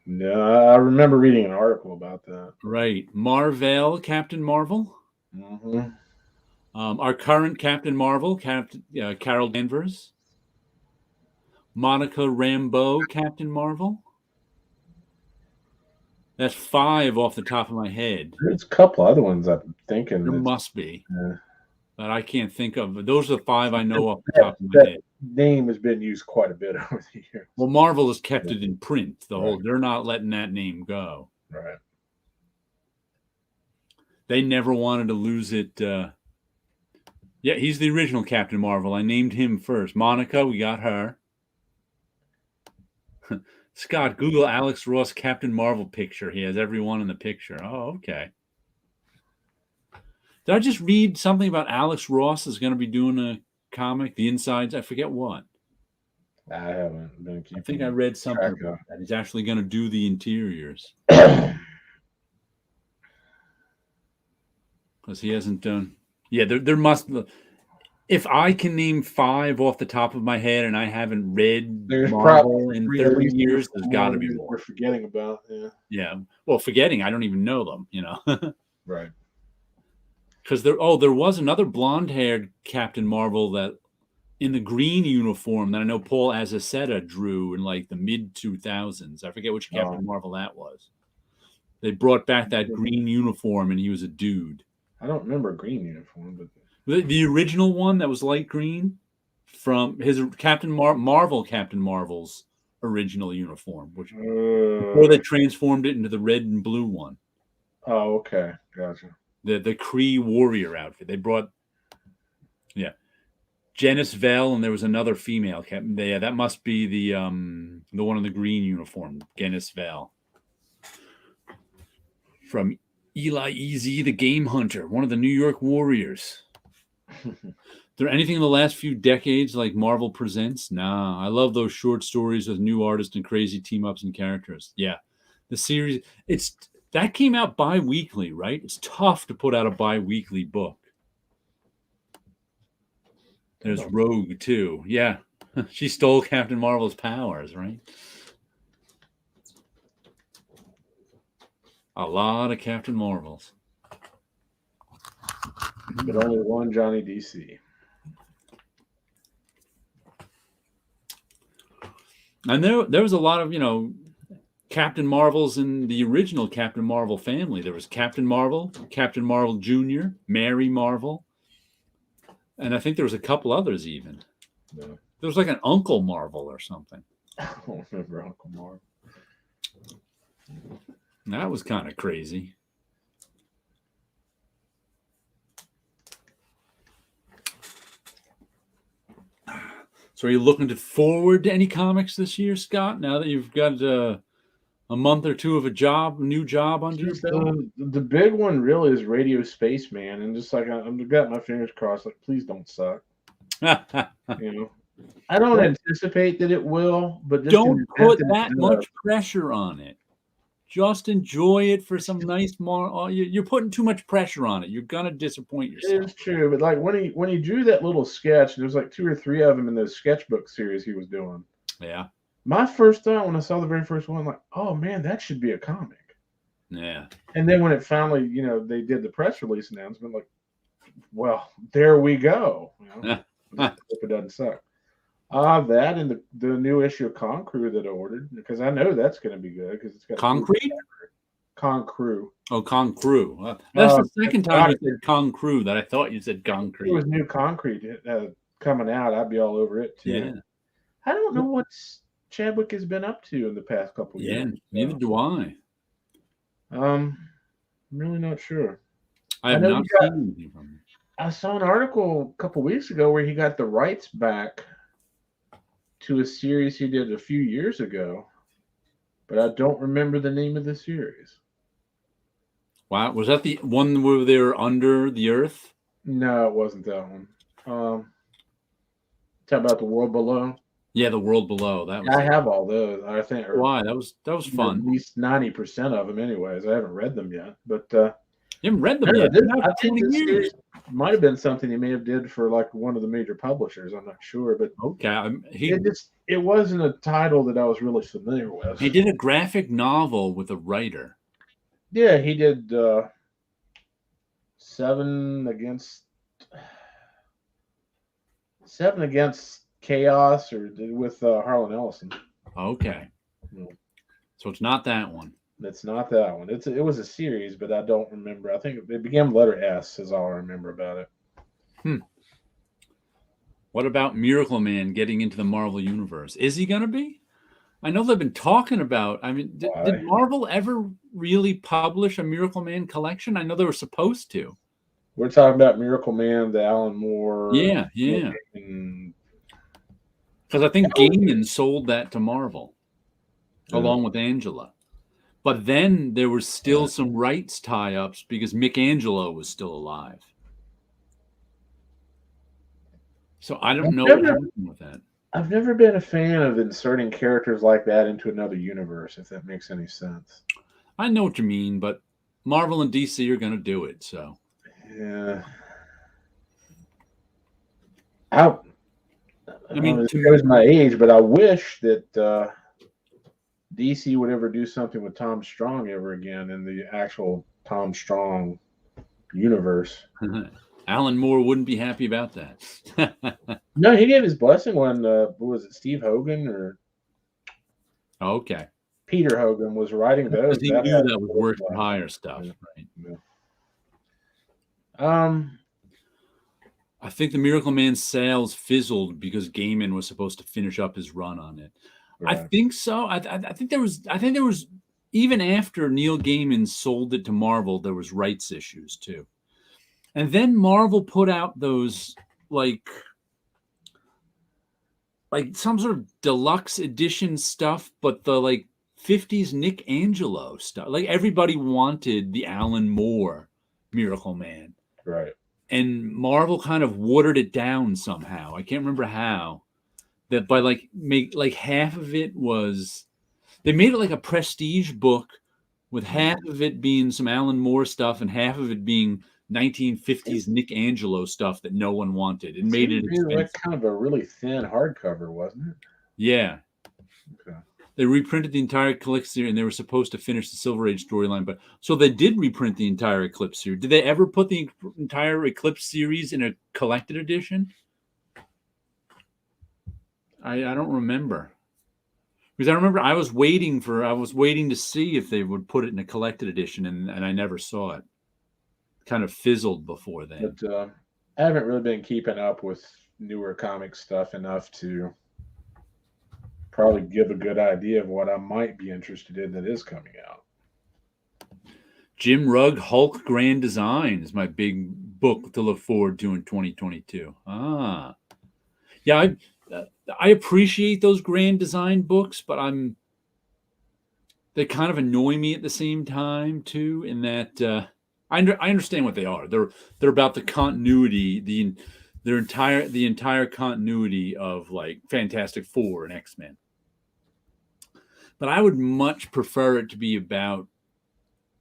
No, I remember reading an article about that. Right. Marvel, Captain Marvel. Mm-hmm. Our current Captain Marvel, Carol Danvers. Monica Rambeau, Captain Marvel. That's 5 off the top of my head. There's a couple other ones I'm thinking. There must be. Yeah. But I can't think of. But those are the 5 I know off the top of my head. Name has been used quite a bit over the years. Well, Marvel has kept it in print. They're not letting that name go. Right. They never wanted to lose it. Yeah, he's the original Captain Marvel. I named him first. Monica, we got her. Scott, Google Alex Ross Captain Marvel picture. He has everyone in the picture. Oh, okay. Did I just read something about Alex Ross is going to be doing a comic, the insides? I forget what. I haven't been keeping. I think I read something about that. He's actually going to do the interiors. Because he hasn't done. Yeah, there must. If I can name 5 off the top of my head and I haven't read Marvel in 30 years, there's got to be more. We're forgetting about. Yeah. Well, forgetting, I don't even know them, Right. Because there was another blonde-haired Captain Marvel that in the green uniform that I know Paul Azaceta drew in like the mid-2000s. I forget which Captain Marvel that was. They brought back that green uniform and he was a dude. I don't remember a green uniform, but the original one that was light green from his Marvel Captain Marvel's original uniform, which before they transformed it into the red and blue one. Oh, okay, gotcha. The Kree warrior outfit. They brought, Janice Vell, and there was another female captain. Yeah, that must be the one in the green uniform, Janice Vell. From Eli EZ, the game hunter, one of the New York Warriors. There anything in the last few decades like Marvel Presents? Nah, I love those short stories with new artists and crazy team ups and characters. Yeah, the series that came out bi-weekly, right? It's tough to put out a bi-weekly book. There's Rogue too. Yeah, she stole Captain Marvel's powers, right? A lot of Captain Marvels, but only one Johnny DC. And there was a lot of, Captain Marvels in the original Captain Marvel family. There was Captain Marvel Jr., Mary Marvel, and I think there was a couple others even. Yeah. There was like an Uncle Marvel or something. I don't remember Uncle Marvel. That was kind of crazy. So are you looking forward to any comics this year, Scott, now that you've got a month or two of a new job under your belt? The big one really is Radio Spaceman, and just like I've got my fingers crossed, like please don't suck. I don't anticipate that it will, but just don't put that much pressure on it. Just enjoy it for some nice more. You're putting too much pressure on it. You're gonna disappoint yourself. It's true, but like when he drew that little sketch, there's like 2 or 3 of them in those sketchbook series he was doing. Yeah. My first thought when I saw the very first one, like, oh man, that should be a comic. Yeah. And then when it finally, they did the press release announcement, like, well, there we go. Hope it doesn't suck. That and the new issue of Concrew that I ordered, because I know that's going to be good because it's got Concrete? Concrew. Oh, Concrew. That's the second time you said Concrew that I thought you said concrete. It was new Concrete coming out. I'd be all over it too. Yeah. I don't know what Chadwick has been up to in the past couple of years. Yeah, neither do I. I'm really not sure. I have not seen anything from him. I saw an article a couple weeks ago where he got the rights back to a series he did a few years ago, but I don't remember the name of the series. Wow, was that the one where they were under the earth? No, it wasn't that one. Talk about The World Below. Yeah, The World Below. That was. I have all those. I think. Why? That was fun. At least 90% of them, anyways. I haven't read them yet, but you haven't read them yet. I think this series might have been something he may have did for like one of the major publishers. I'm not sure, but okay, it wasn't a title that I was really familiar with. He did a graphic novel with a writer. Yeah, he did 7 Against Chaos, or with Harlan Ellison. Okay, so it's not that one. It's not that one. It was a series, but I don't remember. I think it began with letter S is all I remember about it. What about Miracle Man getting into the Marvel Universe? Is he going to be? I know they've been talking about. I mean, did Marvel ever really publish a Miracle Man collection? I know they were supposed to. We're talking about Miracle Man, the Alan Moore. Yeah. Because I think Gaiman sold that to Marvel along with Angela. But then there was still some rights tie-ups because Michelangelo was still alive. So I don't know what happened with that. I've never been a fan of inserting characters like that into another universe, if that makes any sense. I know what you mean, but Marvel and DC are going to do it, so. Yeah. I mean, it shows my age, but I wish that DC would ever do something with Tom Strong ever again in the actual Tom Strong universe. Alan Moore wouldn't be happy about that. No, he gave his blessing when was it Steve Hogan or? Okay. Peter Hogan was writing those. He knew that was worth for hire stuff, right? Yeah. I think the Miracle Man sales fizzled because Gaiman was supposed to finish up his run on it. Right. I think so. I think there was even after Neil Gaiman sold it to Marvel, there was rights issues too. And then Marvel put out those like some sort of deluxe edition stuff, but the like 1950s Nick Angelo stuff. Like everybody wanted the Alan Moore Miracle Man. Right. And Marvel kind of watered it down somehow. I can't remember how. That by like half of it was, they made it like a prestige book with half of it being some Alan Moore stuff and half of it being 1950s Nick Angelo stuff that no one wanted. It made it expensive. Like kind of a really thin hardcover, wasn't it? Yeah. Okay. They reprinted the entire Eclipse series, and they were supposed to finish the Silver Age storyline. But so they did reprint the entire Eclipse series. Did they ever put the entire Eclipse series in a collected edition? I don't remember, because I remember I was waiting to see if they would put it in a collected edition, and I never saw it. Kind of fizzled before then. But I haven't really been keeping up with newer comic stuff enough to probably give a good idea of what I might be interested in that is coming out. Jim Rugg Hulk Grand Design is my big book to look forward to in 2022. Yeah, I appreciate those Grand Design books, but they kind of annoy me at the same time too. In that I understand what they are. They're about the continuity, the entire continuity of like Fantastic Four and X-Men. But I would much prefer it to be about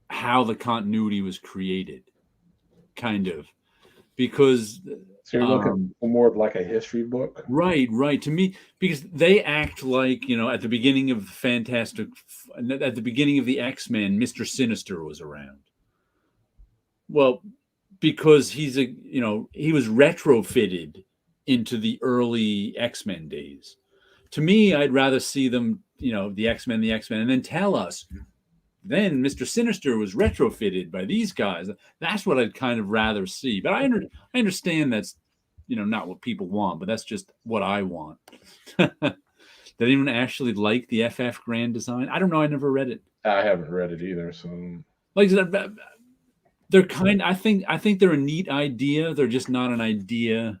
how the continuity was created, kind of, because. So you're looking for more of like a history book, right? To me, because they act like, at the beginning of at the beginning of the X-Men, Mr. Sinister was around. Well, because he was retrofitted into the early X-Men days. To me, I'd rather see them, the X-Men, and then tell us, then Mr. Sinister was retrofitted by these guys. That's what I'd kind of rather see. But I understand that's, not what people want, but that's just what I want. Did anyone actually like the FF Grand Design? I don't know. I never read it. I haven't read it either. So, like, they're I think they're a neat idea. They're just not an idea.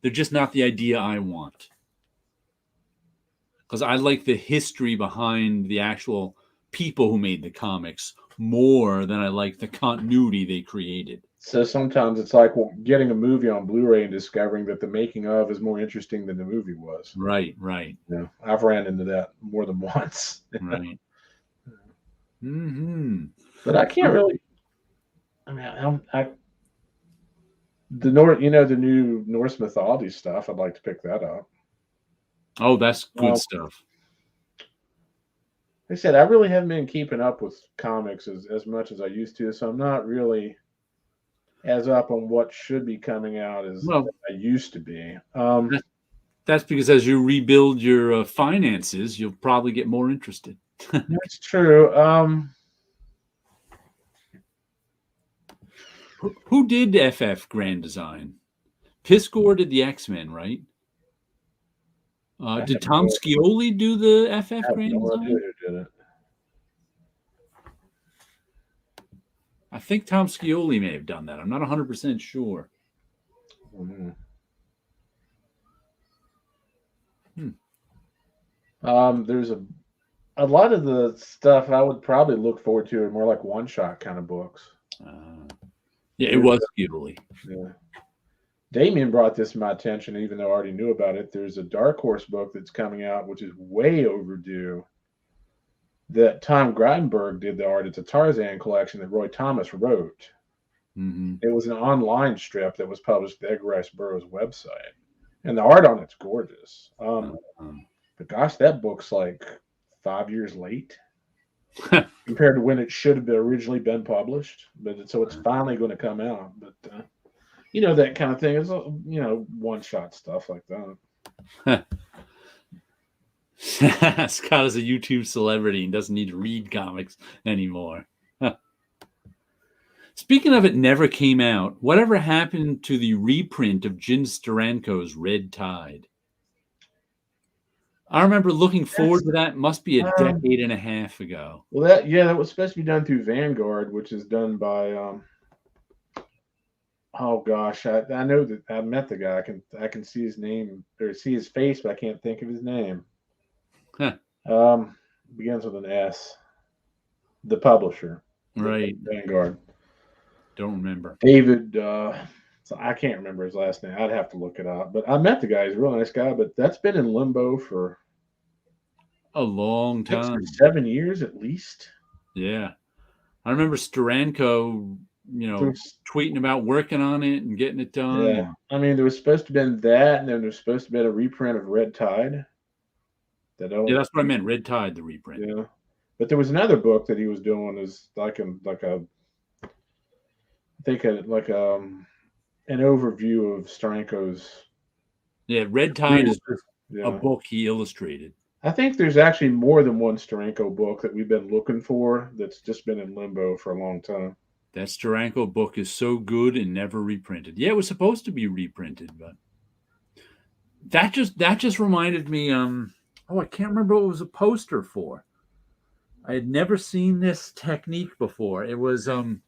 They're just not the idea I want. Because I like the history behind the actual people who made the comics more than I like the continuity they created. So sometimes it's like getting a movie on Blu-ray and discovering that the making of is more interesting than the movie was. Right. Yeah, I've ran into that more than once. Right. Mm-hmm. But I can't really. I mean, the new Norse mythology stuff. I'd like to pick that up. Oh, that's good stuff. Like I said, I really haven't been keeping up with comics as much as I used to, so I'm not really as up on what should be coming out as I used to be. That's because as you rebuild your finances, you'll probably get more interested. That's true. Who did FF Grand Design? Piscor did the X-Men, right? Did Tom Scioli do the FF Grand Design? Who did it? I think Tom Scioli may have done that. I'm not 100% sure. Mm-hmm. There's a lot of the stuff I would probably look forward to are more like one-shot kind of books. Yeah, it was Scioli. Yeah. Damien brought this to my attention, even though I already knew about it. There's a Dark Horse book that's coming out, which is way overdue, that Tom Greidenberg did the art. It's a Tarzan collection that Roy Thomas wrote. Mm-hmm. It was an online strip that was published at Edgar Rice Burroughs' website. And the art on it's gorgeous. But gosh, that book's like 5 years late compared to when it should have originally been published. So it's finally going to come out. But that kind of thing is, one-shot stuff like that. Scott is a YouTube celebrity and doesn't need to read comics anymore. Speaking of it never came out, whatever happened to the reprint of Jim Steranko's Red Tide? I remember looking forward to that. Must be a decade and a half ago. Well, that was supposed to be done through Vanguard, which is done by oh gosh, I know that I met the guy. I can see his name or see his face, but I can't think of his name. Huh. begins with an S. The publisher, Right. Vanguard. Don't remember. David. So I can't remember his last name. I'd have to look it up. But I met the guy. He's a real nice guy. But that's been in limbo for A long 6 or time. 7 years at least. Yeah. I remember Steranko, tweeting about working on it and getting it done. Yeah. I mean, there was supposed to have been that, and then there was supposed to have been a reprint of Red Tide. Yeah, that's what I meant. Red Tide, the reprint. Yeah. But there was another book that he was doing is like an overview of Steranko's. Yeah, Red Tide is a book he illustrated. I think there's actually more than one Steranko book that we've been looking for that's just been in limbo for a long time. That Steranko book is so good and never reprinted. Yeah, it was supposed to be reprinted, but that just reminded me. I can't remember what it was a poster for. I had never seen this technique before. It was Bob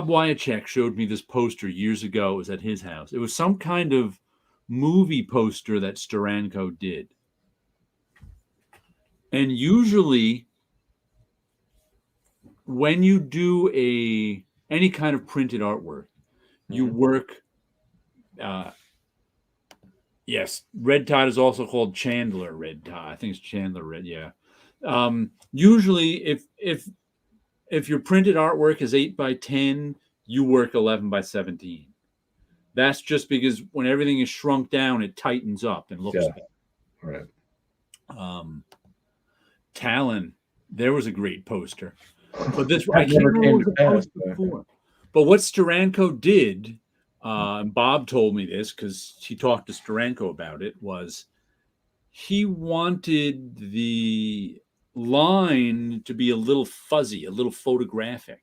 Wyachek showed me this poster years ago. It was at his house. It was some kind of movie poster that Steranko did. And usually when you do any kind of printed artwork, you work yes, Red Tide is also called Chandler Red Tide. I think it's Chandler Red, yeah. Usually if your printed artwork is 8x10, you work 11x17. That's just because when everything is shrunk down, it tightens up and looks better. Right. Talon, there was a great poster. But this I can't remember what the poster before. But what Steranko did, and Bob told me this because he talked to Steranko about it, was he wanted the line to be a little fuzzy, a little photographic.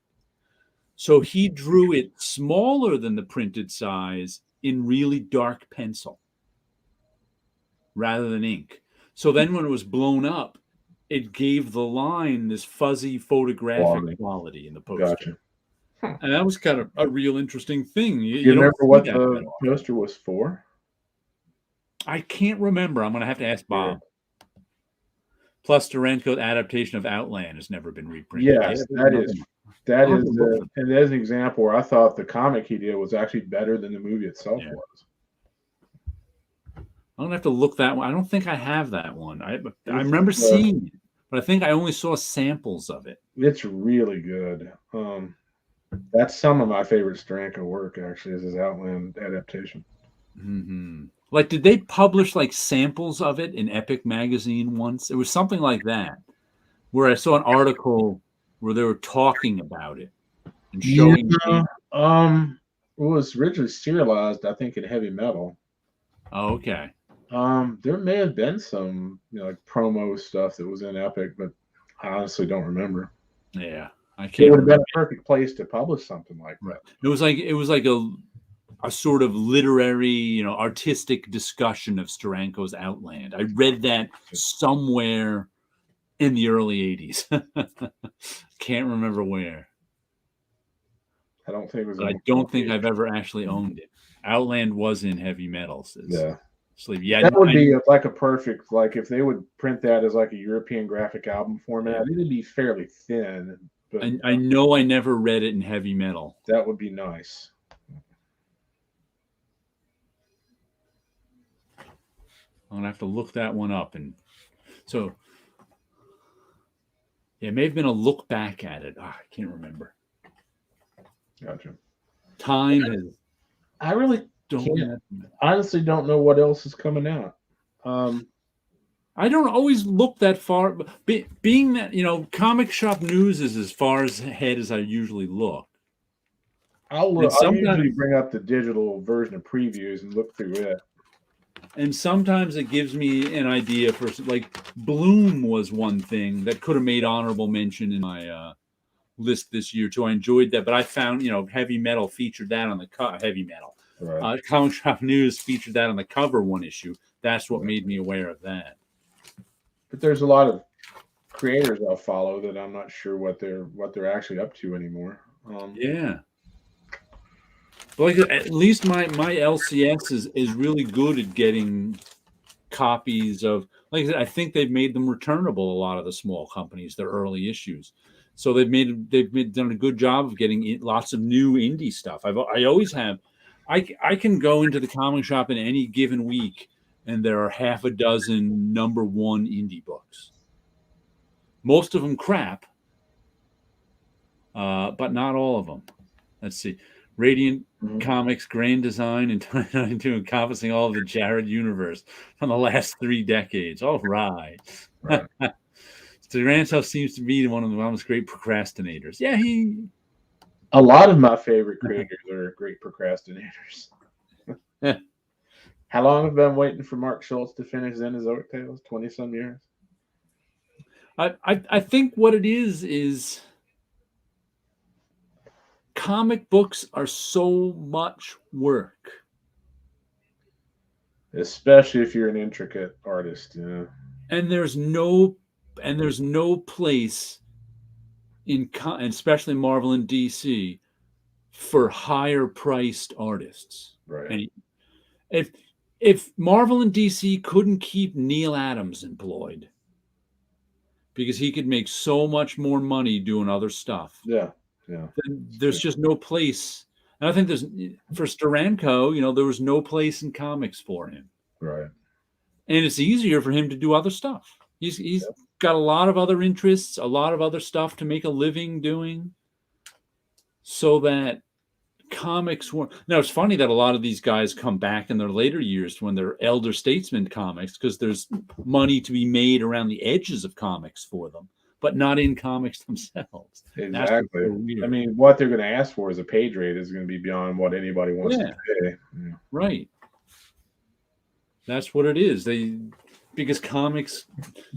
So he drew it smaller than the printed size in really dark pencil rather than ink. So then when it was blown up, it gave the line this fuzzy photographic quality in the poster. Gotcha. And that was kind of a real interesting thing. You remember what the poster was for? I can't remember. I'm going to have to ask Bob. Plus, Steranko's adaptation of Outland has never been reprinted. Yes, that is, and there's an example where I thought the comic he did was actually better than the movie itself was. I'm gonna have to look that one. I don't think I have that one. I remember seeing it, but I think I only saw samples of it. It's really good. That's some of my favorite Steranko work. Actually, is his Outland adaptation. Mm-hmm. Like, did they publish like samples of it in Epic magazine once? It was something like that, where I saw an article where they were talking about it and showing. It was originally serialized, I think, in Heavy Metal. Oh, okay. There may have been some, like promo stuff that was in Epic, but I honestly don't remember. Yeah, I can't. It would have been a perfect place to publish something like that. Right. It was like a sort of literary, artistic discussion of Steranko's Outland. I read that somewhere in the early 80s. Can't remember where. I don't think it was. I don't think I've ever actually owned it. Outland was in Heavy Metal. Yeah. Yeah, that would be like a perfect, like if they would print that as like a European graphic album format, it'd be fairly thin. But I know I never read it in Heavy Metal. That would be nice. I'm gonna have to look that one up, and so yeah, it may have been a look back at it. I can't remember. Gotcha. Time has. I really honestly don't know what else is coming out. I don't always look that far, but being that comic shop news is as far ahead as I usually look. I'll usually bring up the digital version of previews and look through it. And sometimes it gives me an idea for, like, Bloom was one thing that could have made honorable mention in my list this year too. I enjoyed that, but I found Heavy Metal featured that on the Heavy Metal. Right. Comic Shop News featured that on the cover one issue. That's what made me aware of that. But there's a lot of creators I'll follow that I'm not sure what they're actually up to anymore. Yeah. But at least my LCS is really good at getting copies of, like I said, I think they've made them returnable. A lot of the small companies, their early issues, so they've done a good job of getting lots of new indie stuff. I always have. I can go into the comic shop in any given week, and there are half a dozen #1 indie books. Most of them crap, but not all of them. Let's see. Radiant Comics Grand Design in 2092, encompassing all of the Jared universe from the last 3 decades. All right. Duranto seems to be one of the most great procrastinators. Yeah, a lot of my favorite creators are great procrastinators. How long have I been waiting for Mark Schultz to finish Xenozoic Tales? 20-some years. I think what it is comic books are so much work, especially if you're an intricate artist. Yeah. And there's no place in, especially Marvel and DC, for higher priced artists. Right. And if Marvel and DC couldn't keep Neil Adams employed, because he could make so much more money doing other stuff. Yeah. Then there's just no place. And I think for Steranko, there was no place in comics for him. Right. And it's easier for him to do other stuff. He's got a lot of other interests, a lot of other stuff to make a living doing, so that comics were. Now, it's funny that a lot of these guys come back in their later years when they're elder statesman comics, because there's money to be made around the edges of comics for them, but not in comics themselves. Exactly. I mean, what they're going to ask for as a page rate is going to be beyond what anybody wants to pay. Yeah. Right. That's what it is. Because comics.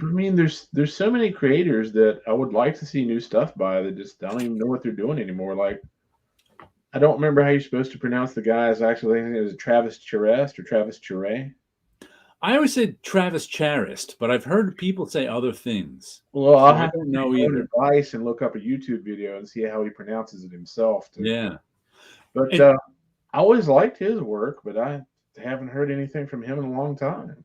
I mean, there's so many creators that I would like to see new stuff by that just I don't even know what they're doing anymore. Like, I don't remember how you're supposed to pronounce the guy's actually. I think it was Travis Charest or Travis Charest. I always said Travis Charest, but I've heard people say other things. Well, I'll have to know either advice and look up a YouTube video and see how he pronounces it himself. But I always liked his work, but I haven't heard anything from him in a long time.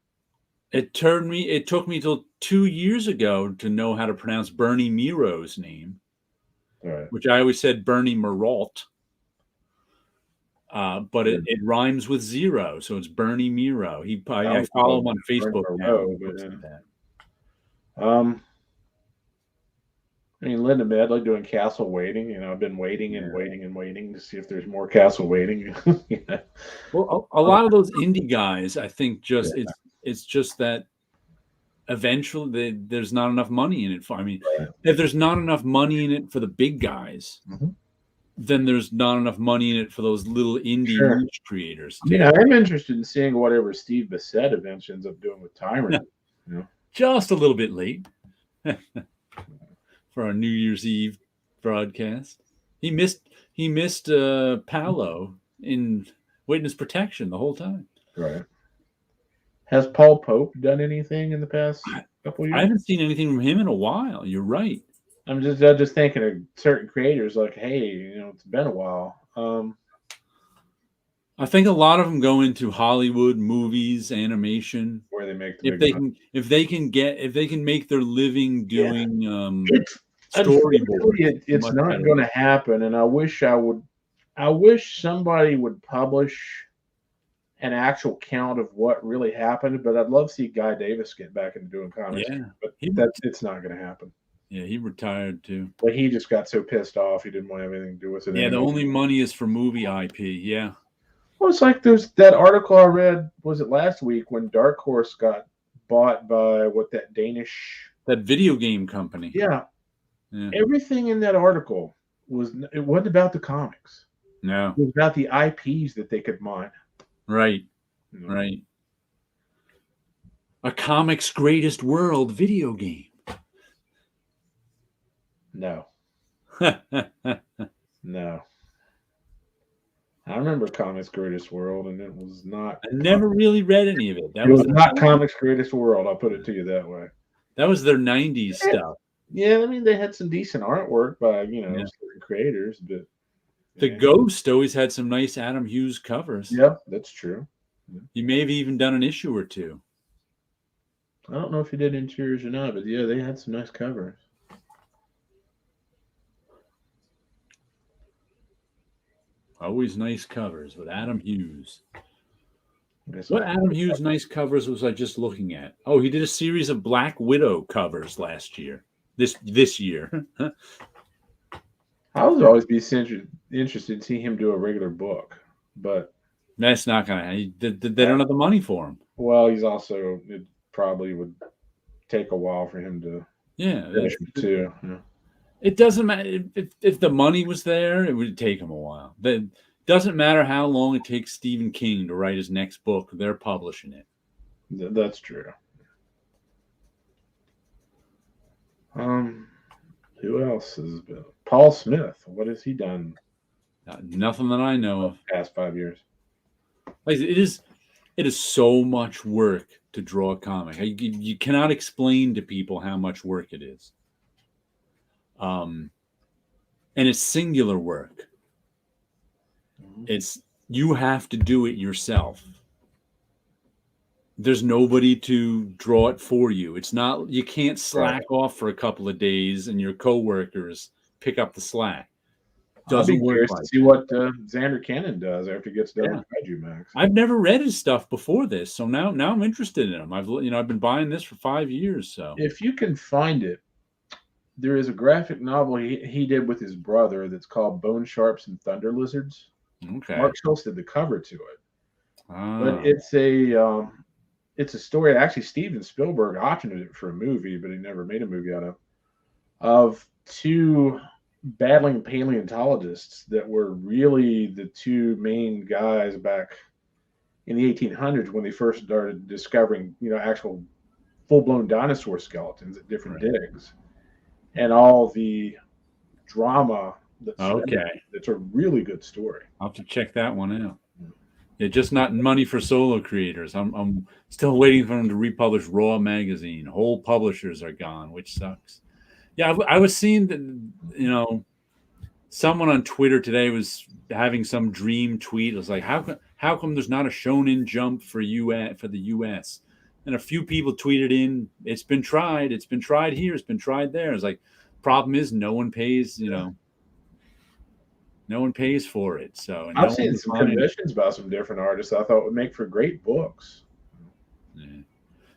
It took me till 2 years ago to know how to pronounce Bernie Miro's name, which I always said Bernie Mirault. But it rhymes with zero, so it's Bernie Miro. I follow him on Facebook now. I mean, Linda Medley doing Castle Waiting. I've been waiting and waiting and waiting to see if there's more Castle Waiting. Well, a lot of those indie guys, I think, it's just that eventually there's not enough money in it for. I mean, if there's not enough money in it for the big guys. Then there's not enough money in it for those little indie niche creators. I'm interested in seeing whatever Steve Bissett eventually ends up doing with Tyrant. Just a little bit late for our New Year's Eve broadcast. He missed Paolo in Witness Protection the whole time. Right. Has Paul Pope done anything in the past couple years? I haven't seen anything from him in a while. You're right. I'm just thinking of certain creators like, hey, it's been a while. I think a lot of them go into Hollywood, movies, animation, where they make if they can make their living doing storyboards. It's not going to happen, and I wish somebody would publish an actual count of what really happened. But I'd love to see Guy Davis get back into doing comics. Yeah, but it's not going to happen. Yeah, he retired too. But he just got so pissed off he didn't want to have anything to do with it. Yeah, the only money is for movie IP. Yeah. Well, it's like there's that article I read, was it last week, when Dark Horse got bought by that video game company. Yeah. Everything in that article wasn't about the comics. No. It was about the IPs that they could mine. Right. Right. A Comics Greatest World video game. No. No. I remember Comics Greatest World, and it was not. I never really read any of it. It was not Comics Greatest World. I'll put it to you that way. That was their 90s stuff. Yeah, I mean, they had some decent artwork by, certain creators, but. The Ghost always had some nice Adam Hughes covers. Yeah, that's true. He may have even done an issue or two. I don't know if he did interiors or not, but yeah, they had some nice covers. Always nice covers with Adam Hughes. Guess What Adam Hughes nice covers was I just looking at? Oh, he did a series of Black Widow covers last year. This year. I would always be interested to see him do a regular book, but That's not gonna. They don't have the money for him. well, he's also it probably would take a while for him to finish it too. Yeah. It doesn't matter if the money was there; it would take him a while. It doesn't matter how long it takes Stephen King to write his next book; they're publishing it. That's true. Who else has been? Paul Smith. What has he done? Nothing that I know of. Past 5 years. Like it is so much work to draw a comic. You cannot explain to people how much work it is. And it's singular work. It's you have to do it yourself. There's nobody to draw it for you. It's not you can't slack off for a couple of days and your coworkers pick up the slack. I'll be curious to see what Xander Cannon does after he gets done with Kaiju Max. I've never read his stuff before this, so now I'm interested in him. I've been buying this for 5 years. So if you can find it, there is a graphic novel he did with his brother that's called Bone Sharps and Thunder Lizards. Okay, Mark Schultz did the cover to it, but it's a story. Actually, Steven Spielberg optioned it for a movie, but he never made a movie out of two battling paleontologists that were really the two main guys back in the 1800s when they first started discovering, actual full-blown dinosaur skeletons at different digs, and all the drama that's it's a really good story. I'll have to check that one out. Yeah, just not money for solo creators. I'm still waiting for them to republish Raw magazine. Whole publishers are gone, which sucks. Yeah, I was seeing that, someone on Twitter today was having some dream tweet. It was like, how come there's not a Shonen Jump for the US? And a few people tweeted in, it's been tried here, it's been tried there. It's like, problem is no one pays, no one pays for it. So I've seen some conditions about some different artists I thought would make for great books. Yeah.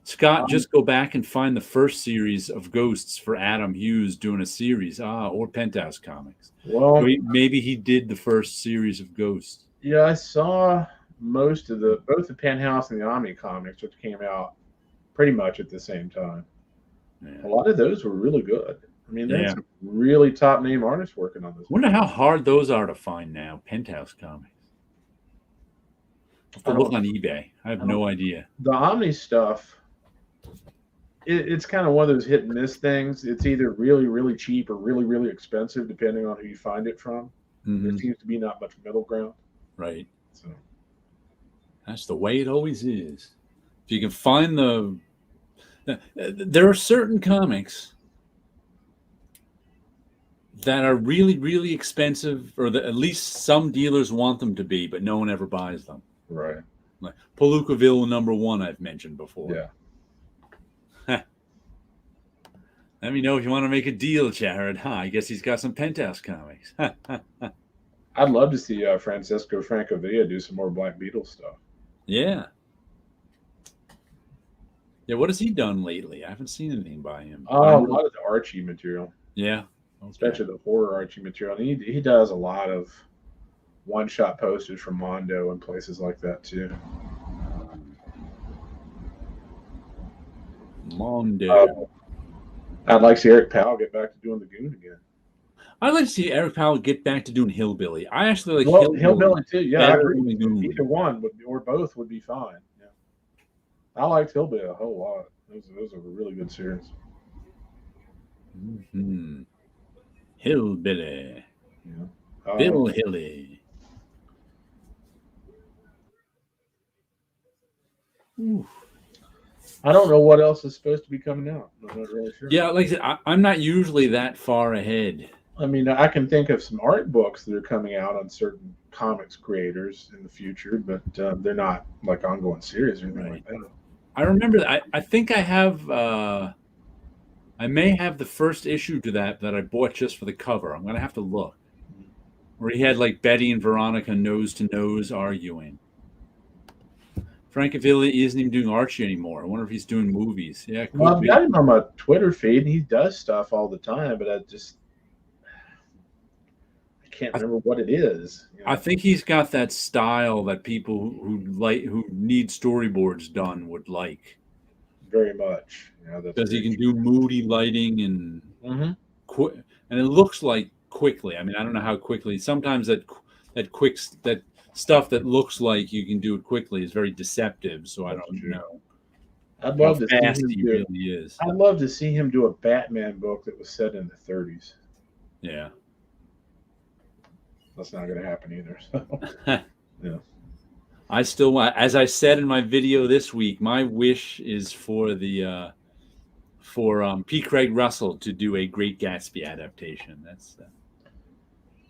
Scott, just go back and find the first series of Ghosts for Adam Hughes doing a series, or Penthouse Comics. Well, so maybe he did the first series of Ghosts. Yeah, I saw most of both the Penthouse and the Omni comics, which came out pretty much at the same time. Yeah. A lot of those were really good. I mean, there's some really top name artists working on this. I wonder how hard those are to find now, Penthouse Comics. I have to look on eBay. I have no idea. The Omni stuff, it's kind of one of those hit and miss things. It's either really, really cheap or really, really expensive, depending on who you find it from. Mm-hmm. There seems to be not much middle ground. Right. So that's the way it always is. If you can find there are certain comics that are really, really expensive, or that at least some dealers want them to be, but no one ever buys them. Right. Like Palookaville #1 I've mentioned before. Yeah. Let me know if you want to make a deal, Jared. I guess he's got some Penthouse comics. I'd love to see Francisco Francavilla do some more Black Beetle stuff. Yeah. Yeah, what has he done lately? I haven't seen anything by him. A lot of the Archie material. Yeah. Okay. Especially the horror Archie material. And he does a lot of one-shot posters from Mondo and places like that, too. Mondo. I'd like to see Eric Powell get back to doing the Goon again. I'd like to see Eric Powell get back to doing Hillbilly. I actually like Hillbilly too. Yeah, I agree. Either one or both would be fine. Yeah, I liked Hillbilly a whole lot. It was a really good series. Mm-hmm. Hillbilly. Yeah. Bill Hilly. Ooh. I don't know what else is supposed to be coming out. I'm not really sure. Yeah, like I said, I'm not usually that far ahead. I mean, I can think of some art books that are coming out on certain comics creators in the future, but they're not like ongoing series or anything like that. I remember that. I think I have. I may have the first issue to that I bought just for the cover. I'm gonna have to look. Where he had like Betty and Veronica nose to nose arguing. Francavilla isn't even doing Archie anymore. I wonder if he's doing movies. Yeah, could Well, I've be. got him on my Twitter feed, and he does stuff all the time, but I can't remember what it is. You know? I think he's got that style that people who need storyboards done would like. Very much. Because he can do moody lighting and and it looks like quickly. I mean, I don't know how quickly. Sometimes that stuff that looks like you can do it quickly is very deceptive. So I don't know. I'd love to fast see him he really is. I'd love to see him do a Batman book that was set in the 30s. Yeah. That's not going to happen either. So. Yeah. I still, as I said in my video this week, my wish is for the P. Craig Russell to do a Great Gatsby adaptation. That's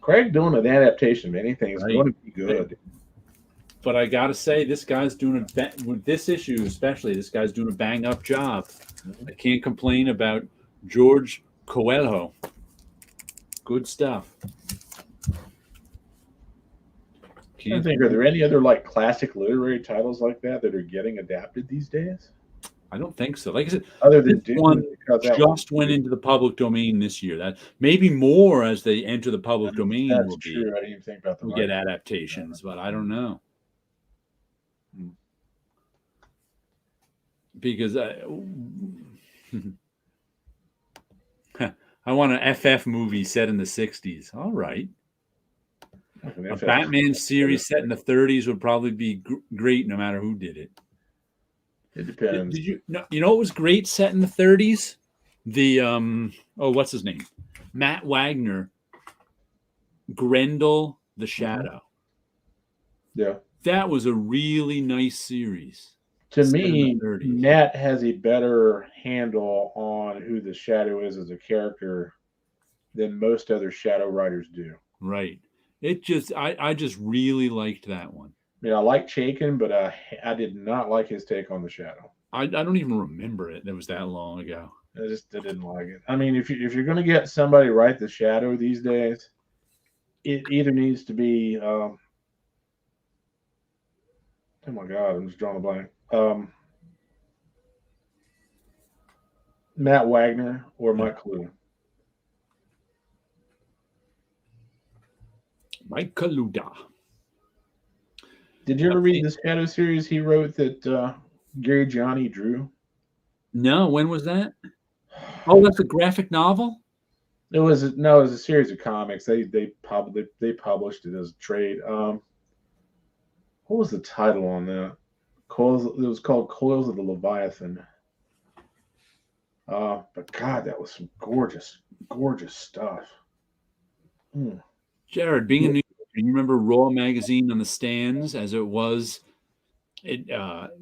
Craig doing an adaptation of anything is going to be good. But I got to say, this guy's doing with this issue especially. This guy's doing a bang up job. I can't complain about George Coelho. Good stuff. I think, are there any other like classic literary titles like that are getting adapted these days? I don't think so. Like I said, other than this one just went into the public domain this year. That maybe more as they enter the public domain. That's true. I didn't even think about we'll get adaptations, but I don't know. Because I want an FF movie set in the 60s. All right. A Batman series set in the 30s would probably be great no matter who did it. It depends. Did you know what was great set in the 30s? The what's his name? Matt Wagner. Grendel the Shadow. Yeah. That was a really nice series. To me, Matt has a better handle on who the Shadow is as a character than most other Shadow writers do. Right. I just really liked that one. I mean, I like Chaykin, but I did not like his take on the Shadow. I don't even remember it. That was that long ago. I didn't like it. I mean, if you're going to get somebody to write the Shadow these days, it either needs to be oh my God, I'm just drawing a blank. Matt Wagner or Mike Kaluta. Mike Kaluta. Did you ever read the Shadow series he wrote that Gary Gianni drew? No, when was that? Oh, that's a graphic novel? It was a series of comics. They published it as a trade. What was the title on that? It was called Coils of the Leviathan. But God, that was some gorgeous, gorgeous stuff. Jared, being in New York, do you remember Raw magazine on the stands as it was? It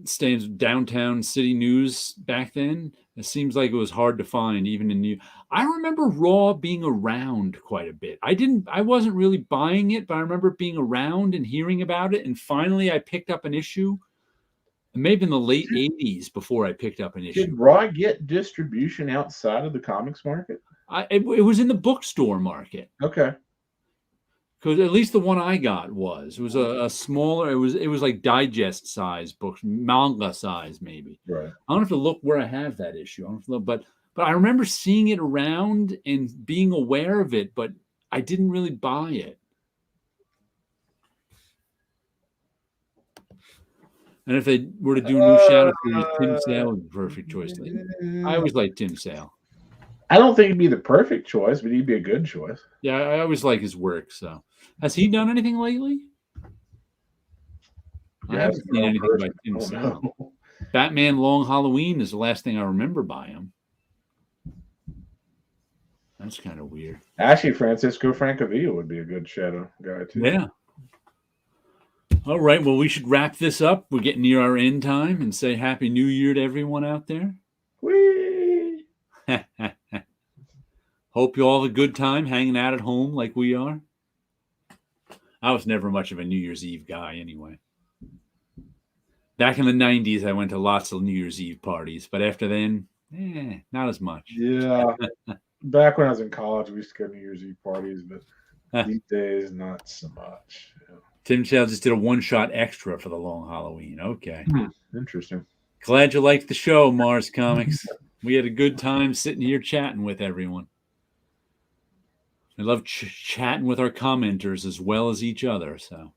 stands downtown city news back then. It seems like it was hard to find even in New. I remember Raw being around quite a bit. I wasn't really buying it, but I remember being around and hearing about it. And finally, I picked up an issue. It may have been the late 80s before I picked up an issue. Did Raw get distribution outside of the comics market? It was in the bookstore market. Okay. Because at least the one I got was a smaller. It was like digest size books, manga size maybe. Right. I don't have to look where I have that issue. I don't have to look, but I remember seeing it around and being aware of it, but I didn't really buy it. And if they were to do new Shadow series, Tim Sale would be the perfect choice. I always liked Tim Sale. I don't think he'd be the perfect choice, but he'd be a good choice. Yeah, I always like his work. So, has he done anything lately? I haven't seen anything by Tim Sale. Batman Long Halloween is the last thing I remember by him. That's kind of weird. Actually, Francisco Francavilla would be a good Shadow guy too. Yeah. All right. Well, we should wrap this up. We're getting near our end time and say Happy New Year to everyone out there. Whee! Hope you all have a good time hanging out at home like we are. I was never much of a New Year's Eve guy anyway. Back in the 90s, I went to lots of New Year's Eve parties, but after then, not as much. Yeah. Back when I was in college, we used to go to New Year's Eve parties, but these days, not so much. Yeah. Tim Shell just did a one-shot extra for the long Halloween. Okay. Interesting. Glad you liked the show, Mars Comics. We had a good time sitting here chatting with everyone. I love chatting with our commenters as well as each other. So,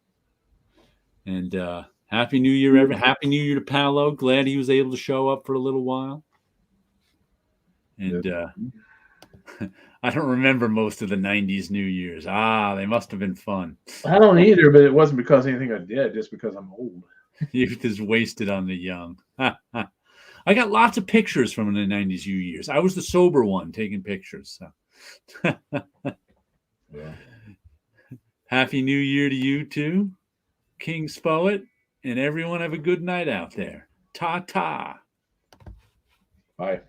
and Happy New Year, Happy New Year to Paolo. Glad he was able to show up for a little while. And I don't remember most of the 90s New Year's. They must have been fun. I don't either, but it wasn't because of anything I did, just because I'm old. Youth is wasted on the young. I got lots of pictures from the 90s New Year's. I was the sober one taking pictures. So. Yeah. Happy New Year to you too, King's Poet, and everyone have a good night out there. Ta-ta. Bye.